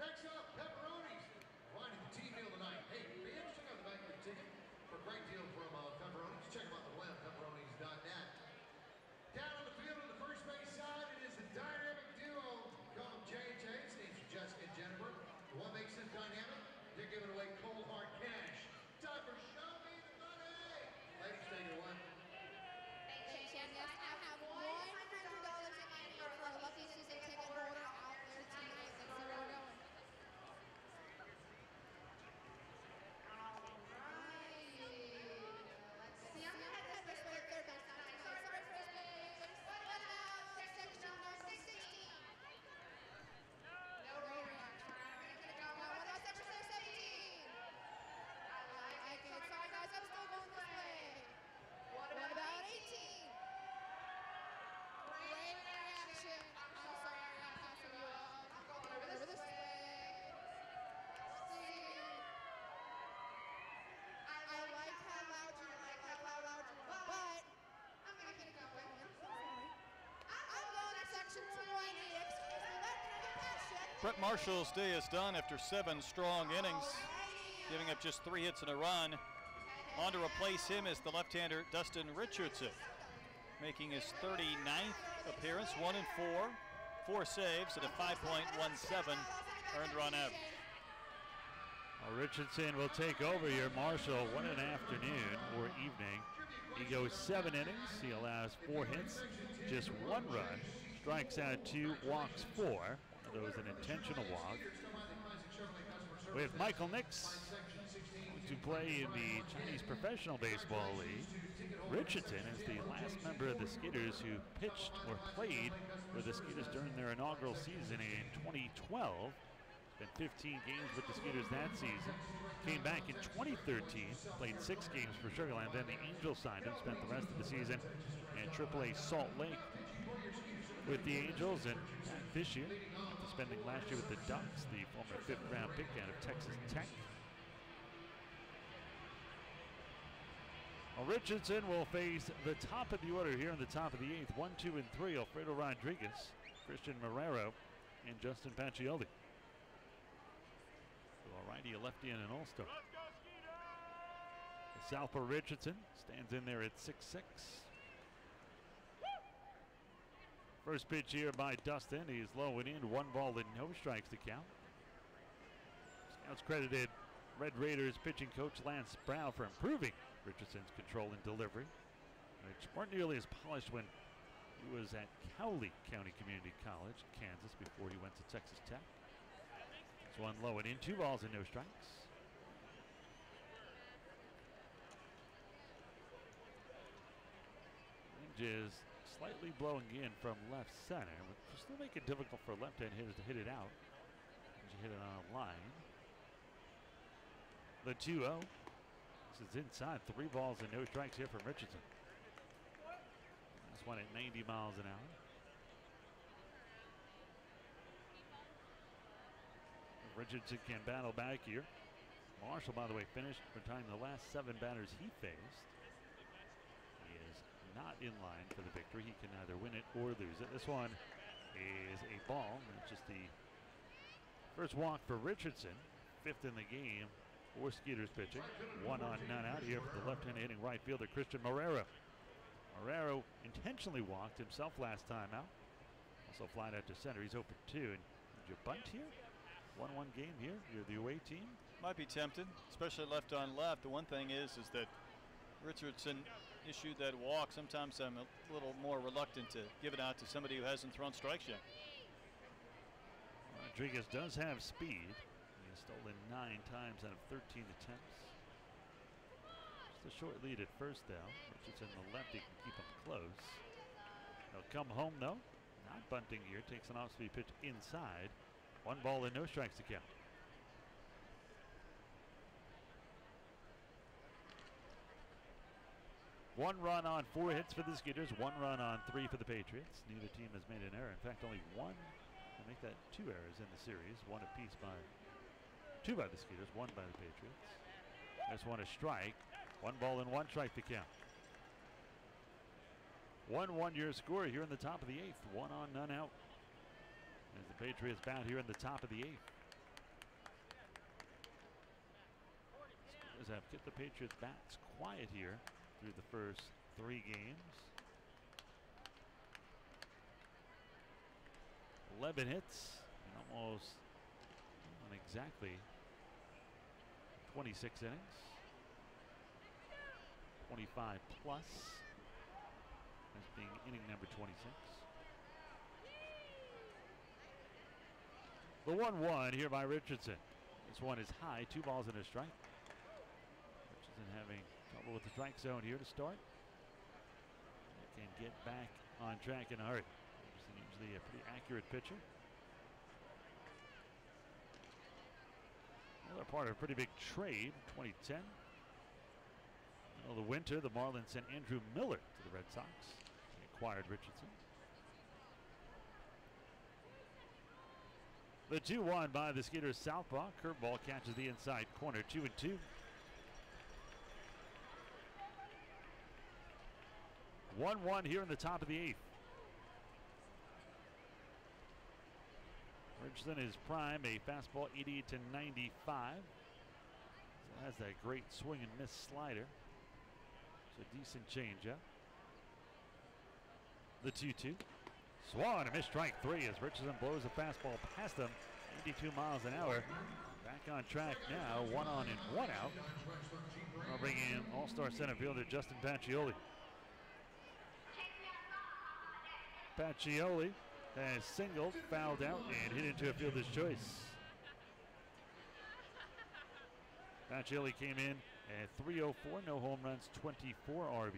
Next up, pepperonis. Providing the team meal tonight. Hey, be check out the back of the Brett Marshall's day is done after 7 strong innings, giving up just 3 hits and a run. On to replace him is the left-hander Dustin Richardson, making his 39th appearance, 1 and 4, 4 saves, and a 5.17 earned run average. Well, Richardson will take over here. Marshall, what an afternoon or evening. He goes 7 innings. He allows 4 hits, just 1 run, strikes out 2, walks 4. That was an intentional walk. With Michael Nix to play in the Chinese Professional Baseball League. Richardson is the last member of the Skeeters who pitched or played with the Skeeters during their inaugural season in 2012. Spent 15 games with the Skeeters that season. Came back in 2013, played 6 games for Sugar Land. Then the Angels signed him, spent the rest of the season in AAA Salt Lake with the Angels. And this year, after spending last year with the Ducks, the former 5th round pick out of Texas Tech. Well, Richardson will face the top of the order here in the top of the 8th. 1, 2, and 3. Alfredo Rodriguez, Christian Marrero, and Justin Pacioli. So a righty, a lefty, and an all-star. Southpaw Richardson stands in there at 6'6". First pitch here by Dustin. He's low and in. 1 ball and no strikes to count. Scouts credited Red Raiders pitching coach Lance Sproul for improving Richardson's control and delivery, which weren't nearly as polished when he was at Cowley County Community College, Kansas, before he went to Texas Tech. This one low and in. 2 balls and no strikes. Range is slightly blowing in from left center, which will still make it difficult for left-hand hitters to hit it out as you hit it on a line. The 2-0. This is inside. 3 balls and no strikes here from Richardson. This one at 90 miles an hour. Richardson can battle back here. Marshall, by the way, finished retiring the last 7 batters he faced. He is not in line for the victory. He can either win it or lose it. This one is a ball. It's just the first walk for Richardson. 5th in the game for Skeeters pitching. 1 on, none out here for the left-handed hitting right fielder Christian Marrero. Marrero intentionally walked himself last time out. Also flied out to center. He's 0 for 2. And did you bunt here? 1-1 game here. You're the away team. Might be tempted, especially left on left. The one thing is that Richardson issued that walk. Sometimes I'm a little more reluctant to give it out to somebody who hasn't thrown strikes yet. Rodriguez does have speed. Stolen 9 times out of 13 attempts. Just a short lead at first, though. Richardson, the lefty, can keep him close. He'll come home, though. Not bunting here. Takes an off-speed pitch inside. 1 ball and no strikes to count. One run on 4 hits for the Skeeters. 1 run on 3 for the Patriots. Neither team has made an error. In fact, only 1. They'll make that 2 errors in the series. 1 apiece by 2 by the Skeeters, 1 by the Patriots. This one a strike. 1 ball and 1 strike to count. 1-1 your score here in the top of the 8th. 1 on, none out. As the Patriots bat here in the top of the 8th. Skeeters have kept the Patriots bats quiet here through the first 3 games. 11 hits and almost exactly 26 innings. 25 plus as being inning number 26. The 1-1 here by Richardson. This one is high, 2 balls and a strike. Richardson having trouble with the strike zone here to start. They can get back on track in a hurry. Richardson usually a pretty accurate pitcher. Another part of a pretty big trade, 2010. Middle of the winter, the Marlins sent Andrew Miller to the Red Sox. They acquired Richardson. The 2-1 by the Skeeters southpaw. Curveball catches the inside corner. 2-2. 1-1 here in the top of the 8th. Richardson is prime, a fastball 88 to 95. So has that great swing and miss slider. It's a decent changeup. The 2-2. Swung, a missed strike 3 as Richardson blows a fastball past him. 82 miles an hour. Back on track now. 1 on and 1 out. I'll bring in all-star center fielder Justin Pacioli. Pacioli has singled, fouled out, and hit into a fielder's choice. Pacioli came in at 304, no home runs, 24 RBIs.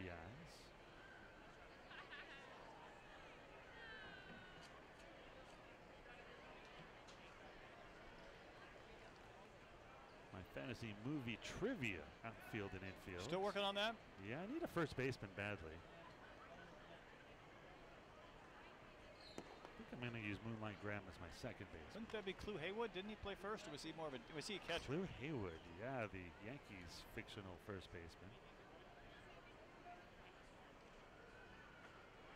My fantasy movie trivia, outfield and infield. Still working on that? Yeah, I need a first baseman badly. I think I'm going to use Moonlight Graham as my second baseman. Wouldn't that be Clue Haywood? Didn't he play first, or was he more of a catcher? Clue Haywood, yeah, the Yankees fictional first baseman.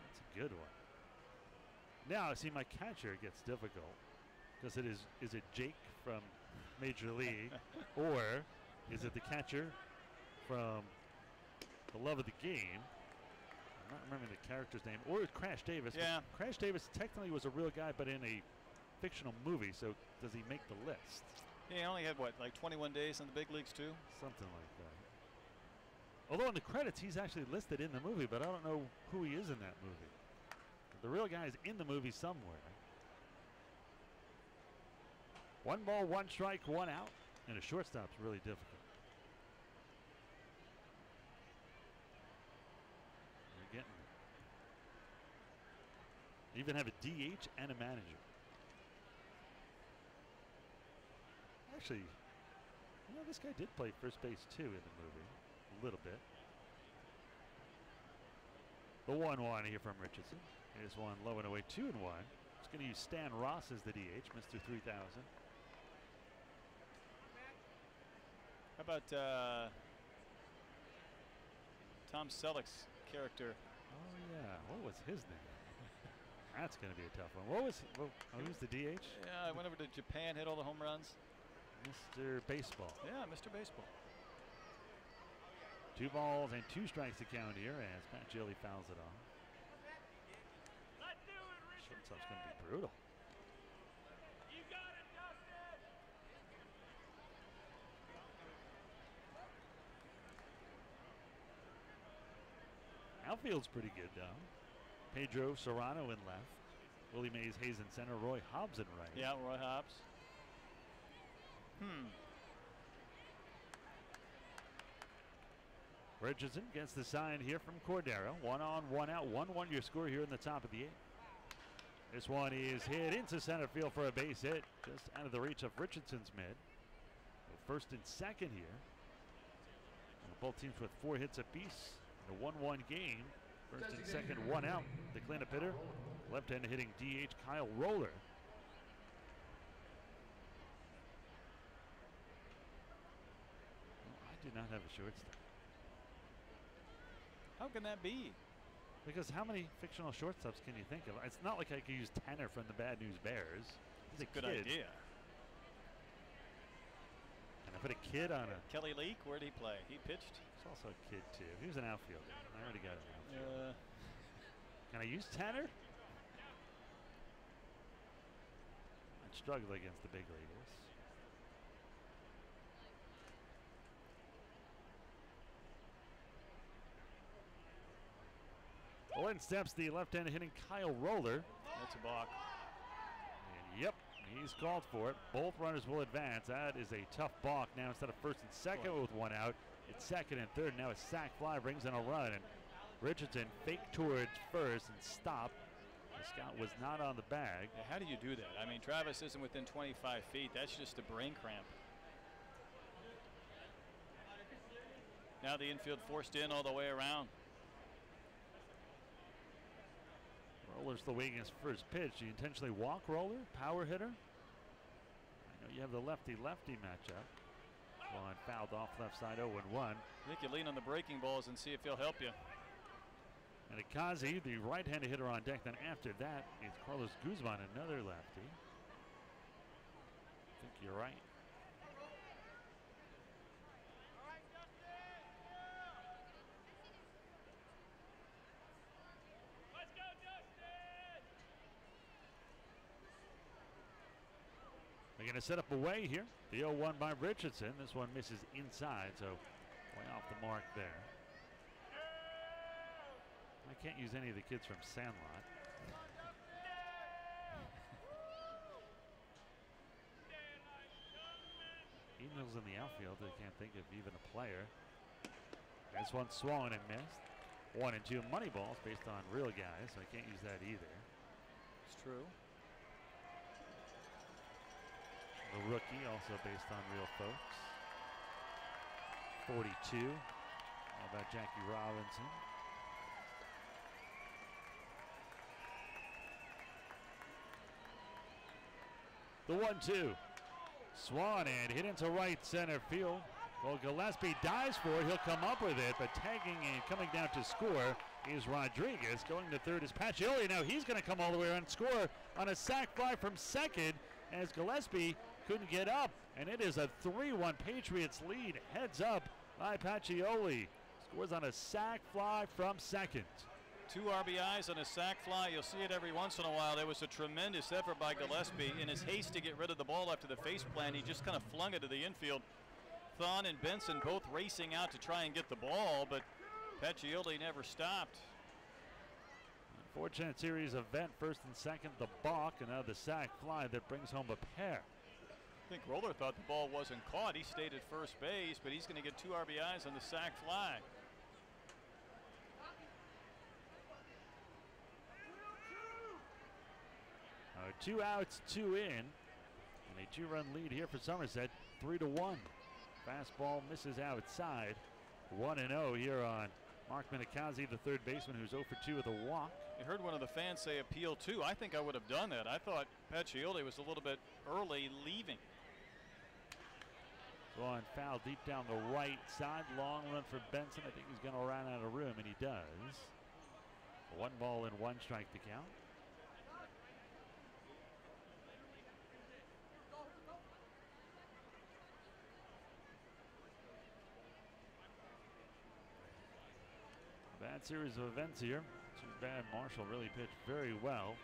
That's a good one. Now, see, my catcher gets difficult because it is it Jake from Major League or is it the catcher from The Love of the Game? I'm not remembering the character's name. Or it's Crash Davis. Yeah. Crash Davis technically was a real guy, but in a fictional movie. So does he make the list? Yeah, he only had, what, like 21 days in the big leagues, too? Something like that. Although in the credits, he's actually listed in the movie, but I don't know who he is in that movie. The real guy is in the movie somewhere. 1 ball, 1 strike, 1 out. And a shortstop's really difficult. You're getting it. You even have a DH and a manager. Actually, you know, this guy did play first base too in the movie. A little bit. The 1-1 here from Richardson. Here's one low and away, 2-1. It's going to use Stan Ross as the DH, Mr. 3000. How about Tom Selleck's character? Oh yeah, what was his name? That's going to be a tough one. What was? Oh, who's the DH? Yeah, I went over to Japan, hit all the home runs. Mr. Baseball. Yeah, Mr. Baseball. 2 balls and 2 strikes to count here as Pacioli fouls it off. Shortstop's going to be brutal. Outfield's pretty good though. Pedro Serrano in left. Willie Mays Hayes in center. Roy Hobbs in right. Yeah, Roy Hobbs. Richardson gets the sign here from Cordero. 1 on, 1 out. 1-1 your score here in the top of the 8th. This one is hit into center field for a base hit. Just out of the reach of Richardson's mid. First and second here. And both teams with 4 hits apiece. A 1-1 game. First and second, 1 out. The cleanup hitter, left-handed hitting DH Kyle Roller. Well, I do not have a shortstop. How can that be? Because how many fictional shortstops can you think of? It's not like I could use Tanner from the Bad News Bears. He's a good kid. idea. Can I put a kid on a... Kelly Leak, where'd he play? He pitched? He's also a kid too. He was an outfielder. I already got an outfielder. Uh, Can I use Tanner? I'd struggle against the big leaguers. Well, in steps the left-handed hitting Kyle Roller. that's a balk. And yep, he's called for it. Both runners will advance. That is a tough balk. Now instead of first and second with 1 out, it's second and third. Now a sac fly brings in a run. And Richardson fake towards first and stop. The scout was not on the bag. Yeah, how do you do that? I mean, Travis isn't within 25 feet. That's just a brain cramp. Now the infield forced in all the way around. Roller's the way against first pitch. You intentionally walk Roller, power hitter. I know you have the lefty-lefty matchup. One fouled off left side, 0-1. I think you lean on the breaking balls and see if he'll help you. And Akazi, the right-handed hitter on deck. Then after that, it's Carlos Guzman, another lefty. think you're right. They're going to set up away here. The 0-1 by Richardson. This one misses inside, so way off the mark there. I can't use any of the kids from Sandlot. Emails in the outfield. I can't think of even a player. This one swung and missed. 1 and 2 money balls based on real guys, so I can't use that either. It's true. The rookie also based on real folks. 42. How about Jackie Robinson? The 1-2. Swan and hit into right center field. Well, Gillespie dives for it. He'll come up with it, but tagging and coming down to score is Rodriguez. Going to third is Pacioli. Now he's going to come all the way around and score on a sac fly from second as Gillespie couldn't get up. And it is a 3-1 Patriots lead. Heads up by Pacioli. Scores on a sac fly from second. 2 RBIs on a sac fly. You'll see it every once in a while. There was a tremendous effort by Gillespie. In his haste to get rid of the ball after the face plant, he just kind of flung it to the infield. Thon and Benson both racing out to try and get the ball, but Pacioli never stopped. Unfortunate series event. First and second, the balk, and now the sac fly that brings home a pair. I think Roller thought the ball wasn't caught. He stayed at first base, but he's going to get 2 RBIs on the sac fly. 2 outs, 2 in, and a 2-run lead here for Somerset, 3-1. Fastball misses outside. 1-0 here on Mark Minikazi, the third baseman, who's 0 for 2 with a walk. I heard one of the fans say appeal too. I think I would have done that. I thought Pacioli was a little bit early leaving. Going foul deep down the right side. Long run for Benson. I think he's going to run out of room, and he does. 1 ball and 1 strike to count. Bad series of events here. Too bad Marshall really pitched very well.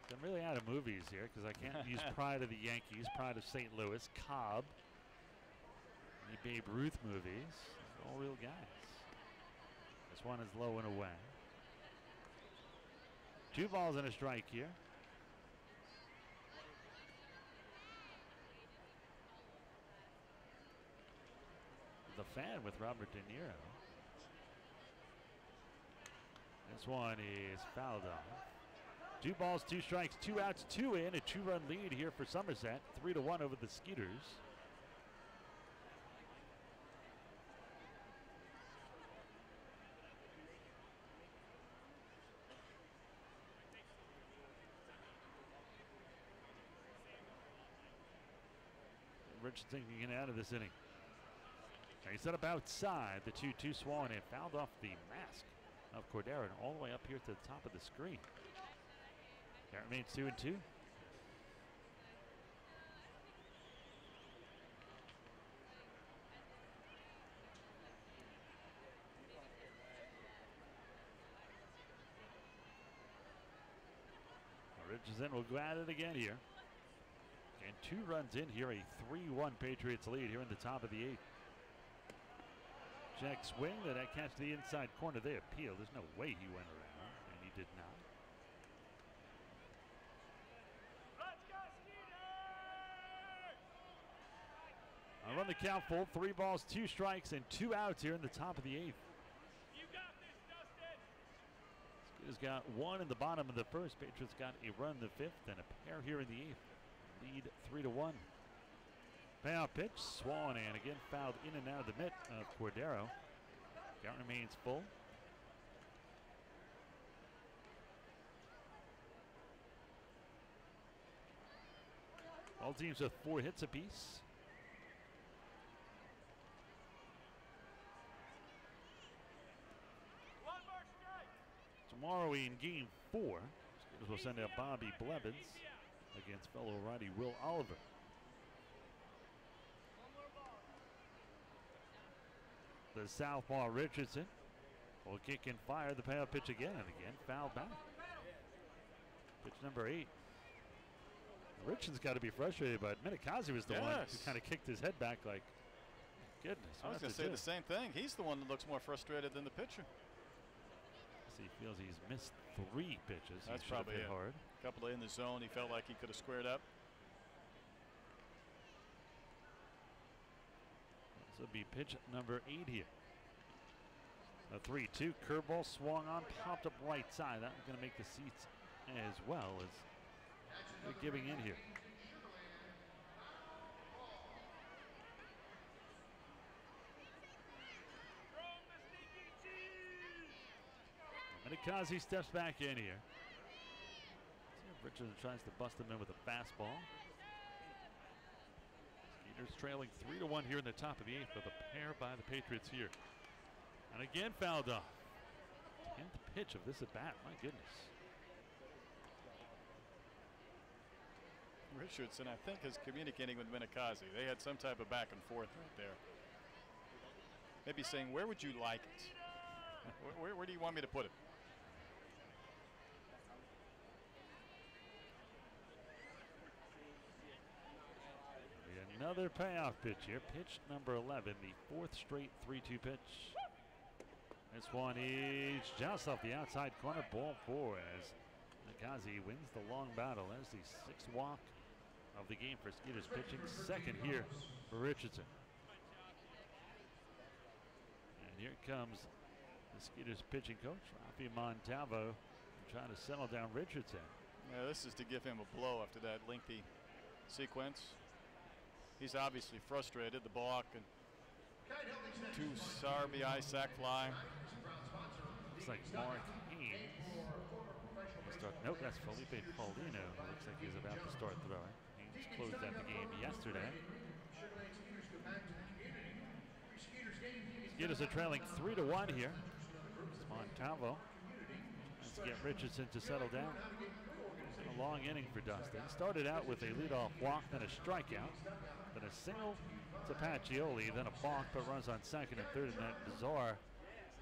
So I'm really out of movies here because I can't use Pride of the Yankees, Pride of St. Louis, Cobb, any Babe Ruth movies. All real guys. This one is low and away. 2 balls and a strike here. The Fan with Robert De Niro. This one is fouled off. 2 balls, 2 strikes, 2 outs, 2 in. A 2-run lead here for Somerset. 3-1 over the Skeeters. Richardson can get out of this inning. He set up outside. The 2-2 Swan and fouled off the mask of Cordero all the way up here to the top of the screen. That remains 2-2. Richardson will go at it again here. And 2 runs in here. A 3-1 Patriots lead here in the top of the 8th. Check swing that catch the inside corner. They appeal. There's no way he went around, and he did not. Let's go, Skeeters! I'll run the count full. 3 balls, 2 strikes, and 2 outs here in the top of the 8th. You got this, Dustin! Skeeters got 1 in the bottom of the 1st. Patriots got a run in the 5th and a pair here in the 8th. Lead 3-1. Payout pitch, Swan, and again fouled in and out of the mitt of Cordero. Count remains full. All teams with 4 hits apiece. Tomorrow in Game 4, Skeeters will send out Bobby Blevins against fellow righty Will Oliver. The southpaw Richardson will kick and fire the payoff pitch again and again. Foul back. Pitch number 8. Richardson's got to be frustrated, but Minikazi was the one who kind of kicked his head back like, goodness. I was going to say the same thing. He's the one that looks more frustrated than the pitcher. He feels he's missed 3 pitches. That's probably it. Hard. A couple in the zone. He felt like he could have squared up. This will be pitch number 8 here. A 3-2 curveball swung on, popped up right side. That's going to make the seats as well as they're giving in here. Minikazi steps back in here. See if Richardson tries to bust him in with a fastball. Skeeters trailing 3-1 here in the top of the 8th with a pair by the Patriots here. And again fouled off. 10th pitch of this at bat. My goodness. Richardson, I think, is communicating with Minikazi. They had some type of back and forth right there. Maybe saying, where would you like it? Where do you want me to put it? Another payoff pitch here. Pitch number 11, the 4th straight 3-2 pitch. This one is just off the outside corner. Ball 4 as Minikazi wins the long battle. That's the 6th walk of the game for Skeeters pitching. 2nd here for Richardson. And here comes the Skeeters pitching coach, Rafi Montalvo, trying to settle down Richardson. Yeah, this is to give him a blow after that lengthy sequence. He's obviously frustrated. The balk and 2 RBI sac fly. Looks like Mark Haynes. Nope, that's Felipe Paulino. Looks like he's about to start throwing. Haynes closed out the game yesterday. Skeeters are trailing 3-1 here. It's Montalvo trying to get Richardson to settle down. A long inning for Dustin. Started out with a leadoff walk, then a strikeout, then a single to Pacioli, then a balk, but runs on 2nd and 3rd in that bizarre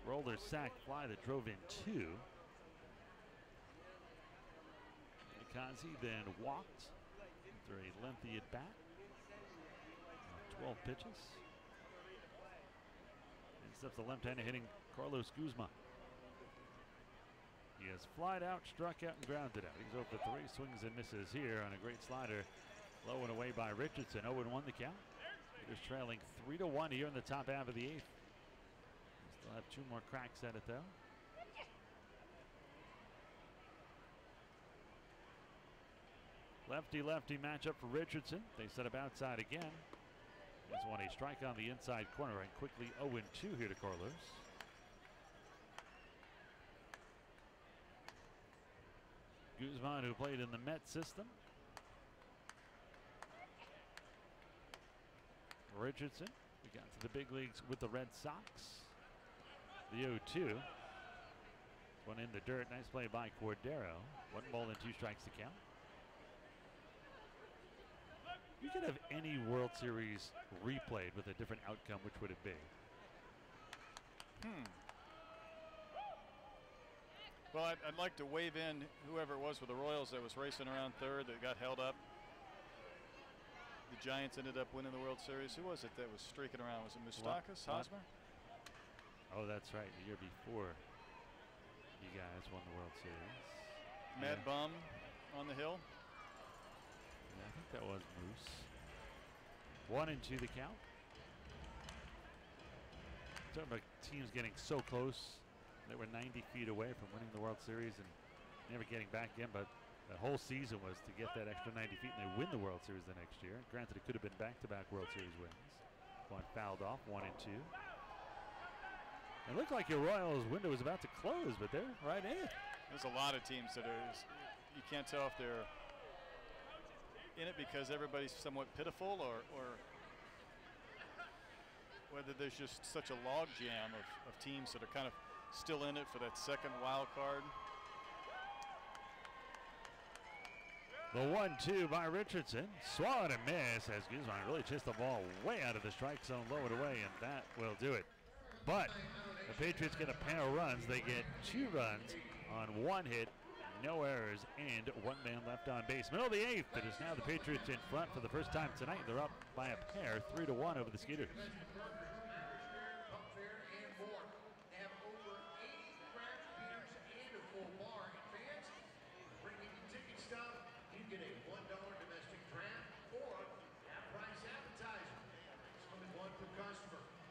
roller sack fly that drove in 2. Minikazi then walked after a lengthy at bat. 12 pitches. And steps the left-hander hitting Carlos Guzman. He has flied out, struck out, and grounded out. He's 0 for 3, swings and misses here on a great slider. Low and away by Richardson. 0-1 the count. He's trailing 3-1 here in the top half of the 8th. Still have 2 more cracks at it though. Lefty-lefty matchup for Richardson. They set up outside again. He's won a strike on the inside corner and quickly 0-2 here to Carlos. Guzman, who played in the Met system. Richardson, we got to the big leagues with the Red Sox. The 0-2. One in the dirt. Nice play by Cordero. 1 ball and 2 strikes to count. You could have any World Series replayed with a different outcome. Which would it be? Well, I'd like to wave in whoever it was with the Royals that was racing around 3rd that got held up. The Giants ended up winning the World Series. Who was it that was streaking around? Was it Moustakas? Hosmer? Oh, that's right. The year before you guys won the World Series. Mad Bum on the hill. Yeah, I think that was Moose. 1-2 the count. Talking about teams getting so close. They were 90 feet away from winning the World Series and never getting back in, but the whole season was to get that extra 90 feet, and they win the World Series the next year. Granted, it could have been back-to-back World Series wins. One fouled off, 1-2. It looked like your Royals window was about to close, but they're right in it. There's a lot of teams that are, you can't tell if they're in it because everybody's somewhat pitiful or whether there's just such a log jam of teams that are kind of still in it for that second wild card. The 1-2 by Richardson. Swat and miss as Guzman really chased the ball way out of the strike zone, lowered away, and that will do it. But the Patriots get a pair of runs. They get 2 runs on 1 hit, no errors, and 1 man left on base. Middle of the 8th, it is now the Patriots in front for the first time tonight. They're up by a pair, 3-1 over the Skeeters.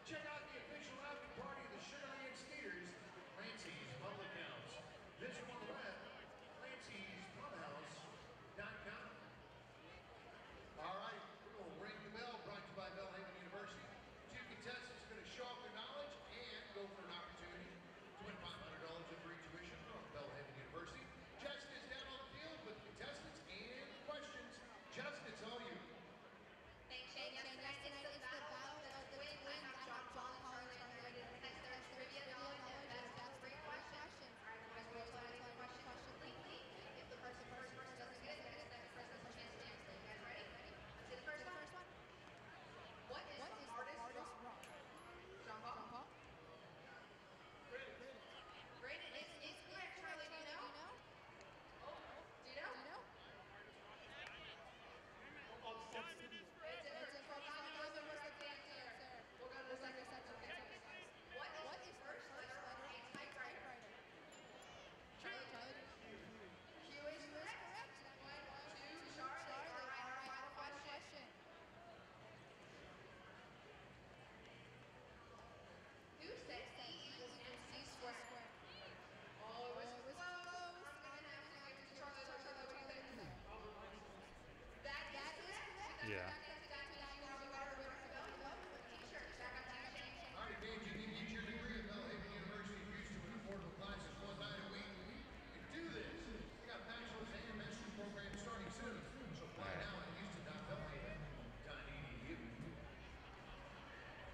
Check out the official after party of the Sugarland Skeeters, Clancy's Public House. Visit them on the web, Clancy'sPubHouse.com. All right, we're going to ring the bell, brought to you by Belhaven University. 2 contestants are going to show off their knowledge and go for an opportunity to win $500 of free tuition from Belhaven University. Justin is down on the field with contestants and questions. Justin, it's all you. Thanks, Shane. Yes, tonight it's the battle of the twins. I have John Collins related to next there's trivia knowledge and that's 3 questions. All right, guys, we'll tell you the question completely. If the first person doesn't get it, then the next person has a chance to answer. You guys ready? See the first one? What is the hardest rock? John Paul? Granite is correct. Charlie, do you know? Oh, do you know? What is first letter on a typewriter? Charlie. Q is correct. 1, 2, Charlie. All right, our final question. Who said E equals MC squared? Oh, it was close. I'm gonna have to give it to Charlie. What do you think? That is correct. Yeah. All right, fans, you can get your degree at Belhaven University in Houston with affordable classes 1 night a week. You can do this. We got bachelor's and master's programs starting soon. So apply now at houston.belhaven.edu.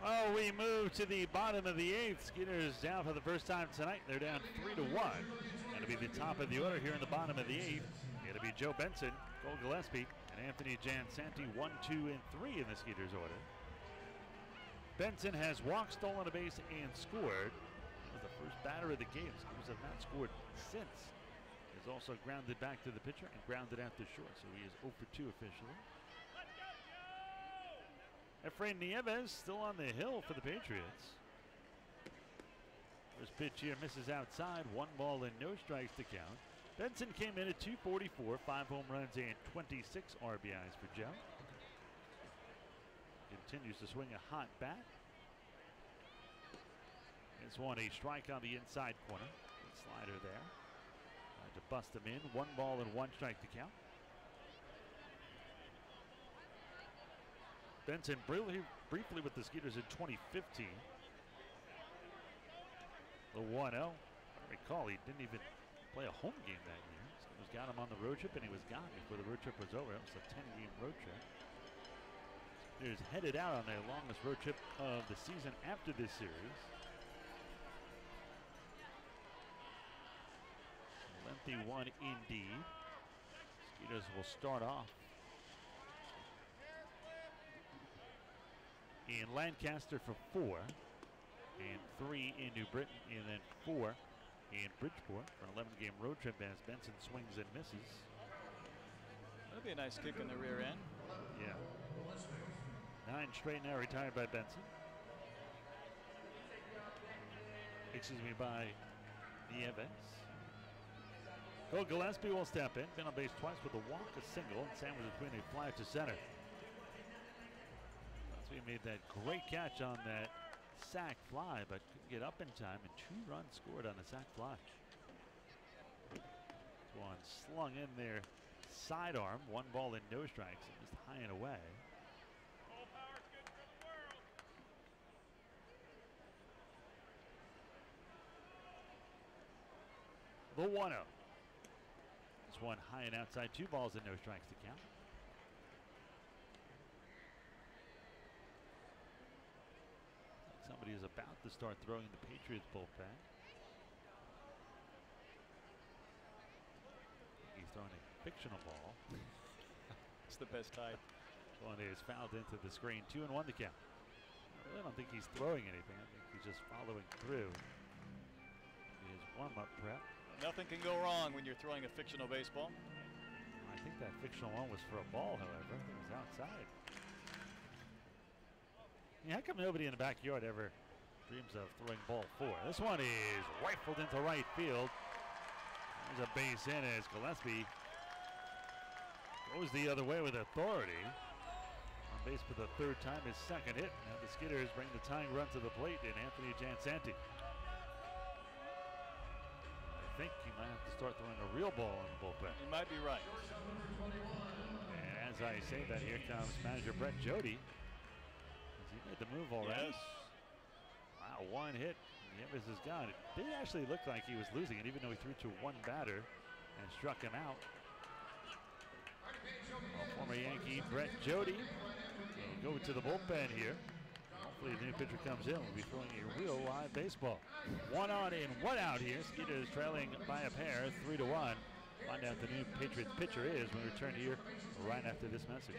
Oh, we move to the bottom of the 8th. Skeeters down for the first time tonight. They're down 3-1. Going to be the top of the order here in the bottom of the 8th. It'll be Joe Benson, Cole Gillespie, and Anthony Jansanti, 1, 2, and 3 in the Skeeters order. Benson has walked, stolen a base, and scored. He was the first batter of the game. Skeeters have not scored since. He's also grounded back to the pitcher and grounded out to short, so he is 0 for 2 officially. Efrain Nieves still on the hill for the Patriots. First pitch here misses outside. 1 ball and no strikes to count. Benson came in at 244, 5 home runs and 26 RBIs for Joe. Continues to swing a hot bat. This one a strike on the inside corner. Good slider there. Tried to bust him in. 1 ball and 1 strike to count. Benson briefly with the Skeeters in 2015. The 1-0. I recall he didn't even play a home game that year. Skeeters got him on the road trip and he was gone before the road trip was over. It was a 10-game road trip. Skeeters headed out on their longest road trip of the season after this series. A lengthy one indeed. Skeeters will start off in Lancaster for 4, and 3 in New Britain, and then 4 in Bridgeport for an 11-game road trip as Benson swings and misses. That'll be a nice kick in the rear end. Yeah. 9 straight now retired by Benson. Excuse me, by Nieves. Cole Gillespie will step in. Been on base twice with a walk, a single, and sandwich between a fly to center. He made that great catch on that sac fly, but couldn't get up in time, and 2 runs scored on the sac fly. This one slung in there, sidearm, 1 ball and no strikes, and just high and away. All power's good for the world. The 1-0. This one high and outside, 2 balls and no strikes to count. Somebody is about to start throwing the Patriots bullpen. throwing a fictional ball. It's the best type. One is fouled into the screen. 2-1 the count. I really don't think he's throwing anything. I think he's just following through his warm-up prep. Nothing can go wrong when you're throwing a fictional baseball. I think that fictional one was for a ball, however. It was outside. Yeah, how come nobody in the backyard ever dreams of throwing ball 4? This one is rifled into right field. There's a base hit as Gillespie goes the other way with authority. On base for the 3rd time, his 2nd hit. Now the Skeeters bring the tying run to the plate in Anthony Jansanti. I think he might have to start throwing a real ball in the bullpen. You might be right. And as I say that, here comes manager Brett Jody. Has he made the move already? Yes. Wow, 1 hit. Nieves is gone. It did actually look like he was losing it, even though he threw to 1 batter and struck him out. Former Yankee Brett Jody will go to the bullpen here. Hopefully the new pitcher comes in. We'll be throwing a real live baseball. 1 on and 1 out here. Skeeters trailing by a pair, 3-1. Find out the new Patriots pitcher is when we return here right after this message.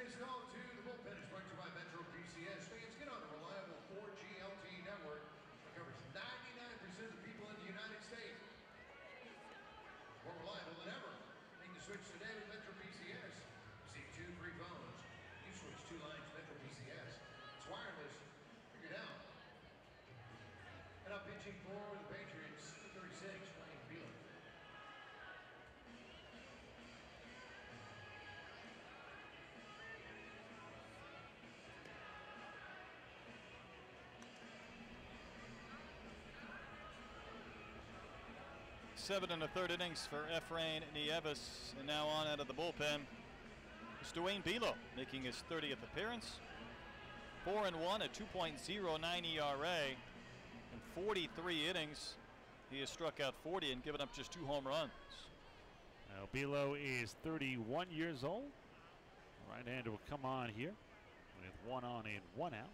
His call to the bullpen is brought to you by Metro PCS. Fans, get on a reliable 4G LTE network that covers 99% of the people in the United States. More reliable than ever. Make the switch today with Metro PCS. Receive 2 free phones. You switch 2 lines Metro PCS. It's wireless. Figure it out. And I'm pitching for the Patriots, 36, Ryan Beeler. Seven and a third innings for Efrain Nieves, and now on out of the bullpen is Dwayne Bilo, making his 30th appearance. 4-1, a 2.09 ERA, in 43 innings. He has struck out 40 and given up just 2 home runs. Now Bilo is 31 years old. Right-hander will come on here with 1 on and 1 out.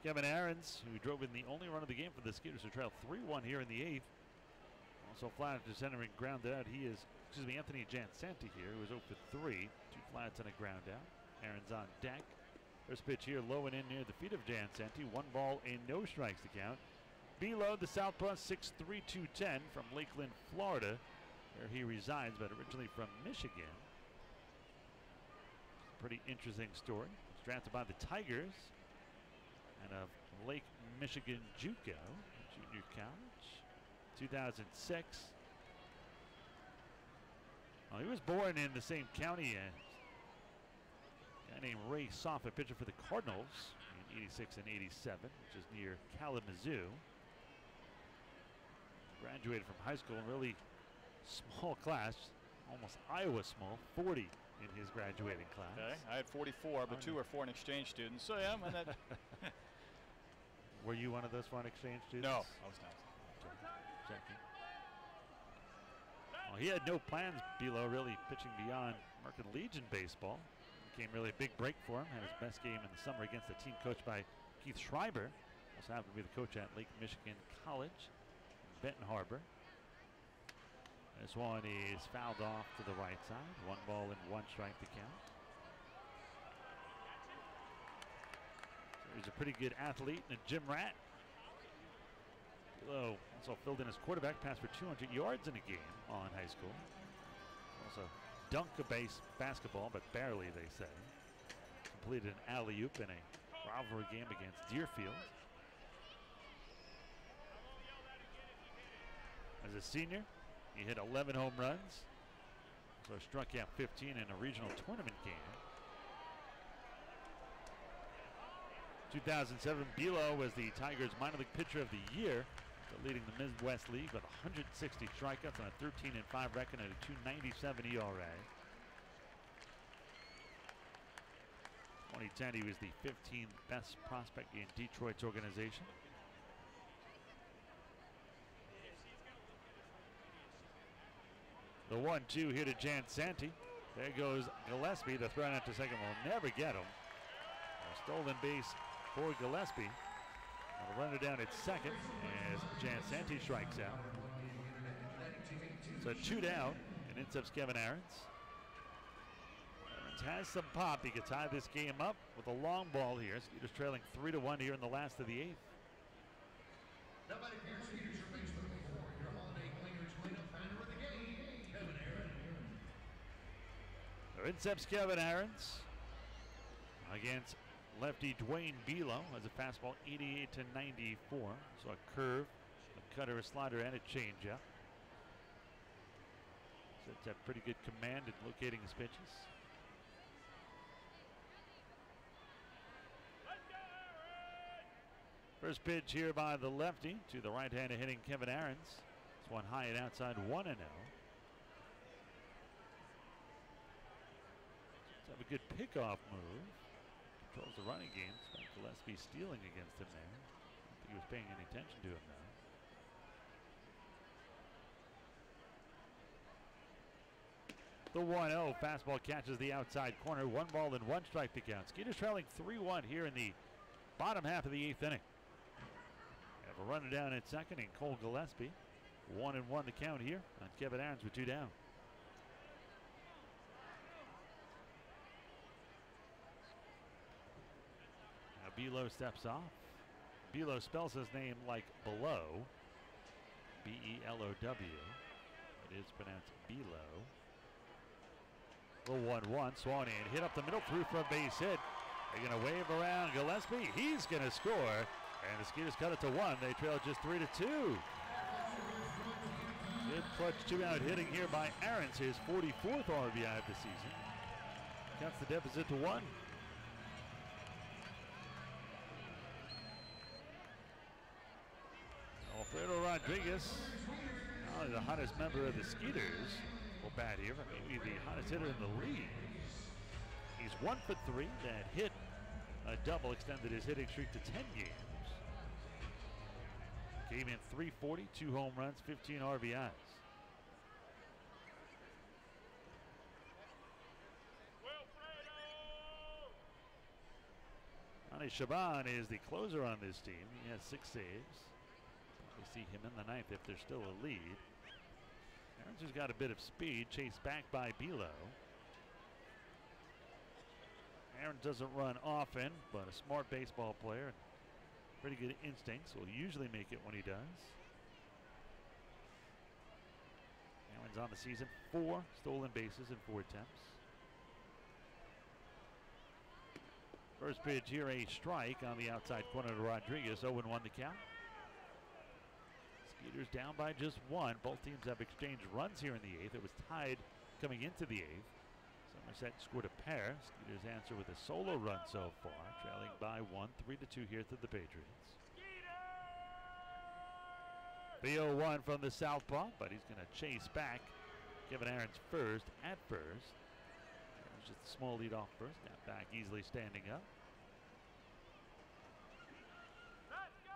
Kevin Aarons, who drove in the only run of the game for the Skeeters, who trailed 3-1 here in the 8th. Also flat after centering ground out. He is, Anthony Jansanti here, who is 0 for 3. 2 flats and a ground out. Aarons on deck. First pitch here, low and in near the feet of Jansanti. 1 ball and no strikes to count. Bilo, the southpaw, 6'3", 210 from Lakeland, Florida, where he resides, but originally from Michigan. Pretty interesting story. He's drafted by the Tigers and of Lake Michigan JUCO, junior college, 2006. Well, he was born in the same county as a guy named Ray Soffit, pitcher for the Cardinals in 86 and 87, which is near Kalamazoo. Graduated from high school in really small class, almost Iowa small, 40 in his graduating class. Okay, I had 44, but 2 are foreign exchange students. So yeah, and that. Were you one of those foreign exchange students? No, I was not. Checking. Well, he had no plans, Bilo, really pitching beyond American Legion baseball. Became really a big break for him. Had his best game in the summer against a team coached by Keith Schreiber. Also happened to be the coach at Lake Michigan College, Benton Harbor. This one is fouled off to the right side. 1 ball and 1 strike to count. He's a pretty good athlete and a gym rat. Below also filled in as quarterback, passed for 200 yards in a game on high school. Also dunked a base basketball, but barely, they say. Completed an alley-oop in a rivalry game against Deerfield. As a senior, he hit 11 home runs. So struck out 15 in a regional tournament game. 2007, Bilo was the Tigers minor league pitcher of the year, leading the Midwest League with 160 strikeouts on a 13-5 record and a 2.97 ERA. 2010, he was the 15th best prospect in Detroit's organization. The 1-2 here to Jan Santi. There goes Gillespie. The throw out to second will never get him. A stolen base for Gillespie. Will run it down at second as Jan Santi strikes out. So 2 down, and in steps Kevin Ahrens. Ahrens has some pop. He could tie this game up with a long ball here. Skeeters trailing 3-1 here in the last of the 8th. Now batting for your Skeeters, your baseman before your holiday cleaners cleanup banner of the game, Kevin Ahrens. So in steps Kevin Ahrens against lefty Dwayne Bilo has a fastball 88-94. So a curve, a cutter, a slider, and a changeup. So it's a pretty good command at locating his pitches. First pitch here by the lefty to the right-hander hitting Kevin Ahrens. It's one high and outside, 1-0. Let's have a good pickoff move. Controls the running game. Gillespie stealing against him there. I don't think he was paying any attention to him now. The 1-0 fastball catches the outside corner. 1 ball and 1 strike to count. Skeeters trailing 3-1 here in the bottom half of the 8th inning. Have a runner down at second and Cole Gillespie. 1-1 the count here on Kevin Ahrens with 2 down. Now Bilo steps off. Bilo spells his name like below. B-E-L-O-W. It is pronounced Bilo. The 1-1 swung in, hit up the middle, through for a base hit. They're going to wave around Gillespie. He's going to score, and the Skeeters cut it to 1. They trail just 3-2. Good clutch 2-out hitting here by Ahrens, his 44th RBI of the season. Cuts the deficit to 1. Alfredo Rodriguez, the hottest member of the Skeeters, will bat here, maybe the hottest hitter in the league. He's 1 for 3. That hit, a double, extended his hitting streak to 10 games. Came in .340, 2 home runs, 15 RBIs. Ronnie Shaban is the closer on this team. He has 6 saves. We see him in the 9th if there's still a lead. Ahrens has got a bit of speed, chased back by Bilo. Ahrens doesn't run often, but a smart baseball player. Pretty good instincts, will usually make it when he does. Ahrens on the season, 4 stolen bases in 4 attempts. First pitch here, a strike on the outside corner to Rodriguez, 0-1 the count. Skeeters down by just 1. Both teams have exchanged runs here in the 8th. It was tied coming into the 8th. Somerset scored a pair. Skeeters answer with a solo run so far, trailing by 1, 3-2 here to the Patriots. The 0-1 from the southpaw, but he's going to chase back Kevin Ahrens first at first. There's just a small lead off first. Got back easily standing up.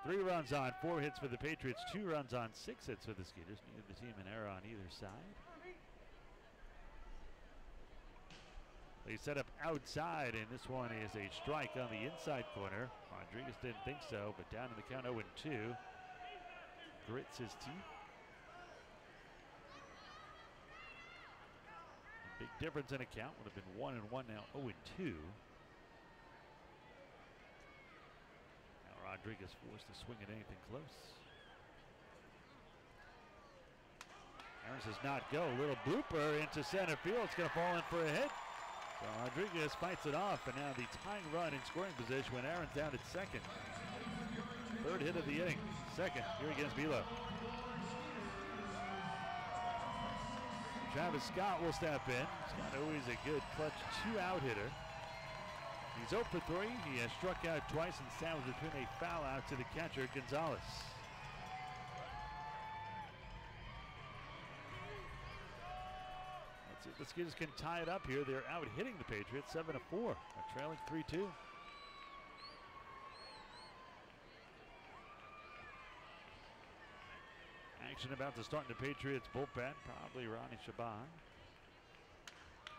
3 runs on 4 hits for the Patriots, 2 runs on 6 hits for the Skeeters. Neither the team an error on either side. They set up outside, and this one is a strike on the inside corner. Rodriguez didn't think so, but down in the count 0-2. Grits his teeth. A big difference in a count. Would have been 1-1, now 0-2. Rodriguez forced to swing at anything close. Aaron does not go. Little blooper into center field. It's going to fall in for a hit. So Rodriguez fights it off, and now the tying run in scoring position when Aaron's down at second. Third hit of the inning. Second here against Bilo. Travis Scott will step in. Scott always a good clutch 2-out hitter. He's 0 for 3. He has struck out twice and sandwiched between a foul out to the catcher, Gonzalez. Let's see if the Skeeters can tie it up here. They're out hitting the Patriots 7-4. They're trailing 3-2. Action about to start in the Patriots bullpen. Probably Ronnie Shaban.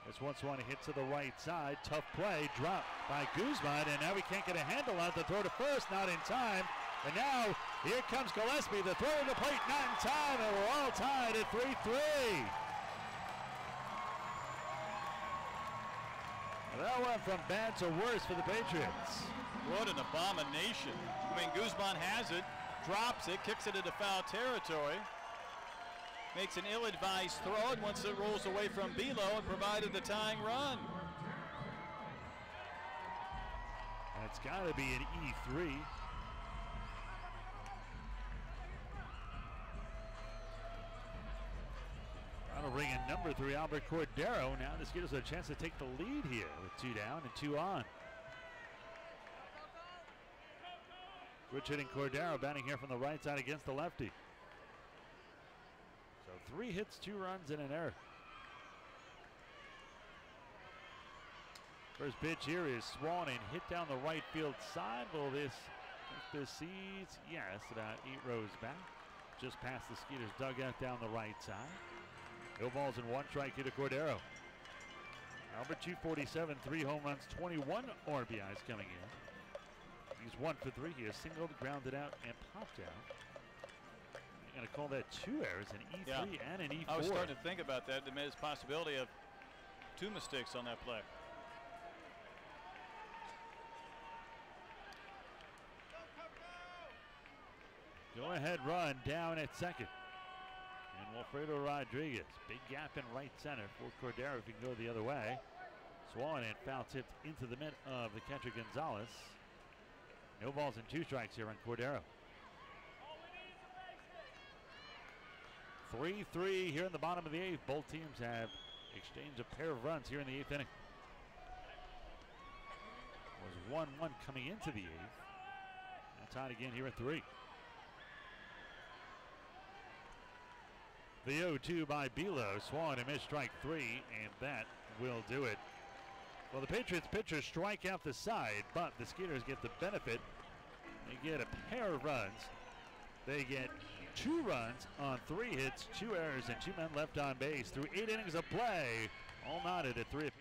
This once one hit to the right side. Tough play. Dropped by Guzman. And now we can't get a handle on it. The throw to first. Not in time. And now here comes Gillespie. The throw to the plate. Not in time. And we're all tied at 3-3. That went from bad to worse for the Patriots. What an abomination. I mean, Guzman has it. Drops it, kicks it into foul territory, makes an ill-advised throw, and once it rolls away from Bilo, it provided the tying run. That's got to be an E3. That'll bring in number 3, Albert Cordero. Now this gives us a chance to take the lead here with 2 down and 2 on. Rich hitting Cordero, batting here from the right side against the lefty. So 3 hits, 2 runs, and an error. First pitch here is swung and hit down the right field side. Will this seeds? Yes, about 8 rows back. Just past the Skeeters dugout down the right side. No balls and 1 strike here to Cordero. Albert 247, 3 home runs, 21 RBIs coming in. He's 1 for 3. He has singled, grounded out, and popped out. You're going to call that 2 errors, an E3 and an E4. I was starting to think about that. There's a possibility of 2 mistakes on that play. Go ahead run down at second. And Wilfredo Rodriguez. Big gap in right center for Cordero if he can go the other way. Swung and foul tipped into the mitt of the catcher Gonzalez. No balls and 2 strikes here on Cordero. 3-3 here in the bottom of the 8th. Both teams have exchanged a pair of runs here in the 8th inning. It was 1-1 coming into the 8th. Now tied again here at 3. The 0-2 by Bilo. Swung and missed strike 3, and that will do it. Well, the Patriots pitchers strike out the side, but the Skeeters get the benefit. They get a pair of runs. They get 2 runs on 3 hits, 2 errors, and 2 men left on base through 8 innings of play. All knotted at 3 apiece.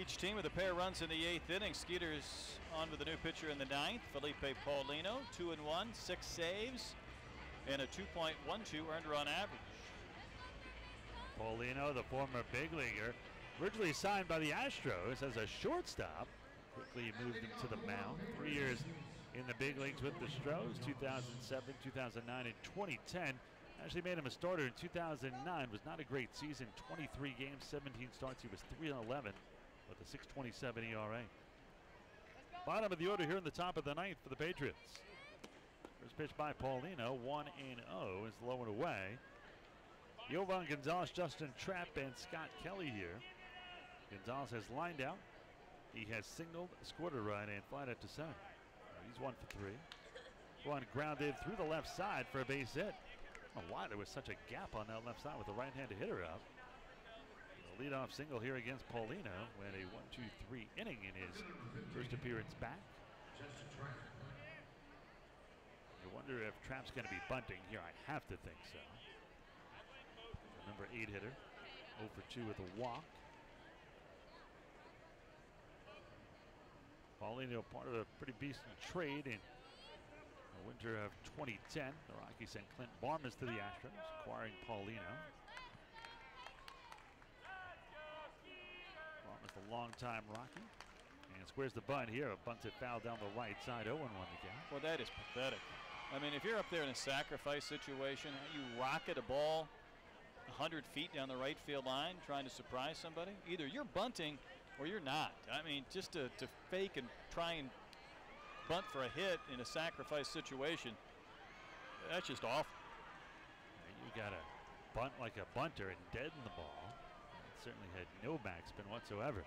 Each team with a pair of runs in the 8th inning. Skeeters on with a new pitcher in the 9th, Felipe Paulino, 2-1, 6 saves, and a 2.12 earned run average. Paulino, the former big leaguer, originally signed by the Astros as a shortstop. Quickly moved him to the mound. 3 years in the big leagues with the Stros, 2007, 2009, and 2010. Actually made him a starter in 2009. Was not a great season. 23 games, 17 starts. He was 3-11 with a 6.27 ERA. Bottom of the order here in the top of the 9th for the Patriots. First pitch by Paulino, 1-0 is low and away. Yovan Gonzalez, Justin Trapp, and Scott Kelly here. Gonzalez has lined out. He has singled, scored a run, and flied out to center. He's 1 for 3. One grounded through the left side for a base hit. I don't know why there was such a gap on that left side with the right-handed hitter up. The leadoff single here against Paulino. Went a 1-2-3 inning in his first appearance back. You wonder if Trapp's going to be bunting here. I have to think so. The number 8 hitter, 0 for 2 with a walk. Paulino, part of a pretty decent trade in the winter of 2010. The Rockies sent Clint Barmas to the Astros, acquiring Paulino. Barmas, the longtime Rocky, and squares the bunt here. Bunts it foul down the right side. 0-1 the count. Well, that is pathetic. I mean, if you're up there in a sacrifice situation, you rocket a ball 100 feet down the right field line trying to surprise somebody, either you're bunting or you're not. I mean, just to fake and try and bunt for a hit in a sacrifice situation, that's just awful. You got to bunt like a bunter and deaden the ball. It certainly had no backspin whatsoever.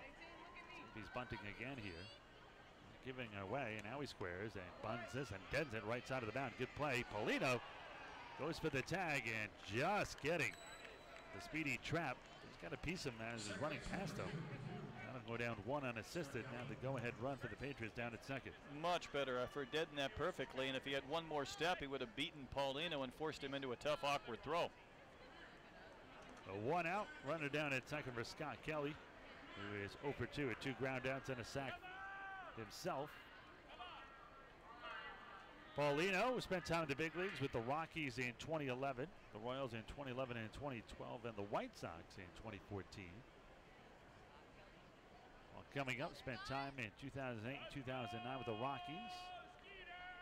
He's bunting again here, giving away, and now he squares and bunts this and deadens it right side of the mound. Good play. Paulino goes for the tag and just getting the speedy Trap. He's got a piece of him as he's running past him. That'll go down 1 unassisted. Now the go-ahead run for the Patriots down at second. Much better effort, deadened that perfectly, and if he had one more step, he would have beaten Paulino and forced him into a tough, awkward throw. A 1 out, runner down at second for Scott Kelly, who is 0 for 2 at 2 ground outs and a sack himself. Paulino spent time in the big leagues with the Rockies in 2011, the Royals in 2011 and 2012, and the White Sox in 2014. Coming up, spent time in 2008 and 2009 with the Rockies.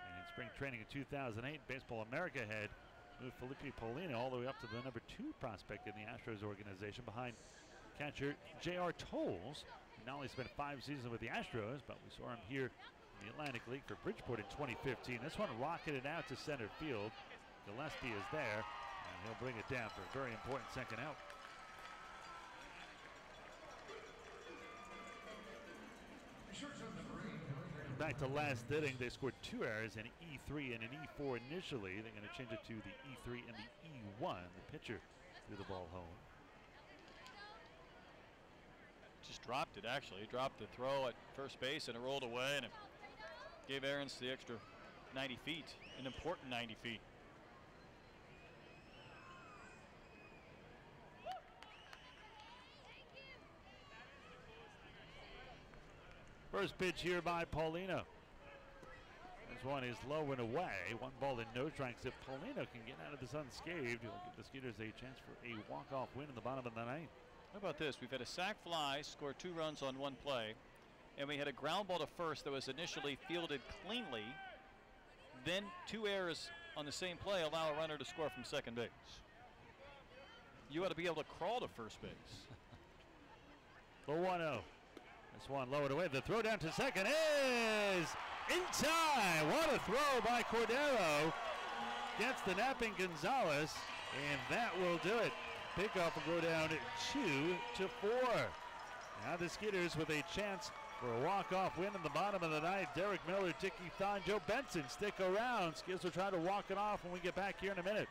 And in spring training in 2008, Baseball America head moved Felipe Paulino all the way up to the number 2 prospect in the Astros organization behind catcher J.R. Tolles. He not only spent 5 seasons with the Astros, but we saw him here in the Atlantic League for Bridgeport in 2015. This one rocketed out to center field. Gillespie is there, and he'll bring it down for a very important second out. Back to last inning, they scored 2 errors, an E3 and an E4 initially. They're going to change it to the E3 and the E1. The pitcher threw the ball home. Just dropped it, actually. He dropped the throw at first base, and it rolled away, and it gave Aarons the extra 90 feet, an important 90 feet. First pitch here by Paulino. This one is low and away. 1 ball and no strikes. If Paulino can get out of this unscathed, he'll give the Skeeters a chance for a walk-off win in the bottom of the 9th. How about this? We've had a sac fly, scored 2 runs on 1 play, and we had a ground ball to first that was initially fielded cleanly. Then 2 errors on the same play allow a runner to score from second base. You ought to be able to crawl to first base. The 1-0. This one low and away. The throw down to second is in time. What a throw by Cordero. Gets the napping Gonzalez, and that will do it. Pickoff will go down 2-4. Now the Skeeters with a chance for a walk-off win in the bottom of the 9th. Derek Miller, Dickie Thon, Joe Benson stick around. Skeeters will try to walk it off when we get back here in a minute.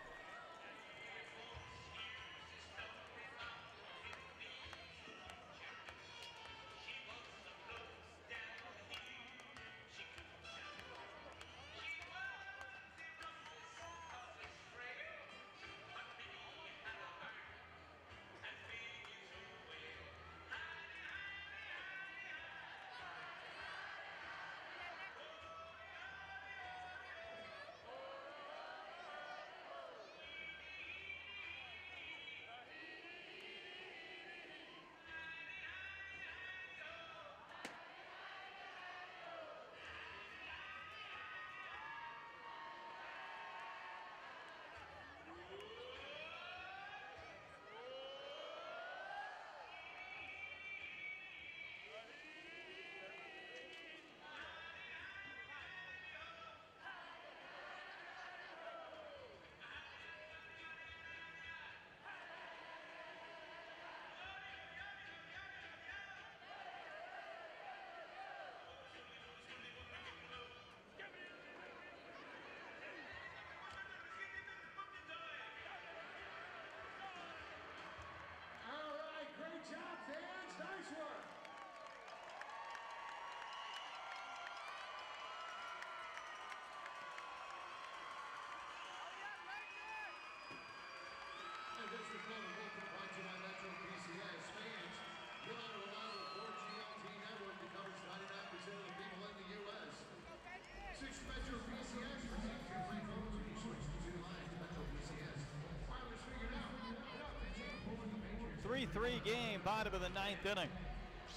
3-3 game, bottom of the 9th inning.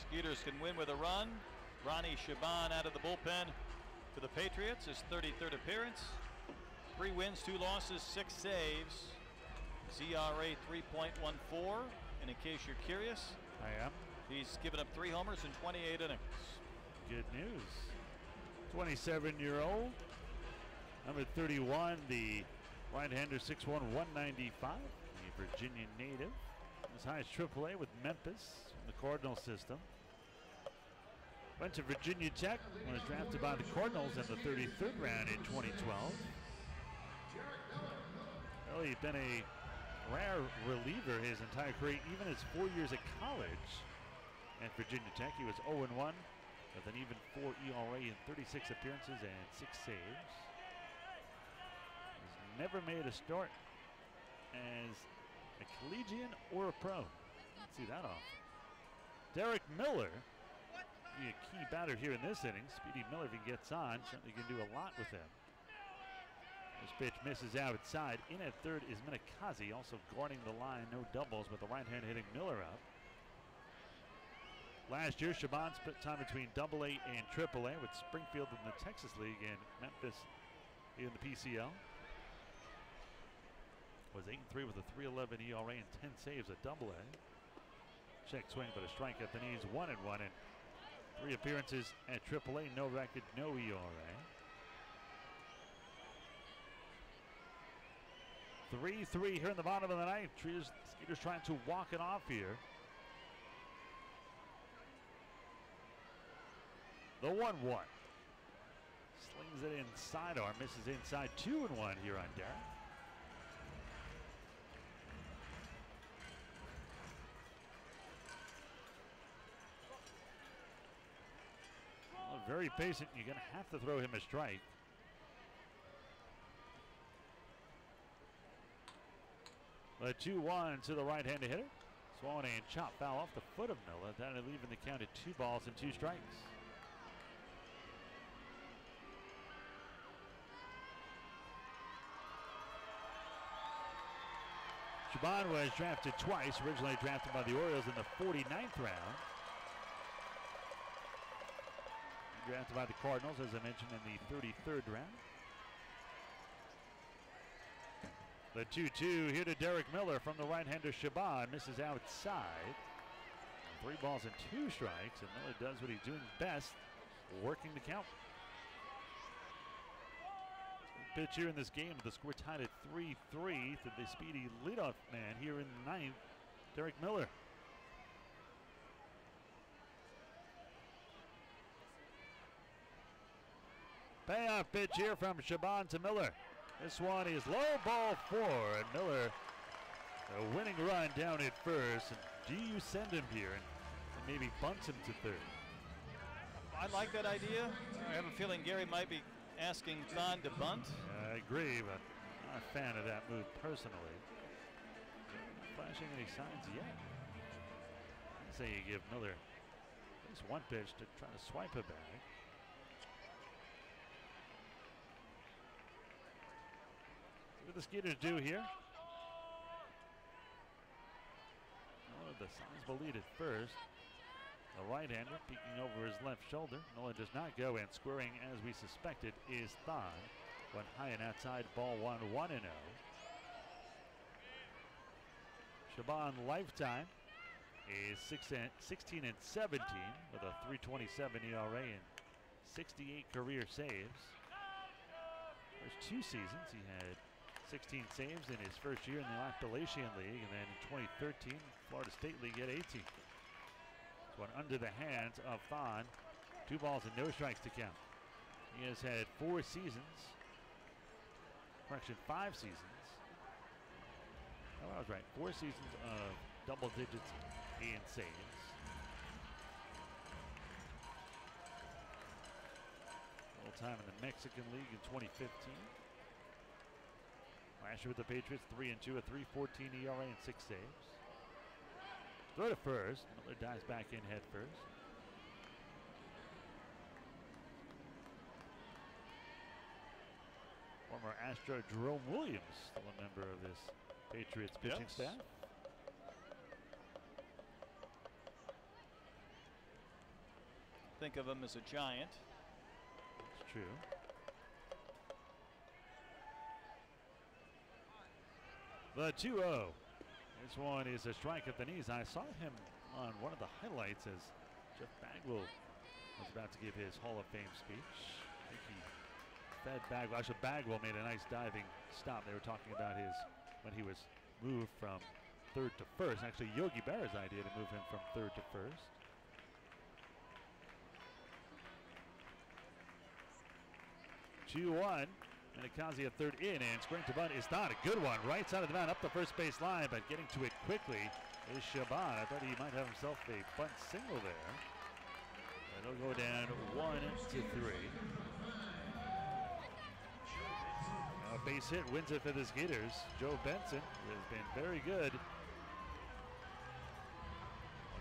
Skeeters can win with a run. Ronnie Shaban out of the bullpen for the Patriots, his 33rd appearance. 3 wins, 2 losses, 6 saves. ZRA 3.14. And in case you're curious, I am. He's given up 3 homers in 28 innings. Good news. 27-year-old, number 31, the right-hander, 6'1", 195, the Virginia native. As high as AAA with Memphis in the Cardinal system. Went to Virginia Tech, was drafted by the Cardinals in the 33rd round in 2012. Well, he's been a rare reliever his entire career, even his 4 years at college. At Virginia Tech, he was 0-1 with an even 4 ERA in 36 appearances and 6 saves. He's never made a start as a collegian or a pro. Let's see that often. Derek Miller, be a key batter here in this inning. Speedy Miller, if he gets on, certainly can do a lot with him. This pitch misses outside. In at third is Minakazi, also guarding the line. No doubles, but the right hand hitting Miller up. Last year, Shaban split time between AA and AAA with Springfield in the Texas League and Memphis in the PCL. Was 8-3 with a 3.11 ERA and 10 saves at AA. Check swing, but a strike at the knees, 1-1 and 3 appearances at AAA. No record, no ERA. 3-3 here in the bottom of the ninth. Skeeters trying to walk it off here. The 1-1. Slings it inside arm, misses inside. 2-1 here on Derek. Well, very patient. You're going to have to throw him a strike. The 2-1 to the right-handed hitter. Swung and chop foul off the foot of Miller. That'll leave in the count at 2 balls and 2 strikes. Shaban was drafted twice, originally drafted by the Orioles in the 49th round. Drafted by the Cardinals, as I mentioned, in the 33rd round. The 2-2 here to Derek Miller from the right-hander Shaban. Misses outside. 3 balls and 2 strikes, and Miller does what he's doing best, working the count. Pitch here in this game, the score tied at 3-3 to the speedy leadoff man here in the 9th, Derek Miller. Payoff pitch here from Shaban to Miller. This one is low, ball 4, and Miller a winning run down at first. And do you send him here and maybe bunts him to third? I like that idea. I have a feeling Gary might be asking Thon to bunt. I agree, but I'm not a fan of that move personally. Not flashing any signs yet. I'd say you give Miller at least one pitch to try to swipe it back. See what the Skeeters do here. Miller, the sizable lead at first. The right-hander peeking over his left shoulder. Miller does not go, and squaring as we suspected is Thon. Went high and outside, ball 1, 1-0. Shaban lifetime is 16-17 with a 3.27 ERA and 68 career saves. First 2 seasons he had 16 saves in his first year in the Appalachian League, and then in 2013 Florida State League at 18. One under the hands of Thon. 2 balls and no strikes to count. He has had 4 seasons. Correction, 5 seasons. Oh, I was right. 4 seasons of double digits in saves. Full time in the Mexican League in 2015. Last year with the Patriots, 3-2, a 3.14 ERA and 6 saves. Throw to first. Miller dives back in head first. Former Astro Jerome Williams, still a member of this Patriots pitching staff. think of him as a giant. It's true. The 2-0. This one is a strike at the knees. I saw him on one of the highlights as Jeff Bagwell was about to give his Hall of Fame speech. I think he fed Bagwell. Actually, Bagwell made a nice diving stop. They were talking about his when he was moved from third to first. Actually, Yogi Berra's idea to move him from third to first. Two-one. Minikazi at third in, and scoring to bunt is not a good one. Right side of the mound up the first base line, but getting to it quickly is Shaban. I thought he might have himself a bunt single there. But it'll go down 1-3. A base hit wins it for the Skeeters. Joe Benson has been very good.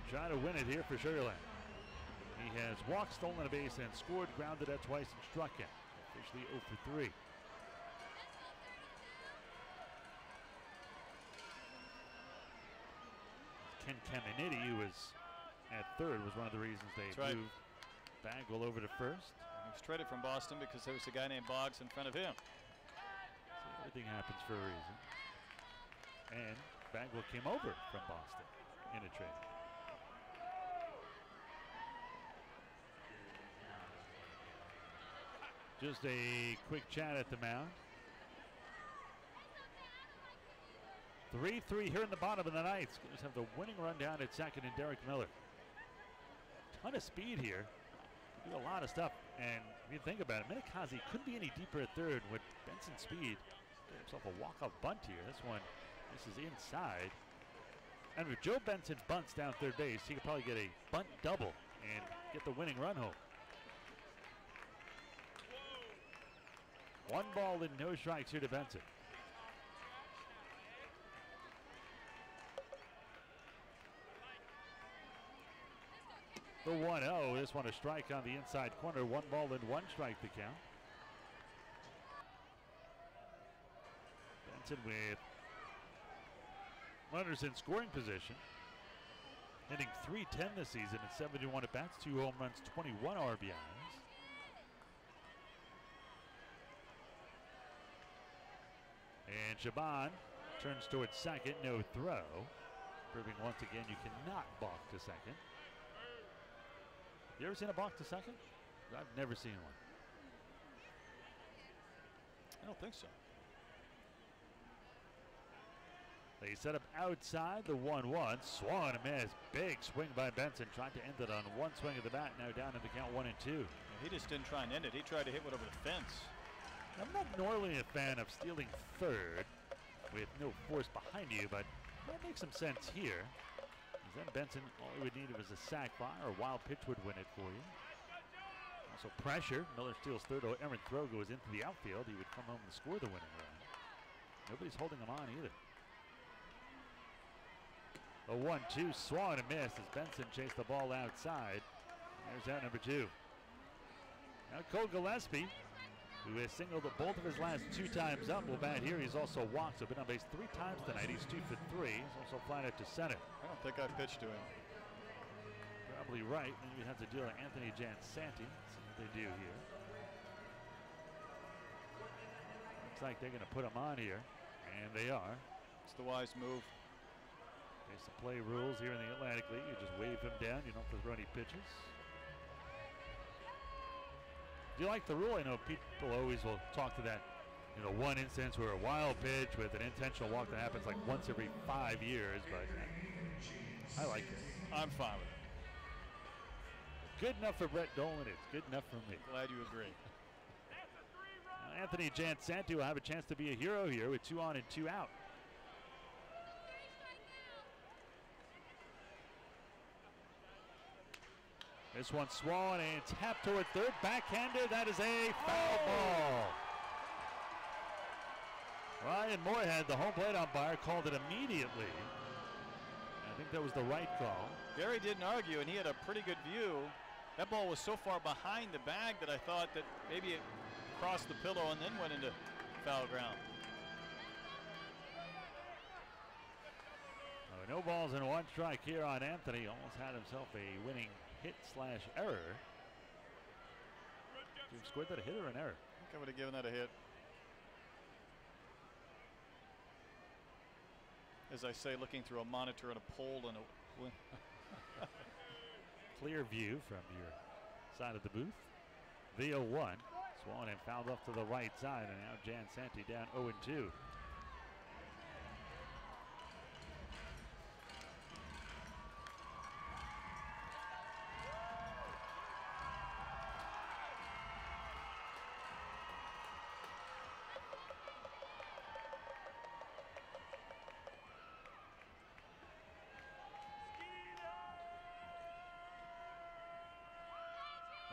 Trying to win it here for Sugar Land. He has walked, stolen a base, and scored, grounded out twice, and struck out. Officially 0 for 3. Ken Caminiti, who was at third, was one of the reasons they moved Bagwell over to first. He was traded from Boston because there was a guy named Boggs in front of him. So everything happens for a reason. And Bagwell came over from Boston in a trade. Just a quick chat at the mound. 3-3 here in the bottom of the ninth. Skeeters have the winning run down at second and Derek Miller. Ton of speed here. Do a lot of stuff. And if you think about it, Minikazi couldn't be any deeper at third with Benson's speed. Get himself a walk-off bunt here. This is inside. And with Joe Benson bunts down third base, he could probably get a bunt double and get the winning run home. 1 ball and no strikes here to Benson. The 1-0. This one a strike on the inside corner. 1 ball and 1 strike to count. Benson with runners in scoring position. Hitting .310 this season at 71 at bats, 2 home runs, 21 RBIs. And Shaban turns towards second, no throw. Proving once again you cannot balk to second. You ever seen a balk to second? I've never seen one. I don't think so. They set up outside the 1-1. Swung and a miss. Big swing by Benson. Tried to end it on one swing of the bat. Now down to the count 1-2. He just didn't try and end it. He tried to hit one over the fence. I'm not normally a fan of stealing third with no force behind you, but that makes some sense here. Then Benson, all he would need was a sac fly or a wild pitch would win it for you. Also pressure. Miller steals third. Aaron throw goes into the outfield. He would come home and score the winning run. Nobody's holding him on either. A 1-2 swung and a miss as Benson chased the ball outside. There's out number 2. Now Cole Gillespie, who has singled both of his last 2 times up, will bat here. He's also walked, so been on base 3 times tonight. He's 2 for 3. He's also flying out to center. I don't think I pitched to him. Probably right. Then we have to deal with Anthony Jansanti. See what they do here. Looks like they're going to put him on here, and they are. It's the wise move. Based on play rules here in the Atlantic League, you just wave him down. You don't have to throw any pitches. Do you like the rule? I know people always will talk to that, one instance where a wild pitch with an intentional walk that happens like once every 5 years, but I like it. I'm fine with it. Good enough for Brett Dolan. It's good enough for me. Glad you agree. Anthony Jansanti will have a chance to be a hero here with 2 on and 2 out. This one swung and tapped toward third. Backhander, that is a foul ball. Ryan Moorhead, the home plate umpire, called it immediately. I think that was the right call. Gary didn't argue, and he had a pretty good view. That ball was so far behind the bag that I thought that maybe it crossed the pillow and then went into foul ground. No balls and 1 strike here on Anthony. Almost had himself a winning hit/error. scored that a hit or an error? I think I would have given that a hit. As I say, looking through a monitor and a pole and a clear view from your side of the booth. The 0-1. Swung and fouled off to the right side, and now Jan Santi down 0-2.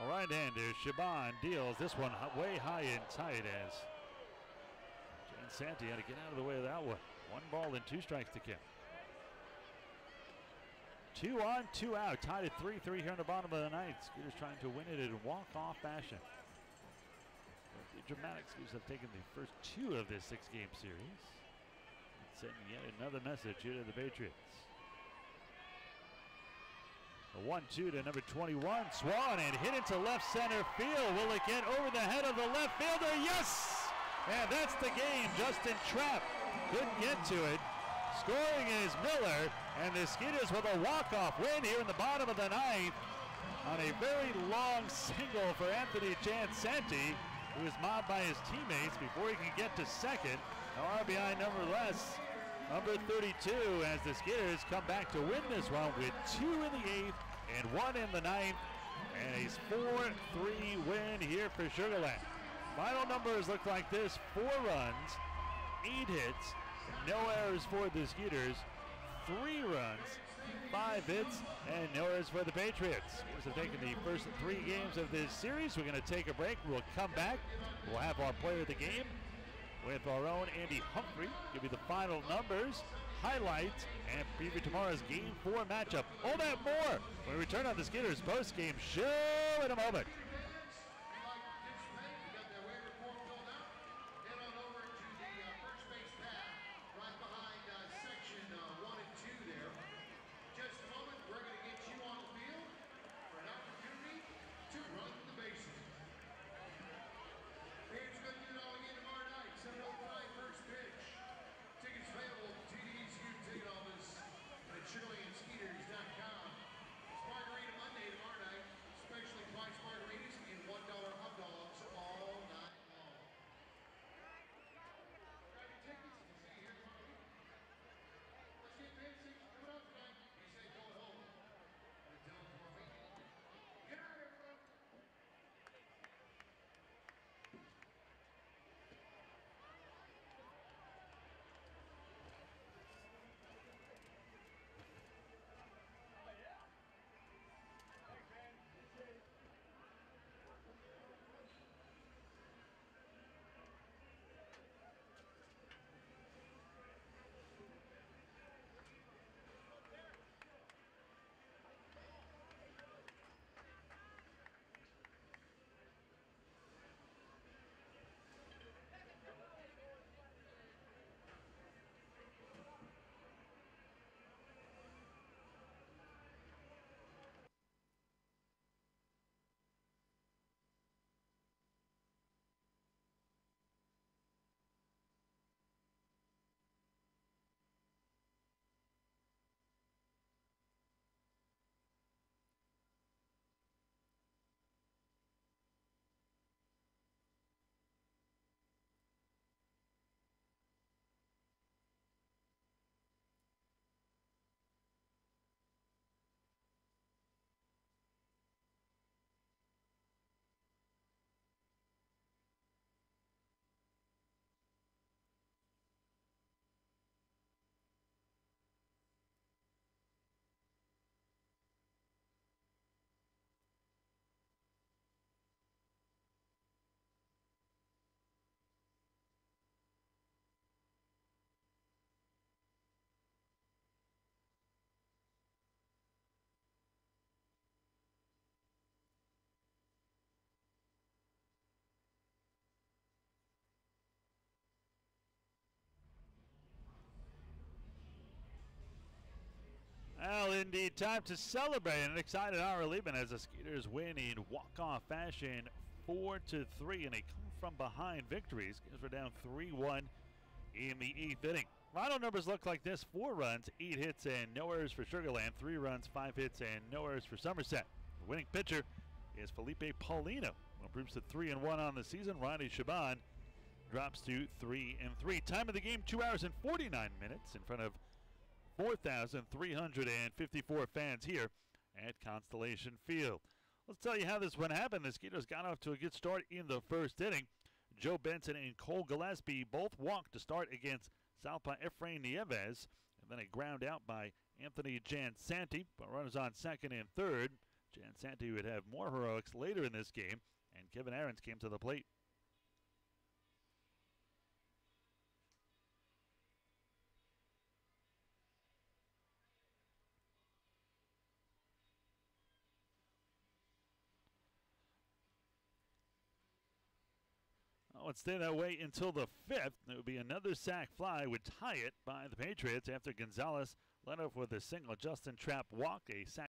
Right-hander Shaban deals this one way high and tight as Jan Santi had to get out of the way of that one. 1 ball and 2 strikes to kill. 2 on, 2 out. Tied at 3-3 here in the bottom of the ninth. Skeeters trying to win it in walk-off fashion. The dramatic Skeeters have taken the first 2 of this 6-game series. And sending yet another message here to the Patriots. A 1-2 to number 21, Swan, and hit into left center field. Will it get over the head of the left fielder? Yes! And that's the game. Justin Trapp couldn't get to it. Scoring is Miller, and the Skeeters with a walk-off win here in the bottom of the ninth on a very long single for Anthony Jansanti, who was mobbed by his teammates before he can get to second. Now RBI nonetheless. Number 32 as the Skeeters come back to win this one with 2 in the 8th and 1 in the 9th. And a 4-3 win here for Sugar Land. Final numbers look like this: 4 runs, 8 hits, no errors for the Skeeters, 3 runs, 5 hits, and no errors for the Patriots. Skeeters have taken the first 3 games of this series. We're going to take a break. We'll come back. We'll have our player of the game with our own Andy Humphrey. Give you the final numbers, highlights, and preview tomorrow's Game 4 matchup. All that more when we return on the Skeeters post-game show in a moment. Well, indeed, time to celebrate. An excited Ira Liebman as the Skeeters win in walk-off fashion 4-3 in a come-from-behind victory. Skitters were down 3-1 in the 8th inning. Final numbers look like this: 4 runs, 8 hits, and no errors for Sugar Land. 3 runs, 5 hits, and no errors for Somerset. The winning pitcher is Felipe Paulino, who improves to 3-1 on the season. Ronnie Shaban drops to 3-3. Time of the game, 2 hours and 49 minutes in front of 4,354 fans here at Constellation Field. Let's tell you how this one happened. The Skeeters got off to a good start in the first inning. Joe Benson and Cole Gillespie both walked to start against Southpaw Efrain Nieves, and then a ground out by Anthony Jansanti, but runners on second and third. Jansanti would have more heroics later in this game, and Kevin Aarons came to the plate. Would stay that way until the 5th. It would be another sac fly, would tie it by the Patriots after Gonzalez led off with a single. Justin Trapp walked, a sac